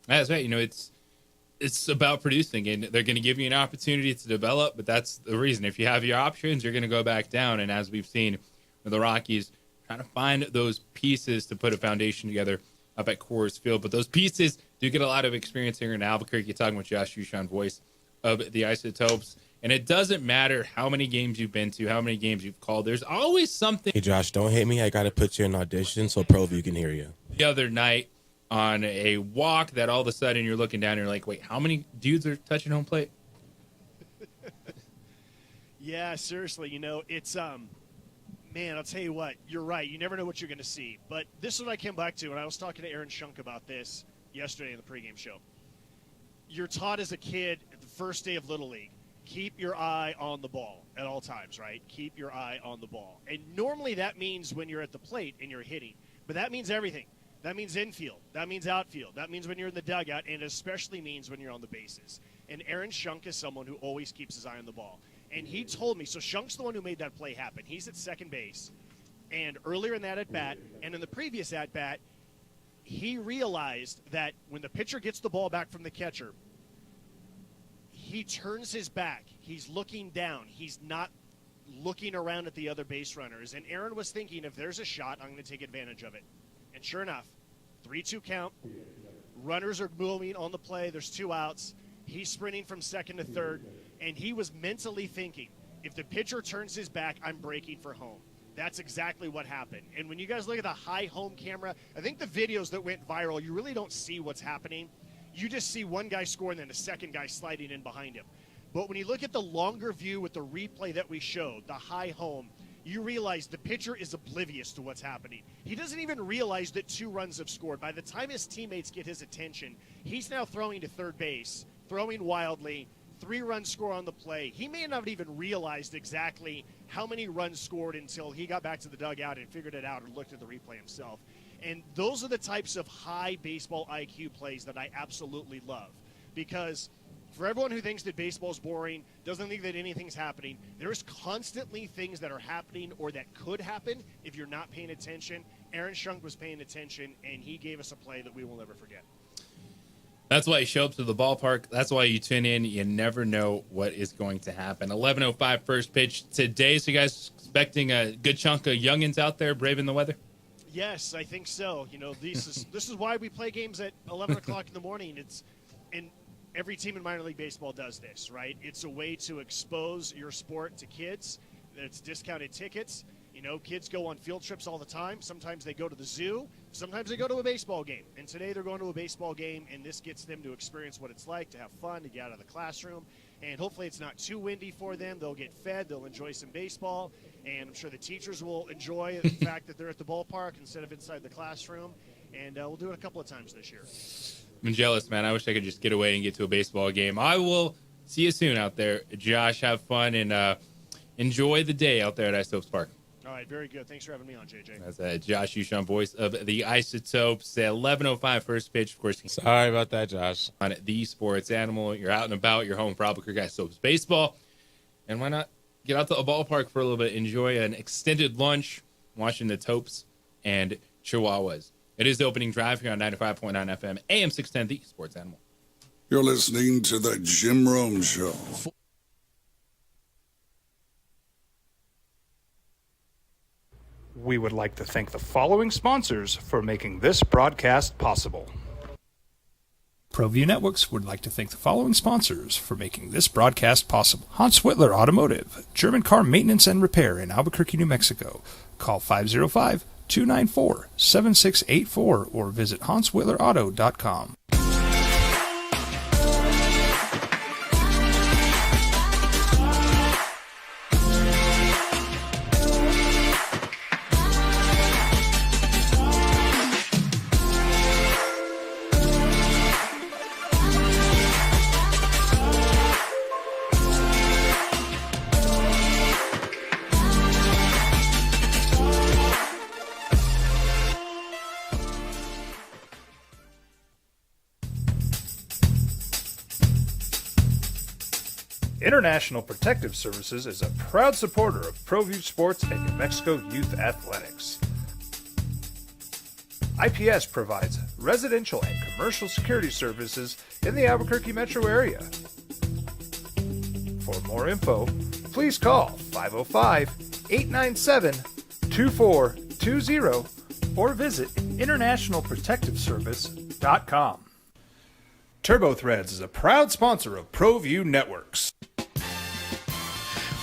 That's right. It's about producing, and they're going to give you an opportunity to develop, but that's the reason. If you have your options, you're going to go back down. And as we've seen with the Rockies, trying to find those pieces to put a foundation together up at Coors Field. But those pieces do get a lot of experience here in Albuquerque. You're talking with Josh Hushan, voice of the Isotopes. And it doesn't matter how many games you've been to, how many games you've called. There's always something. Hey, Josh, don't hate me. I got to put you in audition so ProView can hear you. The other night, on a walk, that all of a sudden you're looking down and you're like, wait, how many dudes are touching home plate? Yeah, seriously, it's man, I'll tell you what, you're right. You never know what you're going to see. But this is what I came back to, and I was talking to Aaron Shunk about this yesterday in the pregame show. You're taught as a kid at the first day of Little League, keep your eye on the ball at all times, right? Keep your eye on the ball. And normally that means when you're at the plate and you're hitting. But that means everything. That means infield. That means outfield. That means when you're in the dugout, and especially means when you're on the bases. And Aaron Shunk is someone who always keeps his eye on the ball. And he told me, so Shunk's the one who made that play happen. He's at second base. And earlier in that at-bat, and in the previous at-bat, he realized that when the pitcher gets the ball back from the catcher, he turns his back. He's looking down. He's not looking around at the other base runners. And Aaron was thinking, if there's a shot, I'm going to take advantage of it. And sure enough, 3-2 count. Runners are moving on the play. There's 2 outs. He's sprinting from second to third. And he was mentally thinking, if the pitcher turns his back, I'm breaking for home. That's exactly what happened. And when you guys look at the high home camera, I think the videos that went viral, you really don't see what's happening. You just see one guy score and then a second guy sliding in behind him. But when you look at the longer view with the replay that we showed, the high home, you realize the pitcher is oblivious to what's happening. He doesn't even realize that 2 runs have scored. By the time his teammates get his attention, he's now throwing to third base, throwing wildly, 3-run score on the play. He may not have even realized exactly how many runs scored until he got back to the dugout and figured it out and looked at the replay himself. And those are the types of high baseball IQ plays that I absolutely love. Because for everyone who thinks that baseball's boring, doesn't think that anything's happening, there's constantly things that are happening or that could happen if you're not paying attention. Aaron Shunk was paying attention, and he gave us a play that we will never forget. That's why you show up to the ballpark. That's why you tune in. You never know what is going to happen. 11:05 first pitch today. So you guys expecting a good chunk of youngins out there braving the weather? Yes, I think so. This is why we play games at 11 o'clock in the morning. And every team in minor league baseball does this, right? It's a way to expose your sport to kids. It's discounted tickets. You know, kids go on field trips all the time. Sometimes they go to the zoo. Sometimes they go to a baseball game. And today they're going to a baseball game, and this gets them to experience what it's like to have fun, to get out of the classroom. And hopefully it's not too windy for them. They'll get fed. They'll enjoy some baseball. And I'm sure the teachers will enjoy the fact that they're at the ballpark instead of inside the classroom. And we'll do it a couple of times this year. I'm jealous, man. I wish I could just get away and get to a baseball game. I will see you soon out there. Josh, have fun and enjoy the day out there at Isotopes Park. All right, very good. Thanks for having me on, JJ. That's Josh Ushon, voice of the Isotopes. 11:05 first pitch, of course. Sorry about that, Josh. On the Sports Animal, you're out and about. You're home for Albuquerque Isotopes baseball, and why not get out to a ballpark for a little bit? Enjoy an extended lunch, watching the Topes and Chihuahuas. It is the opening drive here on 95.9 FM, AM 610, the Sports Animal. You're listening to the Jim Rome Show. We would like to thank the following sponsors for making this broadcast possible. ProView Networks would like to thank the following sponsors for making this broadcast possible. Hans Whitler Automotive, German car maintenance and repair in Albuquerque, New Mexico. Call 505-294-7684 or visit HansWhitlerAuto.com. International Protective Services is a proud supporter of ProView Sports and New Mexico Youth Athletics. IPS provides residential and commercial security services in the Albuquerque metro area. For more info, please call 505-897-2420 or visit internationalprotectiveservice.com. TurboThreads is a proud sponsor of ProView Networks.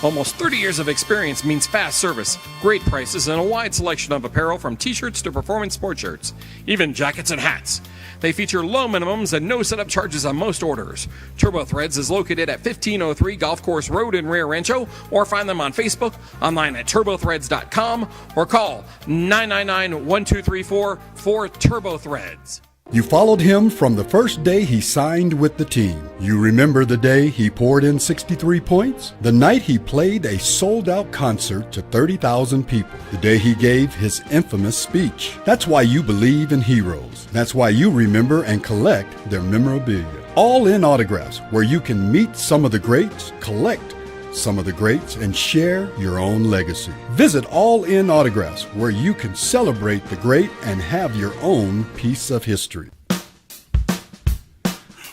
Almost 30 years of experience means fast service, great prices, and a wide selection of apparel from t-shirts to performance sport shirts, even jackets and hats. They feature low minimums and no setup charges on most orders. TurboThreads is located at 1503 Golf Course Road in Rio Rancho, or find them on Facebook, online at turbothreads.com, or call 999-1234 for TurboThreads. You followed him from the first day he signed with the team. You remember the day he poured in 63 points? The night he played a sold-out concert to 30,000 people. The day he gave his infamous speech. That's why you believe in heroes. That's why you remember and collect their memorabilia. All in Autographs, where you can meet some of the greats, collect some of the greats, and share your own legacy. Visit All In Autographs, where you can celebrate the great and have your own piece of history.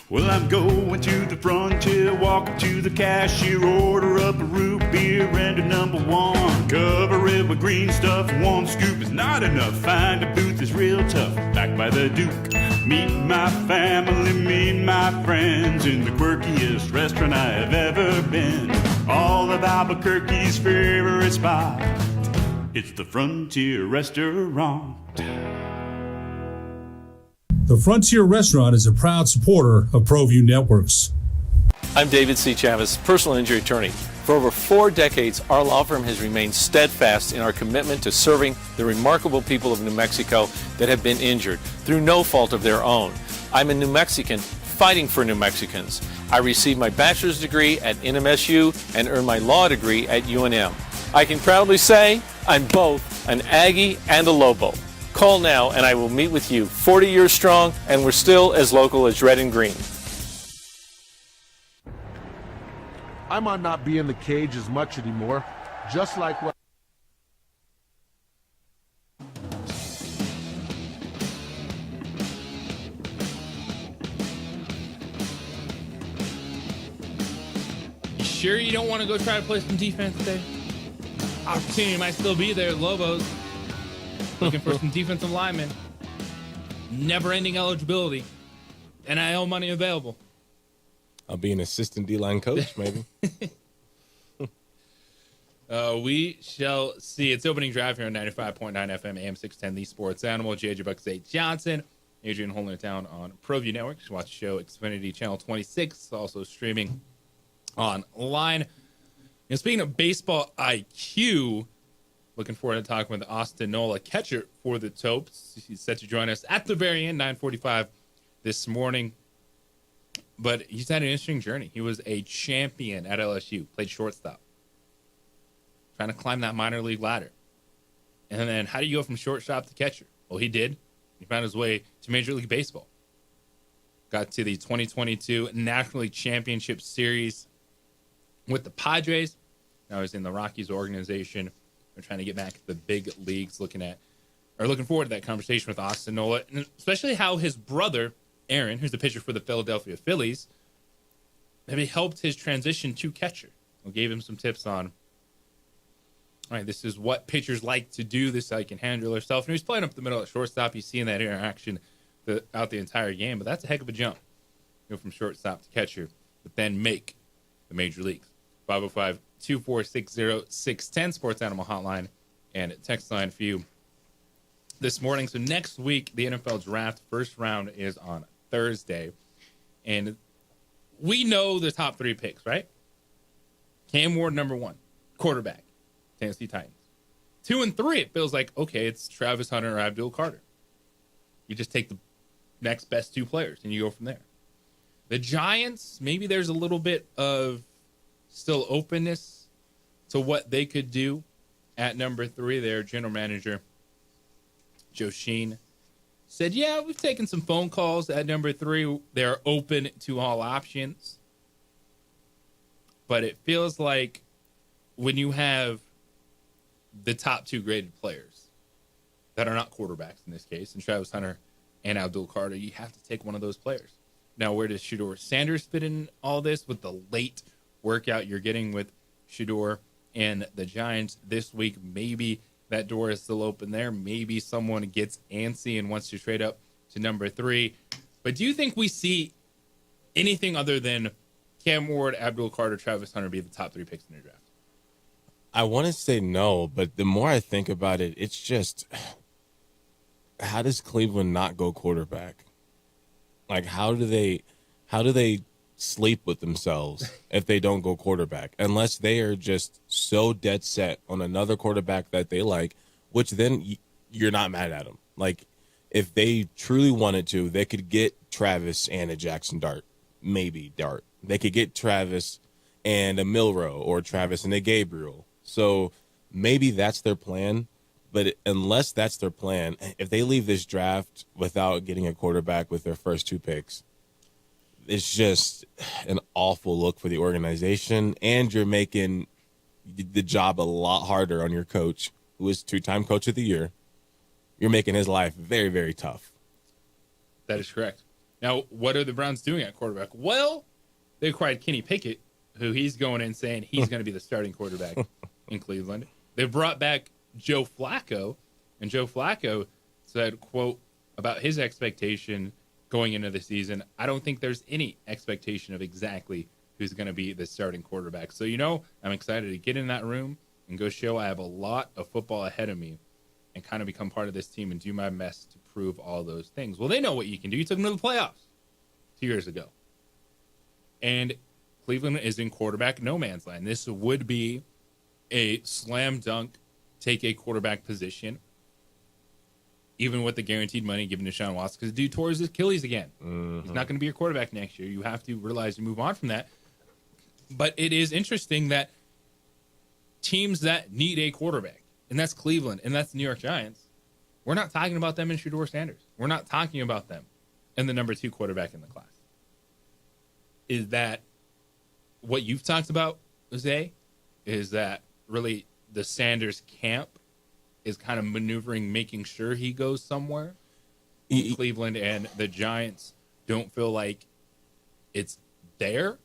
Well, I'm going to the frontier, walking to the cashier, order up a root beer and a number one. Cover it with green stuff, one scoop is not enough. Find a booth is real tough, back by the Duke. Meet my family, meet my friends in the quirkiest restaurant I have ever been. All of Albuquerque's favorite spot, it's the Frontier Restaurant. The Frontier Restaurant is a proud supporter of ProView Networks. I'm David C. Chavez, personal injury attorney. For over 4 decades, our law firm has remained steadfast in our commitment to serving the remarkable people of New Mexico that have been injured through no fault of their own. I'm a New Mexican fighting for New Mexicans. I received my bachelor's degree at NMSU and earned my law degree at UNM. I can proudly say I'm both an Aggie and a Lobo. Call now and I will meet with you. 40 years strong, and we're still as local as red and green. I might not be in the cage as much anymore, just like what. You sure you don't want to go try to play some defense today? Opportunity might still be there, Lobos. Looking for some defensive linemen. Never-ending eligibility. NIL money available. I'll be an assistant D-line coach, maybe. We shall see. It's opening drive here on 95.9 FM, AM 610, The Sports Animal. JJ Bucksay Johnson, Adrian Holner-Town on ProView Network. You can watch the show Xfinity Channel 26, also streaming online. And speaking of baseball IQ, looking forward to talking with Austin Nola, catcher for the Topes. He's set to join us at the very end, 9:45 this morning. But he's had an interesting journey. He was a champion at LSU, played shortstop, trying to climb that minor league ladder. And then how do you go from shortstop to catcher? Well, he did. He found his way to Major League Baseball. Got to the 2022 National League Championship Series with the Padres. Now he's in the Rockies organization. They're trying to get back to the big leagues, looking forward to that conversation with Austin Nola, and especially how his brother, Aaron, who's the pitcher for the Philadelphia Phillies, maybe helped his transition to catcher. We gave him some tips on, all right, this is what pitchers like to do. This is how you can handle yourself. And he's playing up the middle at shortstop. He's seeing that interaction throughout the entire game, but that's a heck of a jump. Go from shortstop to catcher, but then make the major leagues. 505-246-0610, Sports Animal Hotline and text line for you this morning. So next week, the NFL Draft first round is on Thursday. And we know the top 3 picks, right? Cam Ward, number 1, quarterback, Tennessee Titans. 2 and 3, it feels like, okay, it's Travis Hunter or Abdul Carter. You just take the next best 2 players and you go from there. The Giants, maybe there's a little bit of still openness to what they could do at number 3. Their general manager, Joe Sheen, said, yeah, we've taken some phone calls at number 3. They're open to all options. But it feels like when you have the top 2 graded players that are not quarterbacks in this case, and Travis Hunter and Abdul Carter, you have to take one of those players. Now, where does Shedeur Sanders fit in all this with the late workout you're getting with Shedeur and the Giants this week? Maybe that door is still open there. Maybe someone gets antsy and wants to trade up to number 3. But do you think we see anything other than Cam Ward, Abdul Carter, Travis Hunter be the top 3 picks in the draft? I want to say no, but the more I think about it, it's just, how does Cleveland not go quarterback? Like, how do they sleep with themselves if they don't go quarterback, unless they are just so dead set on another quarterback that they like, which then you're not mad at them. Like, if they truly wanted to, they could get Travis and a Jackson Dart, maybe Dart. They could get Travis and a Milroe, or Travis and a Gabriel. So maybe that's their plan. But unless that's their plan, if they leave this draft without getting a quarterback with their first 2 picks, it's just an awful look for the organization, and you're making the job a lot harder on your coach, who is 2-time coach of the year. You're making his life very, very tough. That is correct. Now, what are the Browns doing at quarterback? Well, they acquired Kenny Pickett, who he's going in saying he's going to be the starting quarterback in Cleveland. They brought back Joe Flacco, and Joe Flacco said, quote, about his expectation going into the season, I don't think there's any expectation of exactly who's going to be the starting quarterback. So, I'm excited to get in that room and go show I have a lot of football ahead of me and kind of become part of this team and do my best to prove all those things. Well, they know what you can do. You took them to the playoffs 2 years ago. And Cleveland is in quarterback no man's land. This would be a slam dunk, take a quarterback position, even with the guaranteed money given to Deshaun Watson, because the dude tore his Achilles again. Mm-hmm. He's not going to be your quarterback next year. You have to realize to move on from that. But it is interesting that teams that need a quarterback, and that's Cleveland, and that's the New York Giants, we're not talking about them in Shedeur Sanders. We're not talking about them in the number 2 quarterback in the class. Is that what you've talked about, Jose? Is that really the Sanders camp is kind of maneuvering, making sure he goes somewhere? Cleveland and the Giants don't feel like it's there?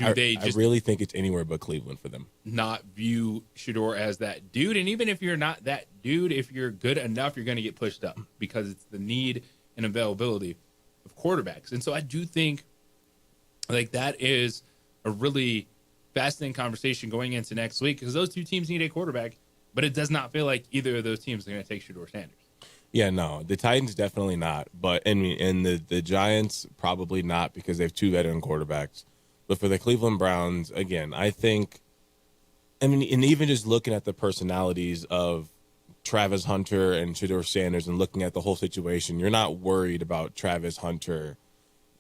I really think it's anywhere but Cleveland for them. Not view Shedeur as that dude? And even if you're not that dude, if you're good enough, you're going to get pushed up because it's the need and availability of quarterbacks. And so I do think like that is a really fascinating conversation going into next week because those two teams need a quarterback, but it does not feel like either of those teams are going to take Shedeur Sanders. Yeah, no, the Titans definitely not, but and the Giants probably not because they have two veteran quarterbacks. But for the Cleveland Browns, again, I think, and even just looking at the personalities of Travis Hunter and Shedeur Sanders and looking at the whole situation, you're not worried about Travis Hunter,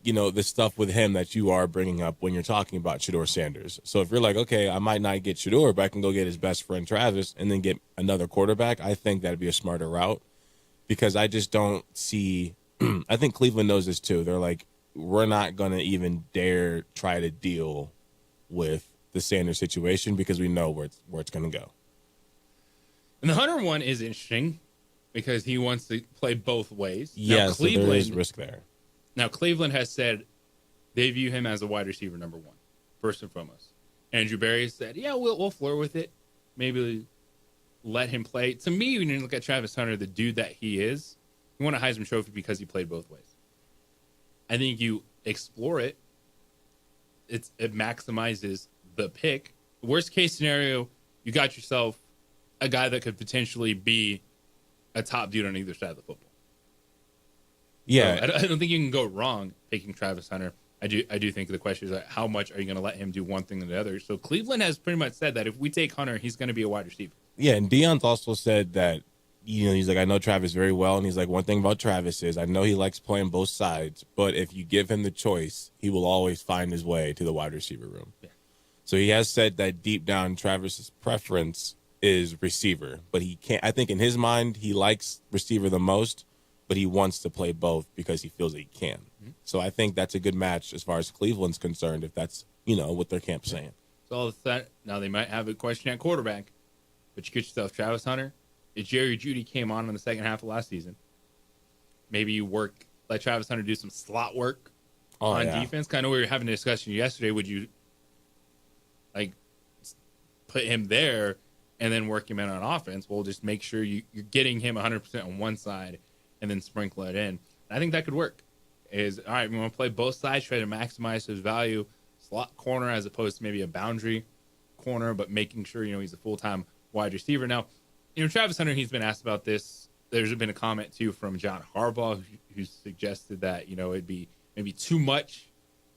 the stuff with him that you are bringing up when you're talking about Shedeur Sanders. So if you're like, okay, I might not get Shedeur, but I can go get his best friend Travis and then get another quarterback, I think that'd be a smarter route. Because I just don't see – I think Cleveland knows this too. They're like, we're not going to even dare try to deal with the Sanders situation because we know where it's going to go. And the Hunter one is interesting because he wants to play both ways. Yes, so there is risk there. Now, Cleveland has said they view him as a wide receiver number one, first and foremost. Andrew Berry said, yeah, we'll flirt with it. Maybe – let him play. To me, when you look at Travis Hunter, the dude that he is, he won a Heisman Trophy because he played both ways. I think you explore it. It maximizes the pick. Worst case scenario, you got yourself a guy that could potentially be a top dude on either side of the football. Yeah, so I don't think you can go wrong picking Travis Hunter. I do think the question is how much are you going to let him do one thing or the other? So Cleveland has pretty much said that if we take Hunter, he's going to be a wide receiver. Yeah, and Deion's also said that, he's like, I know Travis very well, and he's like, one thing about Travis is I know he likes playing both sides, but if you give him the choice, he will always find his way to the wide receiver room. Yeah. So he has said that deep down, Travis's preference is receiver, but he can't. I think in his mind, he likes receiver the most, but he wants to play both because he feels that he can. Mm-hmm. So I think that's a good match as far as Cleveland's concerned, if that's, what their camp's saying. So all of that, now they might have a question at quarterback. But you get yourself Travis Hunter. If Jerry Jeudy came on in the second half of last season, maybe you let Travis Hunter do some slot work on defense. Kind of we were having a discussion yesterday. Would you put him there and then work him in on offense? Well, just make sure you're getting him 100% on one side and then sprinkle it in. And I think that could work. All right, we want to play both sides, try to maximize his value, slot corner as opposed to maybe a boundary corner, but making sure he's a full-time wide receiver. Now, Travis Hunter, he's been asked about this. There's been a comment, too, from John Harbaugh who suggested that, it'd be maybe too much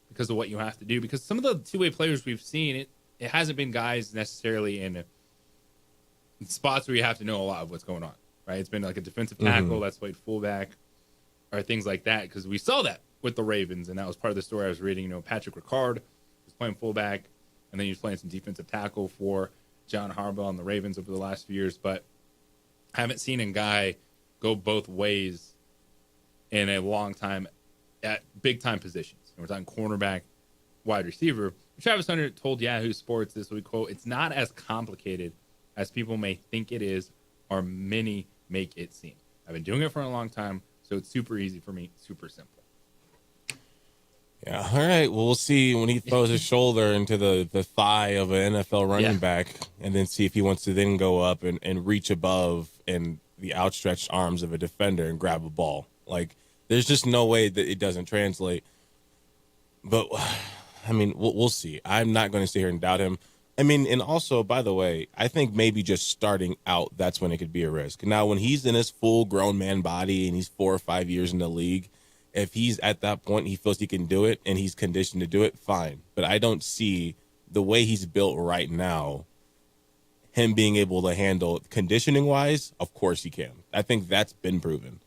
because of what you have to do. Because some of the two-way players we've seen, it hasn't been guys necessarily in spots where you have to know a lot of what's going on, right? It's been like a defensive tackle that's played fullback or things like that because we saw that with the Ravens, and that was part of the story I was reading. Patrick Ricard was playing fullback, and then he was playing some defensive tackle for John Harbaugh and the Ravens over the last few years, but I haven't seen a guy go both ways in a long time at big-time positions. We're talking cornerback, wide receiver. Travis Hunter told Yahoo Sports this week, quote, "It's not as complicated as people may think it is or many make it seem. I've been doing it for a long time, so it's super easy for me, super simple." Yeah, all right. Well, we'll see when he throws his shoulder into the thigh of an NFL running back and then see if he wants to then go up and reach above in the outstretched arms of a defender and grab a ball. Like, there's just no way that it doesn't translate. But, we'll see. I'm not going to sit here and doubt him. And also, by the way, I think maybe just starting out, that's when it could be a risk. Now, when he's in his full-grown man body and he's 4 or 5 years in the league, if he's at that point, he feels he can do it and he's conditioned to do it, fine. But I don't see the way he's built right now, him being able to handle conditioning wise. Of course he can. I think that's been proven,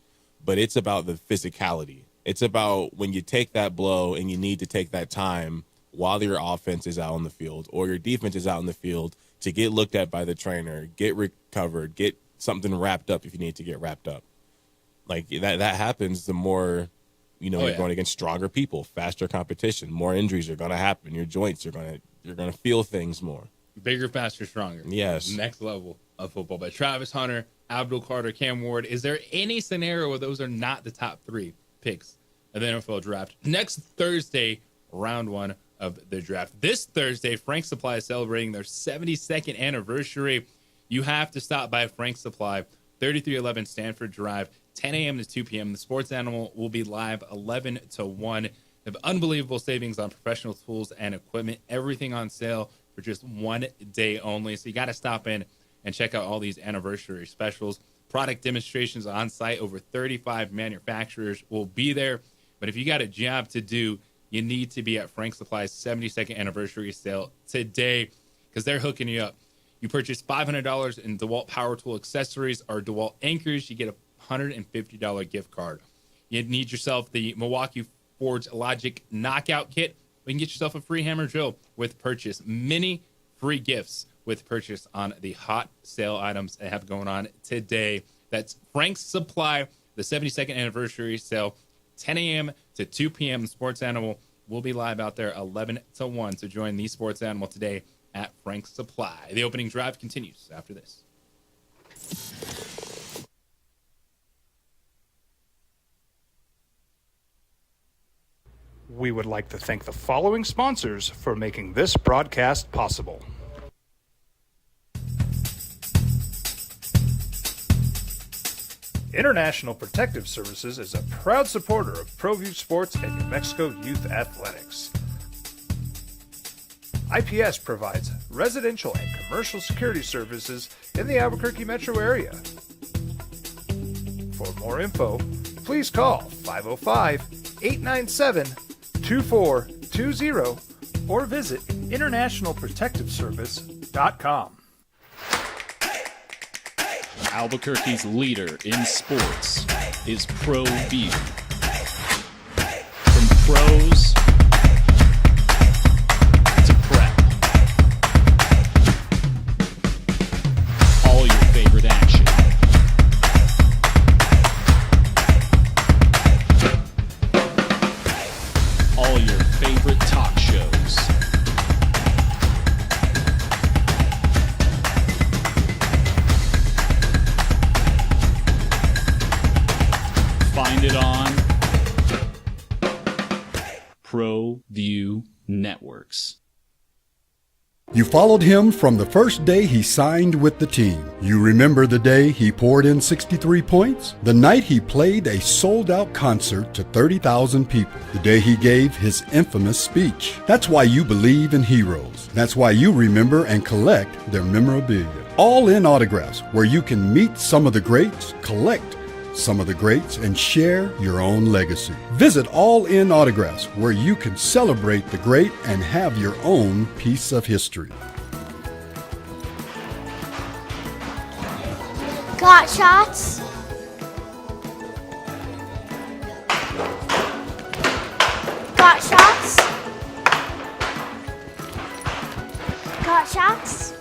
but it's about the physicality. It's about when you take that blow and you need to take that time while your offense is out on the field or your defense is out in the field to get looked at by the trainer, get recovered, get something wrapped up if you need to get wrapped up. Like that happens the more, you're going against stronger people, faster competition, more injuries are going to happen. Your joints you're going to feel things more. Bigger, faster, stronger. Yes. Next level of football. But Travis Hunter, Abdul Carter, Cam Ward, is there any scenario where those are not the top 3 picks of the NFL draft? Next Thursday, round 1 of the draft. This Thursday, Frank Supply is celebrating their 72nd anniversary. You have to stop by Frank Supply, 3311 Stanford Drive, 10 a.m. to 2 p.m. The Sports Animal will be live 11 to 1. They have unbelievable savings on professional tools and equipment. Everything on sale for just 1 day only. So you got to stop in and check out all these anniversary specials. Product demonstrations on site. Over 35 manufacturers will be there. But if you got a job to do, you need to be at Frank Supply's 72nd anniversary sale today, because they're hooking you up. You purchase $500 in DeWalt Power Tool accessories or DeWalt anchors, you get a $150 gift card. You need yourself the Milwaukee Forge Logic Knockout Kit. You can get yourself a free hammer drill with purchase. Many free gifts with purchase on the hot sale items they have going on today. That's Frank's Supply, the 72nd anniversary sale, 10 a.m. to 2 p.m. Sports Animal will be live out there 11 to 1. So join the Sports Animal today at Frank's Supply. The opening drive continues after this. We would like to thank the following sponsors for making this broadcast possible. International Protective Services is a proud supporter of ProView Sports and New Mexico Youth Athletics. IPS provides residential and commercial security services in the Albuquerque metro area. For more info, please call 505-897-2420 or visit internationalprotectiveservice.com. Albuquerque's leader in sports is ProView. From pros to prep, all your favorite action. All your favorite talk shows. Find it on ProView Networks. You followed him from the first day he signed with the team. You remember the day he poured in 63 points? The night he played a sold-out concert to 30,000 people. The day he gave his infamous speech. That's why you believe in heroes. That's why you remember and collect their memorabilia. All in autographs, where you can meet some of the greats, collect some of the greats, and share your own legacy. Visit All In Autographs, where you can celebrate the great and have your own piece of history. Got shots? Got shots? Got shots?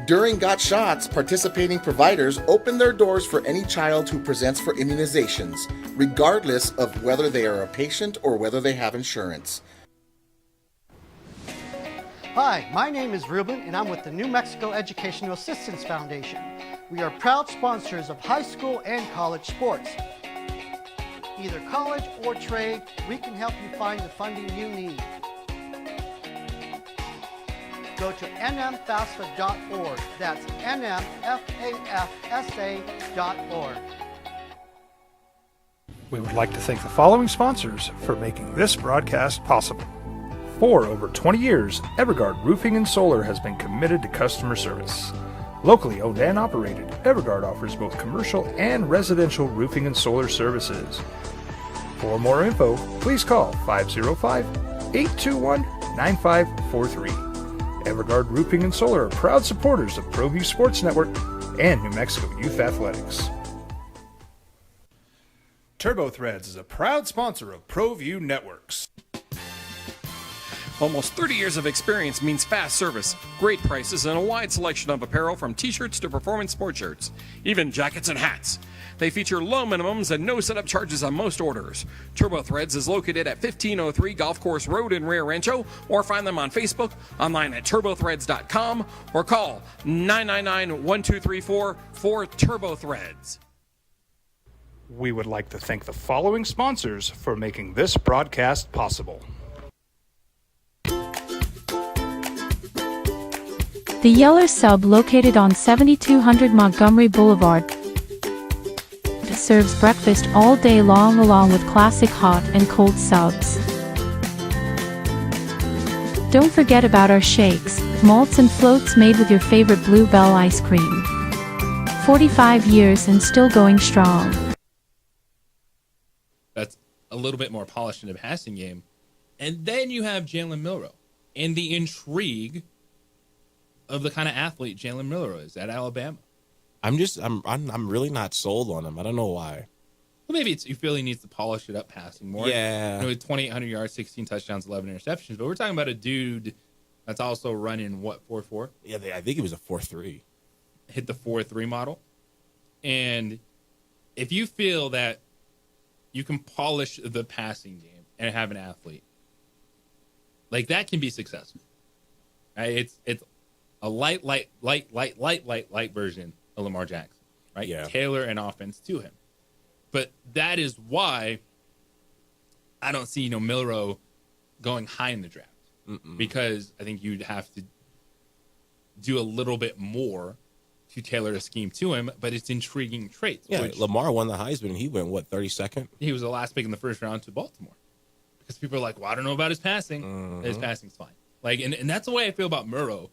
During Got Shots, participating providers open their doors for any child who presents for immunizations, regardless of whether they are a patient or whether they have insurance. Hi, my name is Ruben, and I'm with the New Mexico Educational Assistance Foundation. We are proud sponsors of high school and college sports. Either college or trade, we can help you find the funding you need. Go to nmfafsa.org. That's nmfafsa.org. We would like to thank the following sponsors for making this broadcast possible. For over 20 years, Evergard Roofing and Solar has been committed to customer service. Locally owned and operated, Evergard offers both commercial and residential roofing and solar services. For more info, please call 505-821-9543. Evergard Roofing and Solar are proud supporters of ProView Sports Network and New Mexico Youth Athletics. TurboThreads is a proud sponsor of ProView Networks. Almost 30 years of experience means fast service, great prices, and a wide selection of apparel from t-shirts to performance sport shirts, even jackets and hats. They feature low minimums and no setup charges on most orders. TurboThreads is located at 1503 Golf Course Road in Rio Rancho, or find them on Facebook, online at turbothreads.com, or call 999-1234 for TurboThreads. We would like to thank the following sponsors for making this broadcast possible. The Yeller Sub, located on 7200 Montgomery Boulevard, serves breakfast all day long along with classic hot and cold subs. Don't forget about our shakes, malts and floats made with your favorite Blue Bell ice cream. 45 years and still going strong. That's a little bit more polished in the passing game. And then you have Jalen Milroe and the intrigue of the kind of athlete Jalen Milroe is at Alabama. I'm really not sold on him. I don't know why. Well, maybe you feel he needs to polish it up passing more. Yeah. 2,800 yards, 16 touchdowns, 11 interceptions. But we're talking about a dude that's also running, 4.4? Yeah, I think it was a 4.3. Hit the 4.3 model. And if you feel that you can polish the passing game and have an athlete, like that can be successful. Right? It's a light version of Lamar Jackson, right? Yeah. Tailor an offense to him. But that is why I don't see Milroe going high in the draft. Because I think you'd have to do a little bit more to tailor a scheme to him, but it's intriguing traits. Yeah, Lamar won the Heisman, and he went, 32nd? He was the last pick in the first round to Baltimore. Because people are like, well, I don't know about his passing. His passing's fine. And that's the way I feel about Milroe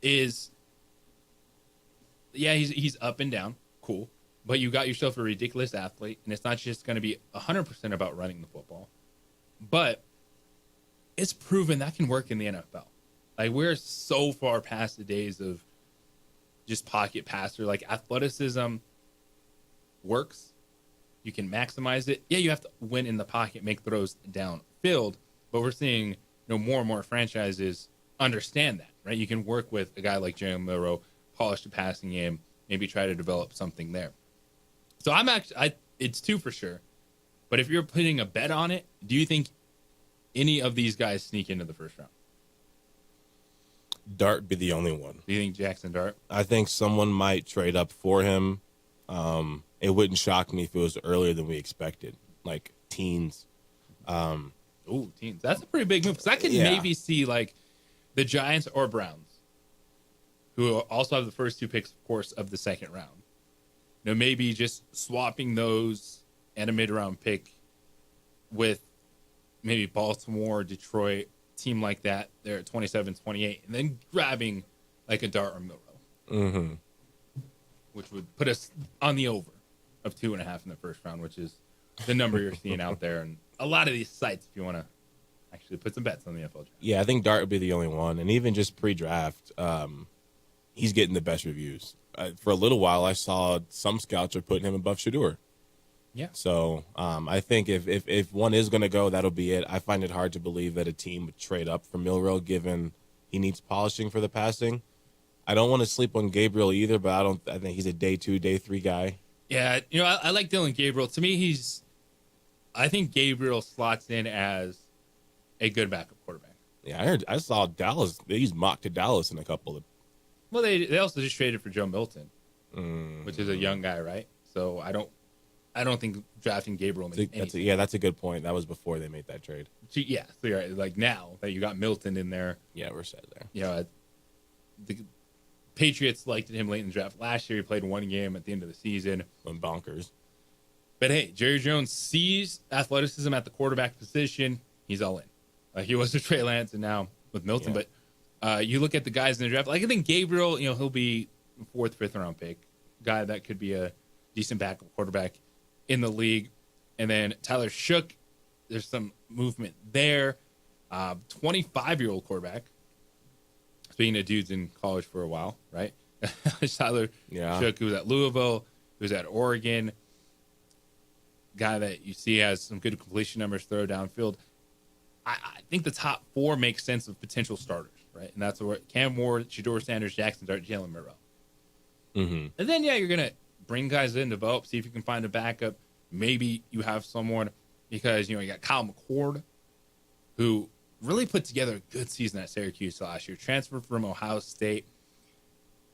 is, yeah, he's up and down. Cool. But you got yourself a ridiculous athlete, and it's not just going to be 100% about running the football. But it's proven that can work in the NFL. Like, we're so far past the days of just pocket passer. Like, athleticism works. You can maximize it. Yeah, you have to win in the pocket, make throws downfield. But we're seeing more and more franchises understand that, right? You can work with a guy like Jalen Milroe, polish the passing game, maybe try to develop something there. So it's 2 for sure. But if you're putting a bet on it, do you think any of these guys sneak into the first round? Dart be the only one. Do you think Jackson Dart? I think someone might trade up for him. It wouldn't shock me if it was earlier than we expected, like teens. Teens. That's a pretty big move. Because I can maybe see like the Giants or Browns, who also have the first 2 picks, of course, of the second round. Maybe just swapping those and a mid-round pick with maybe Baltimore, Detroit, team like that. They're at 27, 28, and then grabbing like a Dart or Milroe, which would put us on the over of 2.5 in the first round, which is the number you're seeing out there. And a lot of these sites, if you want to actually put some bets on the NFL draft. Yeah, I think Dart would be the only one. And even just pre-draft, he's getting the best reviews. For a little while, I saw some scouts are putting him above Shedeur. Yeah. So I think if one is going to go, that'll be it. I find it hard to believe that a team would trade up for Milroe, given he needs polishing for the passing. I don't want to sleep on Gabriel either, but I think he's a day 2, day 3 guy. Yeah, I like Dylan Gabriel. To me, I think Gabriel slots in as a good backup quarterback. Yeah, I saw Dallas. They used mock to Dallas in a couple of. Well, they also just traded for Joe Milton, which is a young guy, right? So I don't think drafting Gabriel makes any sense. That's a good point. That was before they made that trade. Yeah, so you're right. Like now that you got Milton in there. Yeah, we're set there. The Patriots selected him late in the draft. Last year he played 1 game at the end of the season. Went bonkers. But hey, Jerry Jones sees athleticism at the quarterback position. He's all in. Like he was with Trey Lance and now with Milton. Yeah. But you look at the guys in the draft. Like I think Gabriel, he'll be 4th, 5th round pick. Guy that could be a decent backup quarterback in the league. And then Tyler Shook, there's some movement there. 25-year-old quarterback. Speaking of dudes in college for a while, right? Tyler Shook, who was at Louisville, who was at Oregon. Guy that you see has some good completion numbers, throw downfield. I think the top 4 makes sense of potential starters, right? And that's where Cam Ward, Shedeur Sanders, Jackson Dart, Jalen Milroe. And then, you're going to bring guys in, develop, see if you can find a backup. Maybe you have someone because, you got Kyle McCord, who really put together a good season at Syracuse last year. Transferred from Ohio State.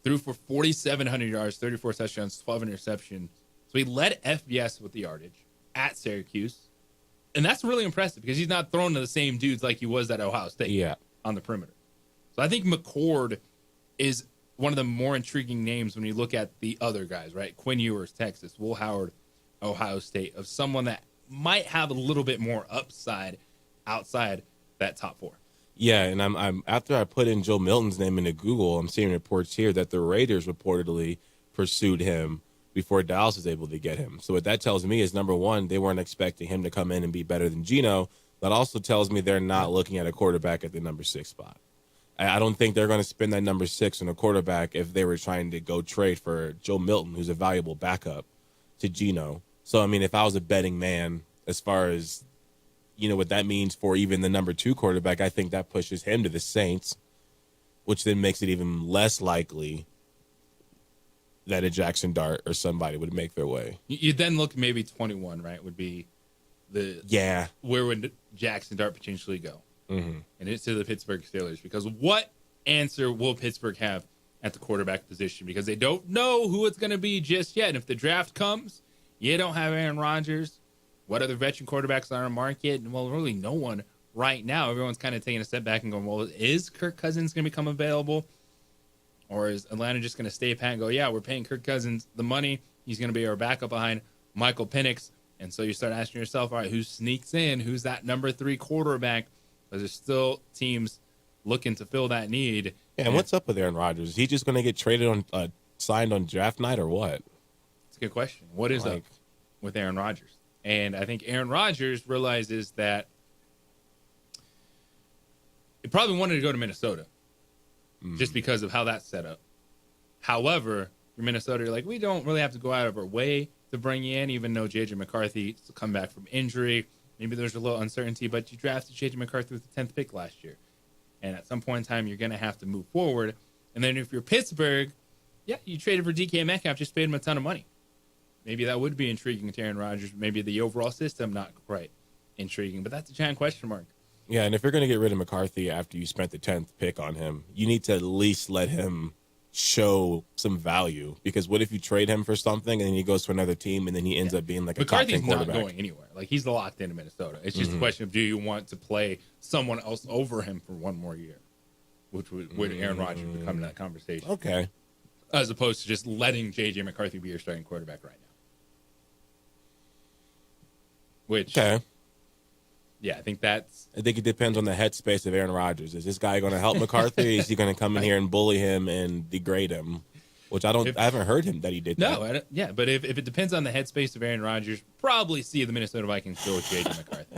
Threw for 4,700 yards, 34 touchdowns, 12 interceptions. So he led FBS with the yardage at Syracuse. And that's really impressive because he's not thrown to the same dudes like he was at Ohio State on the perimeter. So I think McCord is one of the more intriguing names when you look at the other guys, right? Quinn Ewers, Texas, Will Howard, Ohio State, of someone that might have a little bit more upside outside that top 4. Yeah, and I'm after I put in Joe Milton's name into Google, I'm seeing reports here that the Raiders reportedly pursued him before Dallas was able to get him. So what that tells me is, number one, they weren't expecting him to come in and be better than Geno. That also tells me they're not looking at a quarterback at the number 6 spot. I don't think they're going to spend that number 6 on a quarterback if they were trying to go trade for Joe Milton, who's a valuable backup to Geno. So, I mean, if I was a betting man, as far as, what that means for even the number 2 quarterback, I think that pushes him to the Saints, which then makes it even less likely that a Jackson Dart or somebody would make their way. You then look maybe 21, right, would be where would Jackson Dart potentially go? Mm-hmm. And it's to the Pittsburgh Steelers, because what answer will Pittsburgh have at the quarterback position? Because they don't know who it's going to be just yet. And if the draft comes, you don't have Aaron Rodgers. What other veteran quarterbacks are on the market? Well, really no one right now. Everyone's kind of taking a step back and going, well, is Kirk Cousins going to become available? Or is Atlanta just going to stay pat and go, yeah, we're paying Kirk Cousins the money. He's going to be our backup behind Michael Penix. And so you start asking yourself, all right, who sneaks in? Who's that number 3 quarterback? But there's still teams looking to fill that need. Yeah, and what's up with Aaron Rodgers? Is he just going to get traded on, signed on draft night, or what? It's a good question. What is up with Aaron Rodgers? And I think Aaron Rodgers realizes that he probably wanted to go to Minnesota just because of how that's set up. However, you're Minnesota, you're like, we don't really have to go out of our way to bring you in, even though J.J. McCarthy to come back from injury. Maybe there's a little uncertainty, but you drafted J.J. McCarthy with the 10th pick last year. And at some point in time, you're going to have to move forward. And then if you're Pittsburgh, yeah, you traded for DK Metcalf, just paid him a ton of money. Maybe that would be intriguing to Aaron Rodgers. Maybe the overall system, not quite intriguing. But that's a giant question mark. Yeah, and if you're going to get rid of McCarthy after you spent the 10th pick on him, you need to at least let him show some value. Because what if you trade him for something and then he goes to another team and then he ends up being like a top 10 quarterback? McCarthy's not going anywhere. Like, he's locked into Minnesota. It's just a question of, do you want to play someone else over him for one more year? Which would Aaron Rodgers become in that conversation? Okay. As opposed to just letting J.J. McCarthy be your starting quarterback right now. Which, yeah, I think it depends on the headspace of Aaron Rodgers. Is this guy going to help McCarthy? Or is he going to come in here and bully him and degrade him? Which I haven't heard him that he did that. No, but if it depends on the headspace of Aaron Rodgers, probably see the Minnesota Vikings go with J.J. McCarthy.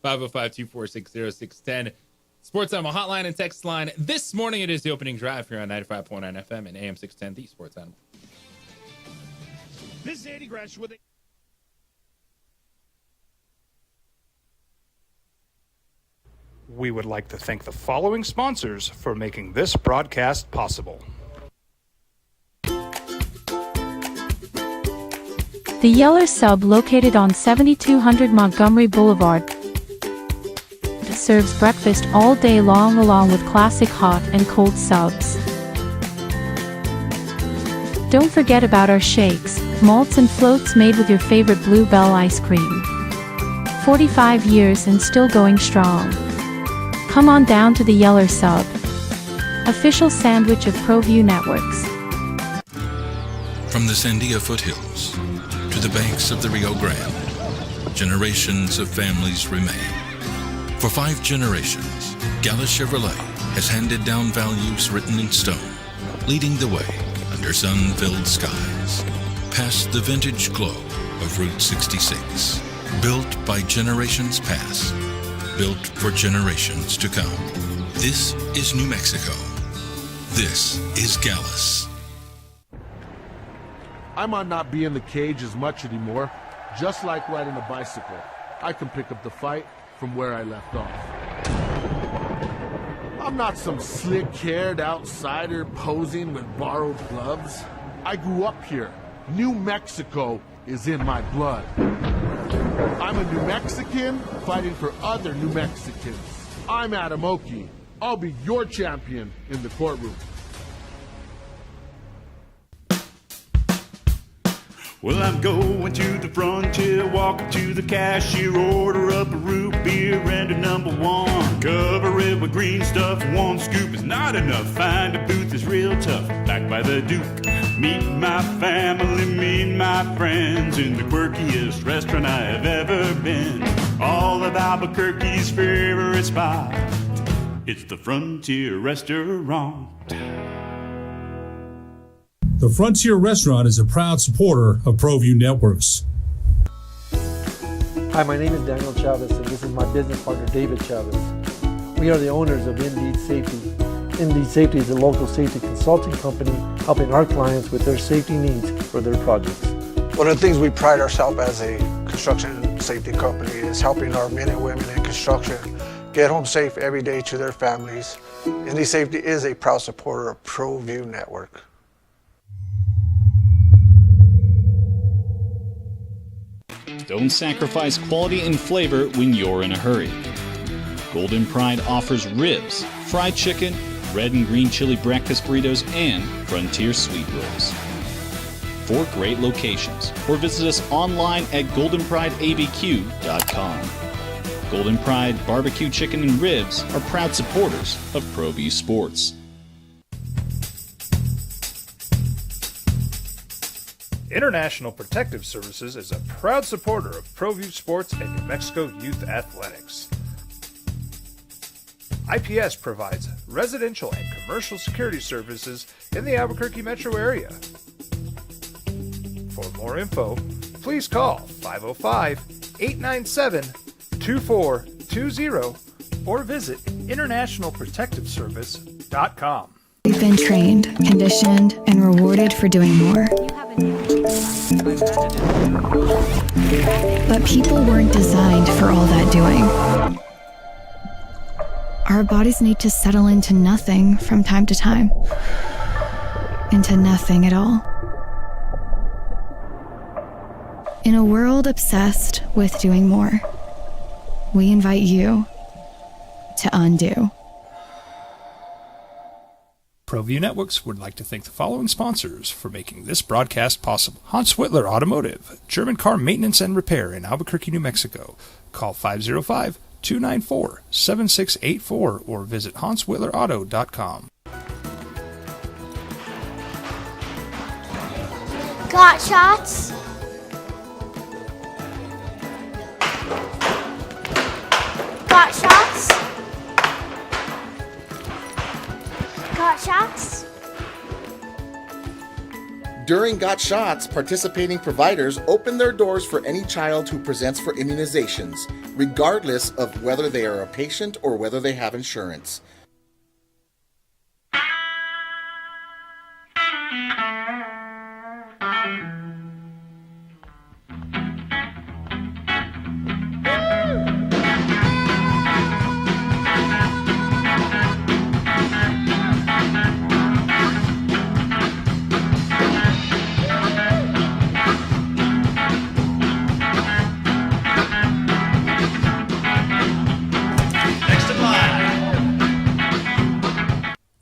505-246-0610. Sports Animal Hotline and text line. This morning it is the opening drive here on 95.9 FM and AM 610, the Sports Animal. This is Andy Gretsch with it. We would like to thank the following sponsors for making this broadcast possible. The Yeller Sub, located on 7200 Montgomery Boulevard, serves breakfast all day long along with classic hot and cold subs. Don't forget about our shakes, malts and floats made with your favorite Blue Bell ice cream. 45 years and still going strong. Come on down to the Yeller Sub, official sandwich of ProView Networks. From the Sandia foothills to the banks of the Rio Grande, generations of families remain. For 5 generations, Gallus Chevrolet has handed down values written in stone, leading the way under sun-filled skies, past the vintage glow of Route 66. Built by generations past, built for generations to come. This is New Mexico. This is Gallus. I might not be in the cage as much anymore. Just like riding a bicycle, I can pick up the fight from where I left off. I'm not some slick-haired outsider posing with borrowed gloves. I grew up here. New Mexico is in my blood. I'm a New Mexican fighting for other New Mexicans. I'm Adam Oki. I'll be your champion in the courtroom. Well, I'm going to the frontier, walking to the cashier, order up a root beer and a number 1. Cover it with green stuff, 1 scoop is not enough. Find a booth is real tough, back by the Duke. Meet my family, meet my friends in the quirkiest restaurant I have ever been. All of Albuquerque's favorite spot. It's the Frontier Restaurant. The Frontier Restaurant is a proud supporter of ProView Networks. Hi, my name is Daniel Chavez, and this is my business partner, David Chavez. We are the owners of Indeed Safety. Indeed Safety is a local safety consulting company helping our clients with their safety needs for their projects. One of the things we pride ourselves as a construction safety company is helping our men and women in construction get home safe every day to their families. Indeed Safety is a proud supporter of ProView Network. Don't sacrifice quality and flavor when you're in a hurry. Golden Pride offers ribs, fried chicken, red and green chili breakfast burritos, and Frontier sweet rolls. 4 great locations, or visit us online at goldenprideabq.com. Golden Pride Barbecue Chicken and Ribs are proud supporters of ProView Sports. International Protective Services is a proud supporter of ProView Sports and New Mexico Youth Athletics. IPS provides residential and commercial security services in the Albuquerque metro area. For more info, please call 505-897-2420 or visit internationalprotectiveservice.com. We've been trained, conditioned, and rewarded for doing more. But people weren't designed for all that doing. Our bodies need to settle into nothing from time to time. Into nothing at all. In a world obsessed with doing more, we invite you to undo. ProView Networks would like to thank the following sponsors for making this broadcast possible. Hans Whitler Automotive, German car maintenance and repair in Albuquerque, New Mexico. Call 505-294-7684 or visit hanswhitlerauto.com. Got shots? Got shots? Got shots? During Got Shots, participating providers open their doors for any child who presents for immunizations, regardless of whether they are a patient or whether they have insurance.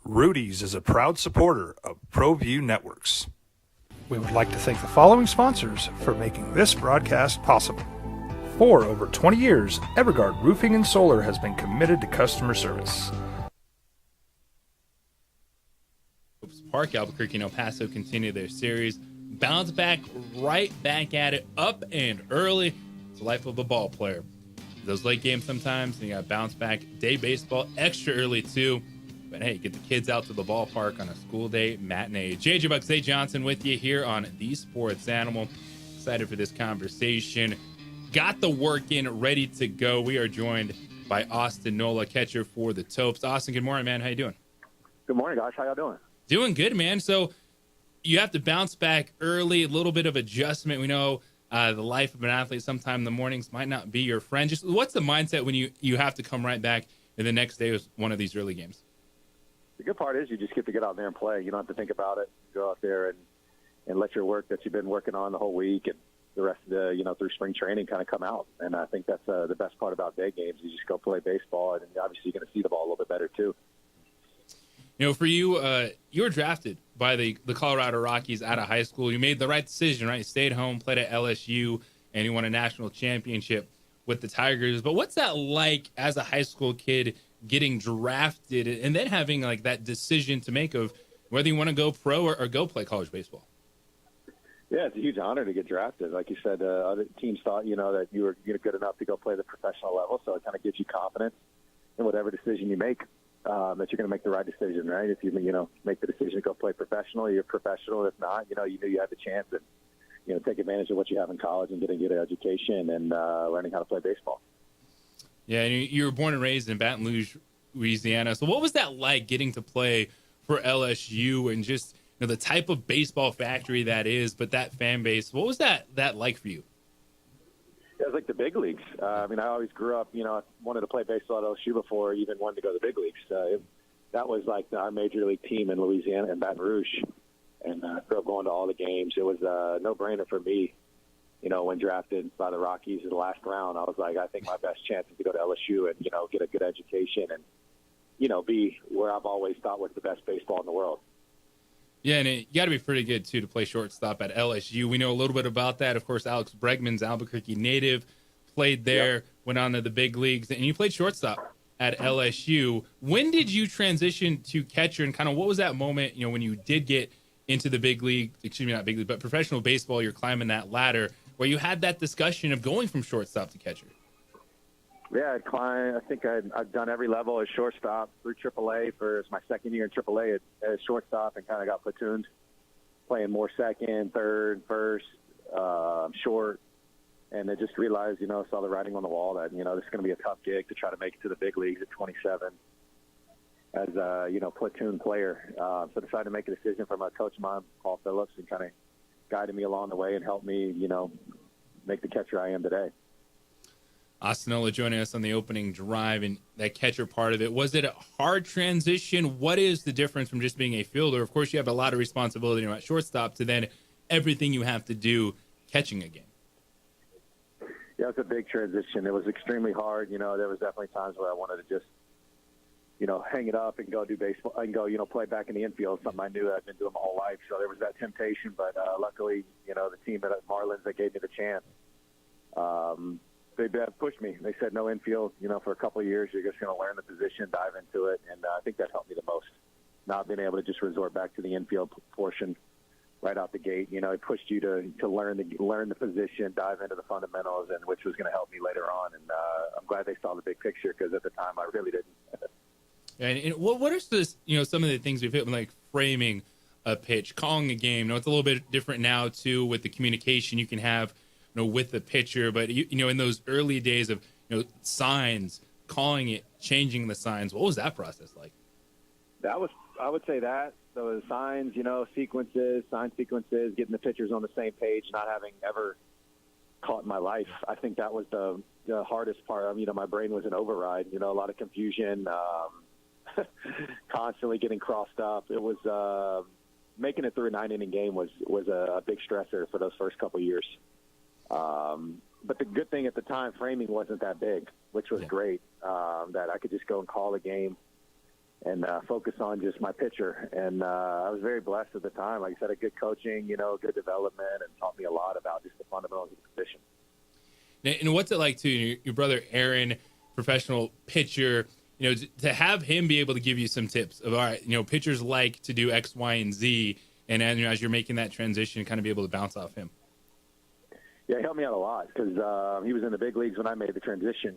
Rudy's is a proud supporter of ProView Networks. We would like to thank the following sponsors for making this broadcast possible. For over 20 years, Everguard Roofing and Solar has been committed to customer service. Park, Albuquerque, and El Paso continue their series. Bounce back, right back at it, up and early. It's the life of a ball player. Those late games sometimes, and you got bounce back, day baseball, extra early too. But hey, get the kids out to the ballpark on a school day matinee. JJ Buck Zay Johnson with you here on The Sports Animal. Excited for this conversation. Got the work in, ready to go. We are joined by Austin Nola, catcher for the Topes. Austin, good morning, man. How you doing? Good morning, guys. How y'all doing? Doing good, man. So you have to bounce back early, a little bit of adjustment. We know the life of an athlete, sometime the mornings might not be your friend. Just what's the mindset when you have to come right back and the next day was one of these early games? The good part is you just get to get out there and play. You don't have to think about it. Go out there and let your work that you've been working on the whole week and the rest of the, through spring training kind of come out. And I think that's the best part about day games. You just go play baseball, and obviously you're going to see the ball a little bit better too. For you, you were drafted by the Colorado Rockies out of high school. You made the right decision, right? You stayed home, played at LSU, and you won a national championship with the Tigers. But what's that like as a high school kid getting drafted and then having like that decision to make of whether you want to go pro or go play college baseball? Yeah, it's a huge honor to get drafted. Like you said, other teams thought, that you were good enough to go play the professional level. So it kind of gives you confidence in whatever decision you make. that you're going to make the right decision, right? If you make the decision to go play professional, you're professional. If not, you knew you had the chance and take advantage of what you have in college and get a good education and learning how to play baseball. Yeah, and you were born and raised in Baton Rouge, Louisiana. So what was that like getting to play for LSU and just the type of baseball factory that is, but that fan base? What was that like for you? It was like the big leagues. I always grew up, I wanted to play baseball at LSU before I even wanted to go to the big leagues. That was like our major league team in Louisiana and Baton Rouge. And I grew up going to all the games. It was a no-brainer for me, when drafted by the Rockies in the last round. I was like, I think my best chance is to go to LSU and, get a good education and, be where I've always thought was the best baseball in the world. Yeah, and you got to be pretty good, too, to play shortstop at LSU. We know a little bit about that. Of course, Alex Bregman's Albuquerque native, played there, went on to the big leagues, and you played shortstop at LSU. When did you transition to catcher, and kind of what was that moment, when you did get into the big league, not big league, but professional baseball, you're climbing that ladder, where you had that discussion of going from shortstop to catcher? Yeah, I think I've done every level as shortstop through AAA for my second year in AAA as shortstop, and kind of got platooned, playing more second, third, first, short, and I just realized, saw the writing on the wall that, this is going to be a tough gig to try to make it to the big leagues at 27 as a, platoon player. So decided to make a decision from a coach of mine, Paul Phillips, and kind of guided me along the way and helped me, make the catcher I am today. Austin Nola joining us on the opening drive and that catcher part of it. Was it a hard transition? What is the difference from just being a fielder? Of course, you have a lot of responsibility at shortstop to then everything you have to do catching a game. Yeah, it was a big transition. It was extremely hard. There was definitely times where I wanted to just, hang it up and go do baseball and go, play back in the infield, something I knew I'd been doing my whole life. So there was that temptation, but luckily, the team at Marlins that gave me the chance, they pushed me. They said no infield, for a couple of years. You're just going to learn the position, dive into it, and I think that helped me the most. Not being able to just resort back to the infield portion right out the gate. It pushed you to learn the position, dive into the fundamentals, and which was going to help me later on. And I'm glad they saw the big picture because at the time I really didn't. And what are some of the things we've hit, like framing a pitch, calling a game? It's a little bit different now too with the communication you can have, with the pitcher. But in those early days of signs, calling it, changing the signs, what was that process like? I would say that. So the signs, sign sequences, getting the pitchers on the same page, not having ever caught in my life. I think that was the hardest part. My brain was an override, a lot of confusion, constantly getting crossed up. It was making it through a 9-inning game was a big stressor for those first couple of years. But the good thing at the time, framing wasn't that big, which was great, that I could just go and call the game and focus on just my pitcher. And I was very blessed at the time. Like I said, a good coaching, good development, and taught me a lot about just the fundamentals of the position. And what's it like, too, your brother Aaron, professional pitcher, to have him be able to give you some tips of, all right, pitchers like to do X, Y, and Z, and as you're making that transition, kind of be able to bounce off him? Yeah, he helped me out a lot because he was in the big leagues when I made the transition.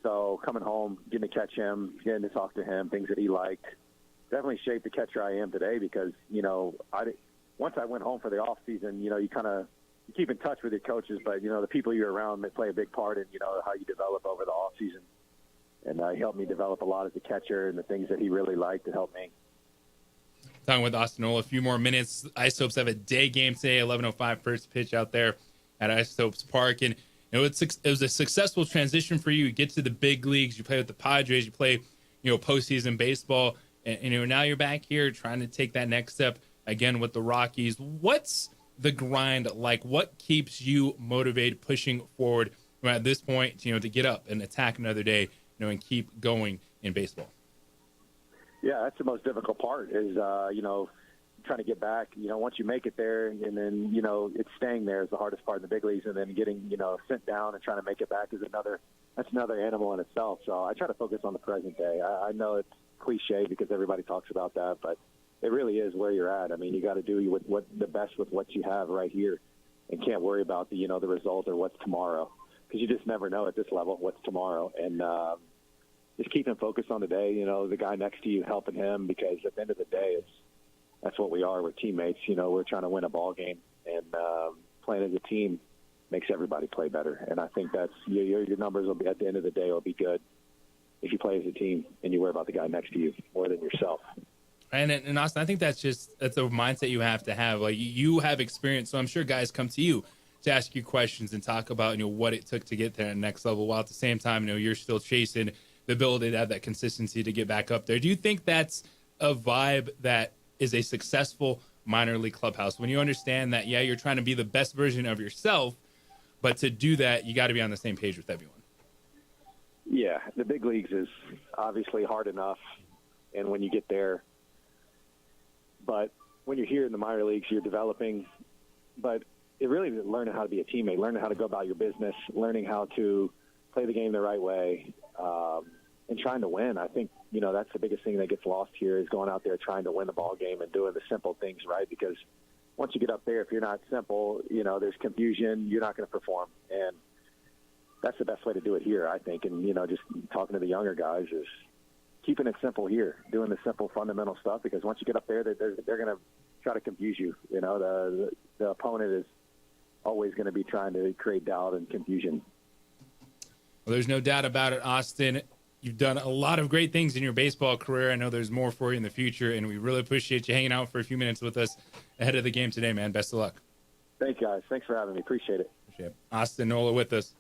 So coming home, getting to catch him, getting to talk to him, things that he liked, definitely shaped the catcher I am today because, once I went home for the off season, you keep in touch with your coaches, but, the people you're around, they play a big part in, how you develop over the off season. And he helped me develop a lot as a catcher and the things that he really liked to help me. Talking with Austin Nola, a few more minutes. Isotopes have a day game today, 11:05 first pitch out there at Isotopes Park. And it was a successful transition for you. You get to the big leagues, you play with the Padres, you play, postseason baseball, and now you're back here trying to take that next step again with the Rockies. What's the grind like? What keeps you motivated, pushing forward at this point, to get up and attack another day, and keep going in baseball? Yeah, that's the most difficult part is, trying to get back, once you make it there and then, it's staying there is the hardest part in the big leagues. And then getting, sent down and trying to make it back is that's another animal in itself. So I try to focus on the present day. I know it's cliche because everybody talks about that, but it really is where you're at. I mean, you got to do what the best with what you have right here and can't worry about the, the result or what's tomorrow because you just never know at this level what's tomorrow. And, just keeping focused on the day, you know, the guy next to you, helping him, because at the end of the day, that's what we are. We're teammates. You know, we're trying to win a ball game, and playing as a team makes everybody play better. And I think that's your numbers will be, at the end of the day, will be good if you play as a team and you worry about the guy next to you more than yourself. And Austin, I think that's a mindset you have to have. Like, you have experience, so I'm sure guys come to you to ask you questions and talk about, you know, what it took to get there at the next level, while at the same time, you know, you're still chasing the ability to have that consistency to get back up there. Do you think that's a vibe that is a successful minor league clubhouse, when you understand that, yeah, you're trying to be the best version of yourself, but to do that, you got to be on the same page with everyone? Yeah, the big leagues is obviously hard enough, and when you get there, but when you're here in the minor leagues, you're developing, but it really is learning how to be a teammate, learning how to go about your business, learning how to play the game the right way, and trying to win. I think, you know, that's the biggest thing that gets lost here, is going out there trying to win the ball game and doing the simple things right, because once you get up there, if you're not simple, you know, there's confusion, you're not going to perform. And that's the best way to do it here, I think. And, you know, just talking to the younger guys is keeping it simple here, doing the simple fundamental stuff, because once you get up there, they're going to try to confuse you. You know, the opponent is always going to be trying to create doubt and confusion. Well, there's no doubt about it, Austin. You've done a lot of great things in your baseball career. I know there's more for you in the future, and we really appreciate you hanging out for a few minutes with us ahead of the game today, man. Best of luck. Thanks, guys. Thanks for having me. Appreciate it. Austin Nola with us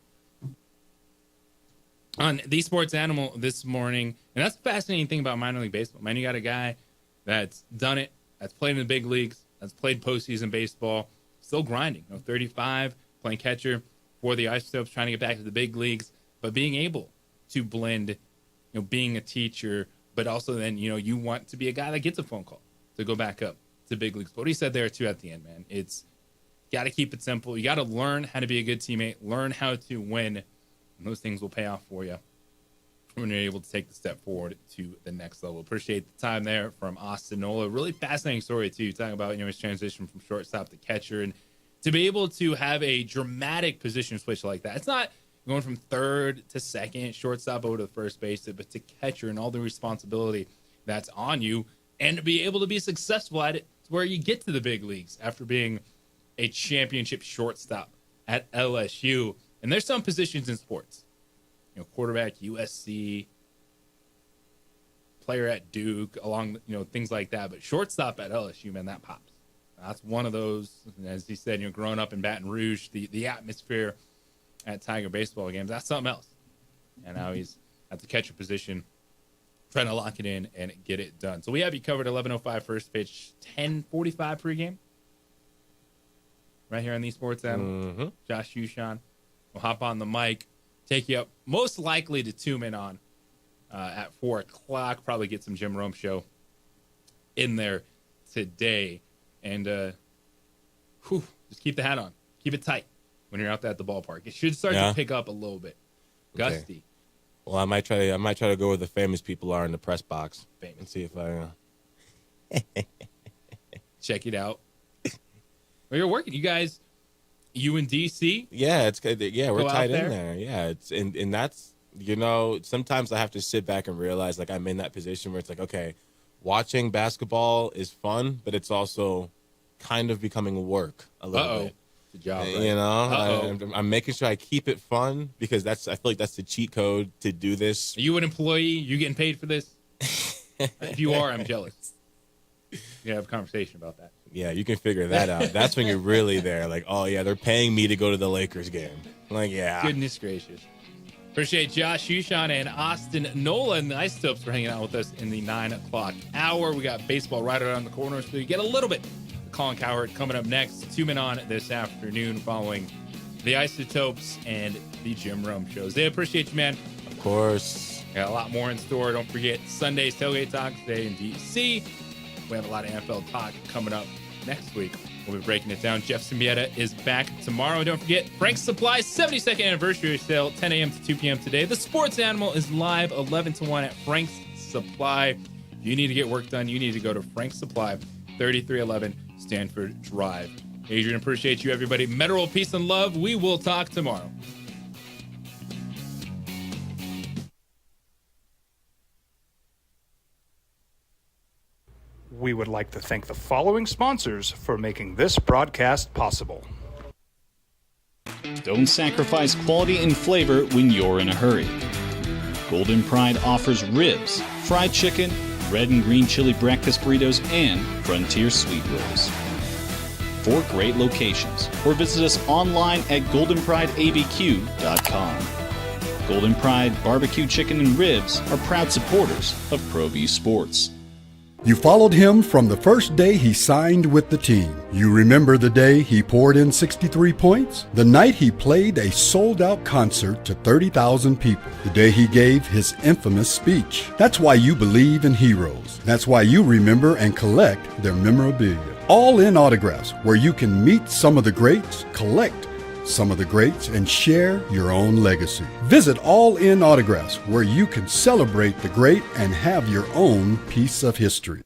on The Sports Animal this morning. And that's the fascinating thing about minor league baseball. Man, you got a guy that's done it, that's played in the big leagues, that's played postseason baseball, still grinding. You know, 35, playing catcher for the Isotopes, trying to get back to the big leagues, but being able to blend, you know, being a teacher, but also then, you know, you want to be a guy that gets a phone call to go back up to big leagues. But what he said there too at the end, man, it's got to keep it simple. You got to learn how to be a good teammate, learn how to win, and those things will pay off for you when you're able to take the step forward to the next level. Appreciate the time there from Austin Nola. Really fascinating story too, talking about, you know, his transition from shortstop to catcher, and to be able to have a dramatic position switch like that. It's not going from third to second, shortstop over to the first base, but to catcher, and all the responsibility that's on you, and to be able to be successful at it, where you get to the big leagues after being a championship shortstop at LSU. And there's some positions in sports, you know, quarterback, USC, player at Duke, along, you know, things like that. But shortstop at LSU, man, that pops. That's one of those. And as he said, you know, growing up in Baton Rouge, the atmosphere at Tiger baseball games, that's something else. And now he's at the catcher position, trying to lock it in and get it done. So we have you covered. 11:05 first pitch, 10:45 pregame, right here on The Sports Animal. Mm-hmm. Josh Ushon will hop on the mic, take you up most likely to 2 men on at 4 o'clock. Probably get some Jim Rome show in there today. And just keep the hat on. Keep it tight when you're out there at the ballpark. It should start to pick up a little bit. Gusty. Okay. Well, I might try to go where the famous people are in the press box and see if I check it out. Well, you're working. You guys, you in DC? Yeah, it's good. Yeah, we're tied there? in there. Yeah, it's and that's, you know, sometimes I have to sit back and realize, like, I'm in that position where it's like, okay, watching basketball is fun, but it's also kind of becoming work a little bit. Good job, right? You know, I'm making sure I keep it fun, because I feel like that's the cheat code to do this. Are you an employee? You getting paid for this? If you are, I'm jealous. You have a conversation about that. Yeah, you can figure that out. That's when you're really there. Like, oh yeah, they're paying me to go to the Lakers game. I'm like, yeah. Goodness gracious. Appreciate Josh Ushon and Austin Nola and the Isotopes for hanging out with us in the 9 o'clock hour. We got baseball right around the corner, so you get a little bit of Colin Cowherd coming up next. 2 men on this afternoon following the Isotopes and the Jim Rome shows. They appreciate you, man. Of course. Got a lot more in store. Don't forget Sunday's Tailgate Talk today in D.C. We have a lot of NFL talk coming up next week. We'll be breaking it down. Jeff Symbieta is back tomorrow. Don't forget, Frank's Supply 72nd anniversary sale, 10 a.m. to 2 p.m. today. The Sports Animal is live 11 to 1 at Frank's Supply. If you need to get work done, you need to go to Frank's Supply, 3311 Stanford Drive. Adrian, appreciate you, everybody. Metal, peace, and love. We will talk tomorrow. We would like to thank the following sponsors for making this broadcast possible. Don't sacrifice quality and flavor when you're in a hurry. Golden Pride offers ribs, fried chicken, red and green chili breakfast burritos, and Frontier sweet rolls. 4 great locations, or visit us online at goldenprideabq.com. Golden Pride Barbecue Chicken and Ribs are proud supporters of ProView Sports. You followed him from the first day he signed with the team. You remember the day he poured in 63 points? The night he played a sold-out concert to 30,000 people. The day he gave his infamous speech. That's why you believe in heroes. That's why you remember and collect their memorabilia. All In Autographs, where you can meet some of the greats, collect some of the greats, and share your own legacy. Visit All In Autographs, where you can celebrate the great and have your own piece of history.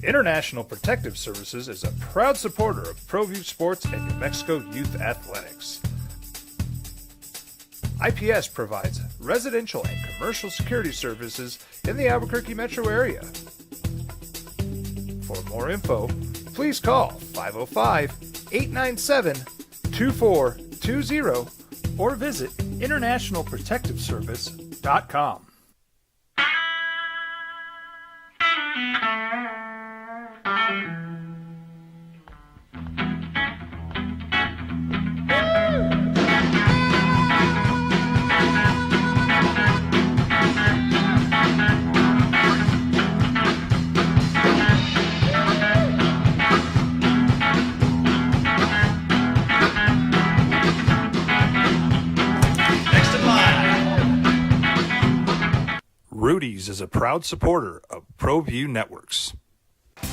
International Protective Services is a proud supporter of ProView Sports and New Mexico Youth Athletics. IPS provides residential and commercial security services in the Albuquerque metro area. For more info, please call 505-897-2420 or visit internationalprotectiveservice.com. Rudy's is a proud supporter of ProView Networks.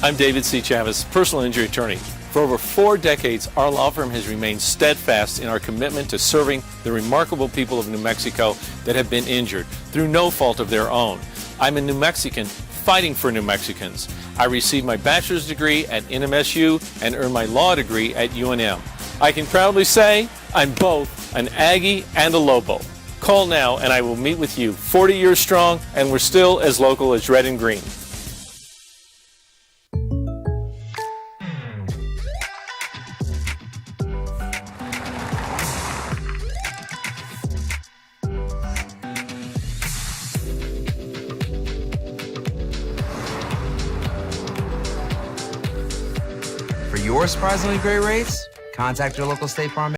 I'm David C. Chavez, personal injury attorney. For over 4 decades, our law firm has remained steadfast in our commitment to serving the remarkable people of New Mexico that have been injured through no fault of their own. I'm a New Mexican fighting for New Mexicans. I received my bachelor's degree at NMSU and earned my law degree at UNM. I can proudly say I'm both an Aggie and a Lobo. Call now and I will meet with you. 40 years strong, and we're still as local as red and green. For your surprisingly great rates, contact your local State Farm